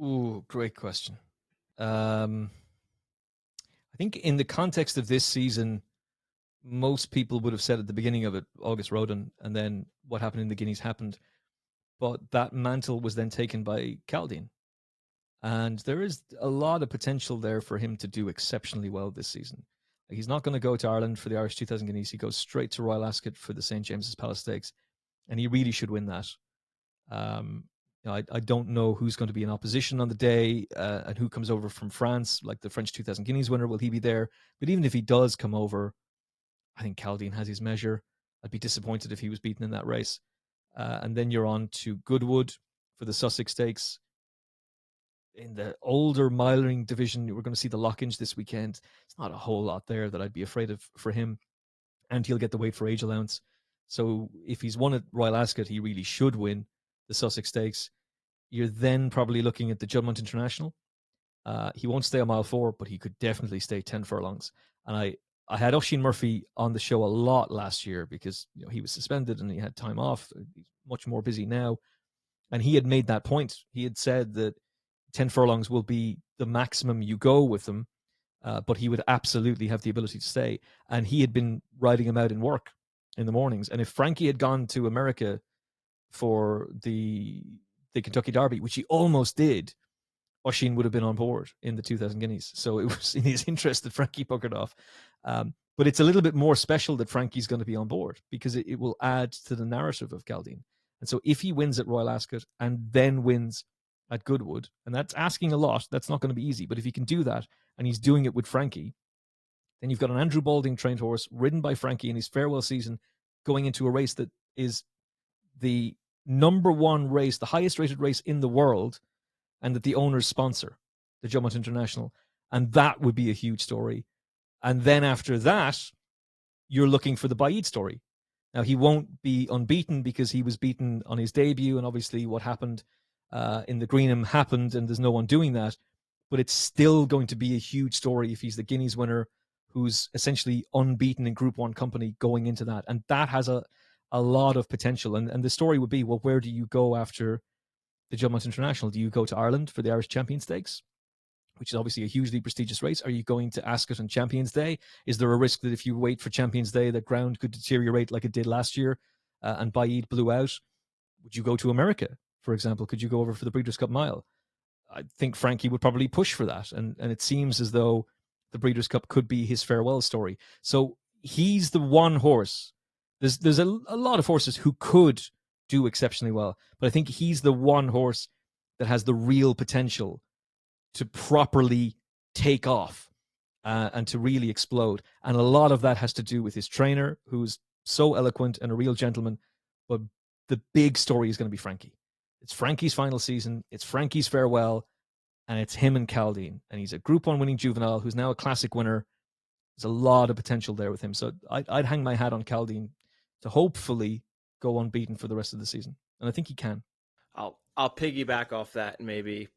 Ooh, great question. I think in the context of this season, most people would have said at the beginning of it, August Rodin, and then what happened in the Guineas happened. But that mantle was then taken by Caldine. And there is a lot of potential there for him to do exceptionally well this season. He's not going to go to Ireland for the Irish 2000 Guineas. He goes straight to Royal Ascot for the St. James's Palace Stakes, and he really should win that. I don't know who's going to be in opposition on the day and who comes over from France, like the French 2000 Guineas winner. Will he be there? But even if he does come over, I think Caldine has his measure. I'd be disappointed if he was beaten in that race. And then you're on to Goodwood for the Sussex Stakes. In the older milering division, we're going to see the Lockinge this weekend. It's not a whole lot there that I'd be afraid of for him. And he'll get the weight for age allowance. So if he's won at Royal Ascot, he really should win the Sussex Stakes. You're then probably looking at the Juddmonte International. He won't stay a mile 4, but he could definitely stay 10 furlongs. And I had Oisin Murphy on the show a lot last year because he was suspended and he had time off. He's much more busy now. And he had made that point. He had said that 10 furlongs will be the maximum you go with them, but he would absolutely have the ability to stay. And he had been riding him out in work in the mornings. And if Frankie had gone to America for the Kentucky Derby, which he almost did, Oisin would have been on board in the 2000 Guineas. So it was in his interest that Frankie puckered off. But it's a little bit more special that Frankie's going to be on board because it will add to the narrative of Caldine. And so if he wins at Royal Ascot and then wins at Goodwood, and that's asking a lot, that's not going to be easy. But if he can do that and he's doing it with Frankie, then you've got an Andrew Balding trained horse ridden by Frankie in his farewell season going into a race that is the number one race, the highest rated race in the world, and that the owners sponsor, the Juddmonte International. And that would be a huge story. And then after that, you're looking for the Baid story. Now, he won't be unbeaten because he was beaten on his debut, and obviously what happened in the Greenham happened, and there's no one doing that. But it's still going to be a huge story if he's the Guineas winner who's essentially unbeaten in Group 1 company going into that. And that has a lot of potential. And the story would be, well, where do you go after the Juddmonte International? Do you go to Ireland for the Irish Champion Stakes, which is obviously a hugely prestigious race? Are you going to Ascot on Champions Day? Is there a risk that if you wait for Champions Day, the ground could deteriorate like it did last year and Baid blew out? Would you go to America, for example? Could you go over for the Breeders' Cup Mile? I think Frankie would probably push for that. And it seems as though the Breeders' Cup could be his farewell story. So he's the one horse. There's a lot of horses who could do exceptionally well, but I think he's the one horse that has the real potential to properly take off and to really explode. And a lot of that has to do with his trainer, who's so eloquent and a real gentleman. But the big story is going to be Frankie. It's Frankie's final season. It's Frankie's farewell. And it's him and Caldine. And he's a Group 1 winning juvenile who's now a classic winner. There's a lot of potential there with him. So I'd hang my hat on Caldine to hopefully go unbeaten for the rest of the season. And I think he can. I'll piggyback off that and maybe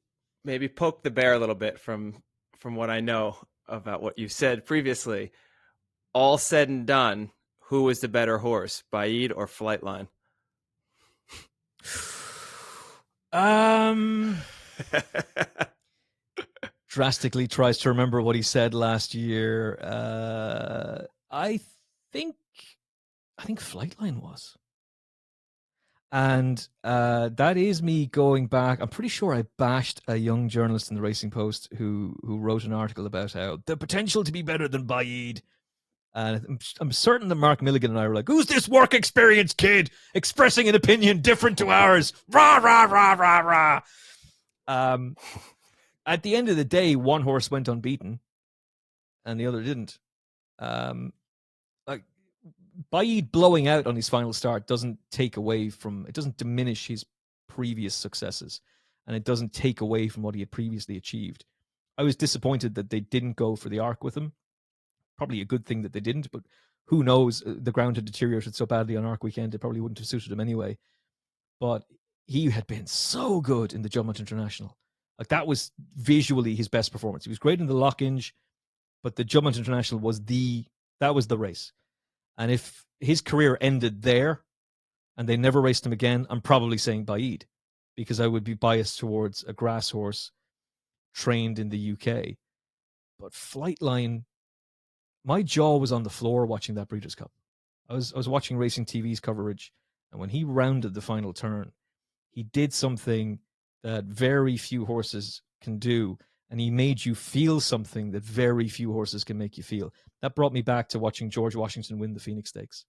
poke the bear a little bit from what I know about what you've said previously. All said and done, who was the better horse, Baid or Flightline? Drastically tries to remember what he said last year. I think Flightline was. And that is me going back. I'm pretty sure I bashed a young journalist in the Racing Post who wrote an article about how the potential to be better than Baid. And I'm certain that Mark Milligan and I were like, who's this work experience kid expressing an opinion different to ours? Rah, rah, rah, rah, rah. At the end of the day, one horse went unbeaten and the other didn't. Baid blowing out on his final start doesn't diminish his previous successes, and it doesn't take away from what he had previously achieved. I was disappointed that they didn't go for the Arc with him. Probably a good thing that they didn't, but who knows? The ground had deteriorated so badly on Arc weekend, it probably wouldn't have suited him anyway. But he had been so good in the Juddmonte International. Like that was visually his best performance. He was great in the Lock-Inge, but the Jumpman International was the race. And if his career ended there and they never raced him again, I'm probably saying Baaid, because I would be biased towards a grass horse trained in the UK. But Flightline, my jaw was on the floor watching that Breeders' Cup. I was watching Racing TV's coverage, and when he rounded the final turn, he did something that very few horses can do, and he made you feel something that very few horses can make you feel. That brought me back to watching George Washington win the Phoenix Stakes,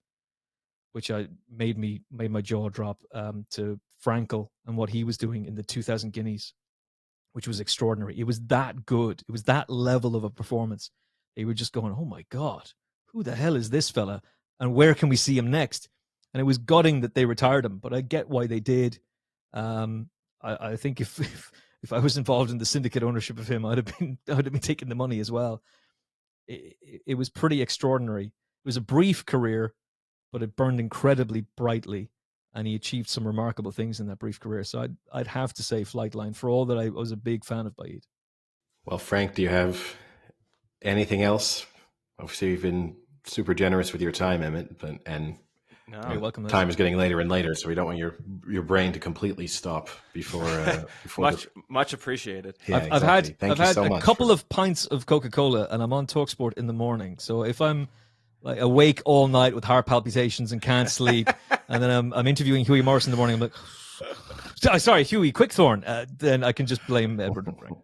which made my jaw drop, to Frankel and what he was doing in the 2000 Guineas, which was extraordinary. It was that good. It was that level of a performance. They were just going, oh my God, who the hell is this fella? And where can we see him next? And it was gutting that they retired him, but I get why they did. I think if I was involved in the syndicate ownership of him, I'd have been taking the money as well. It was pretty extraordinary. It was a brief career, but it burned incredibly brightly, and he achieved some remarkable things in that brief career. So I'd have to say Flightline, for all that I was a big fan of Baaid. Well, Frank, do you have anything else? Obviously, you've been super generous with your time, Emmett, No, you're welcome. Time is getting later and later, so we don't want your brain to completely stop before. Much appreciated. Yeah, I've had a couple of pints of Coca-Cola, and I'm on TalkSport in the morning. So if I'm like awake all night with heart palpitations and can't sleep, and then I'm interviewing Hughie Morris in the morning, I'm like, sorry, Hughie Quickthorn. Then I can just blame Edward and Frank.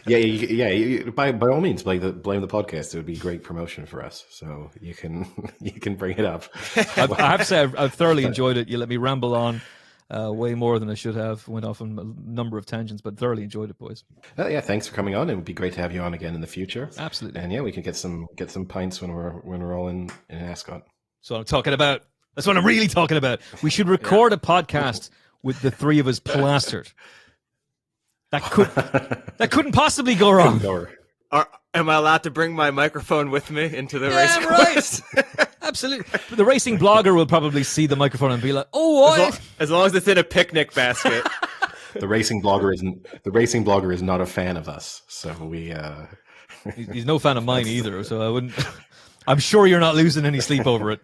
Yeah. By all means, blame the podcast. It would be great promotion for us. So you can bring it up. I have to say I've thoroughly enjoyed it. You let me ramble on way more than I should have. Went off on a number of tangents, but thoroughly enjoyed it, boys. Yeah, thanks for coming on. It would be great to have you on again in the future. Absolutely. And yeah, we can get some pints when we're all in Ascot. So I'm talking about. That's what I'm really talking about. We should record a podcast with the three of us plastered. That couldn't possibly go wrong. Am I allowed to bring my microphone with me into the race course? Right. Absolutely. But the racing blogger will probably see the microphone and be like, "Oh, what?" As long as it's in a picnic basket. The racing blogger is not a fan of us, so we. He's no fan of mine either, so I wouldn't. I'm sure you're not losing any sleep over it.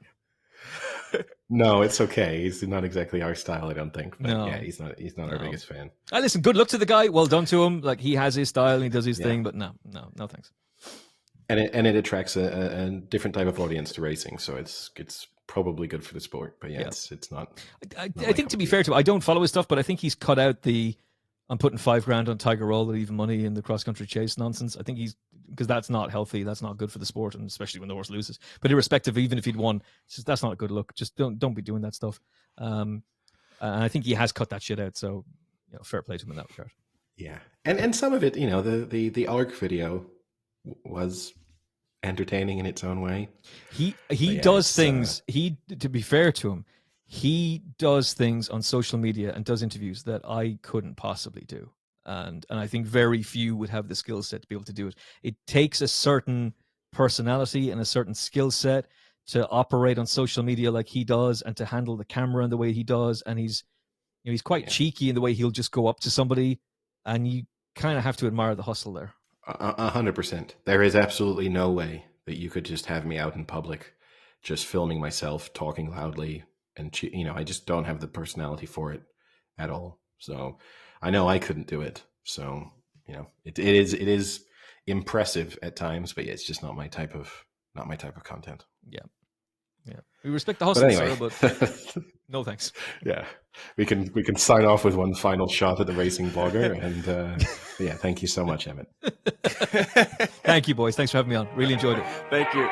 No, it's okay. He's not exactly our style, I don't think. But no, yeah, he's not our biggest fan. Listen, good luck to the guy. Well done to him. Like, he has his style and he does his thing, but no, thanks. And it attracts a different type of audience to racing, so it's probably good for the sport. But it's not. I think, to be fair to him, I don't follow his stuff, but I think he's cut out the I'm putting $5,000 on Tiger Roll or even money in the cross country chase nonsense. I think because that's not healthy. That's not good for the sport, and especially when the horse loses. But irrespective, even if he'd won, that's not a good look. Just don't be doing that stuff. And I think he has cut that shit out. So, fair play to him in that regard. Yeah, and some of it, the ARC video was entertaining in its own way. He does things. To be fair to him, he does things on social media and does interviews that I couldn't possibly do. And I think very few would have the skill set to be able to do it. It takes a certain personality and a certain skill set to operate on social media like he does, and to handle the camera in the way he does. And he's quite cheeky in the way he'll just go up to somebody, and you kind of have to admire the hustle there. 100%. There is absolutely no way that you could just have me out in public, just filming myself, talking loudly. And, I just don't have the personality for it at all. So I know I couldn't do it. So, it is impressive at times, but it's just not my type of content. Yeah. We respect the hustle, but anyway. but no thanks. Yeah. We can sign off with one final shot at the racing blogger. And thank you so much, Emmett. Thank you, boys. Thanks for having me on. Really enjoyed it. Thank you.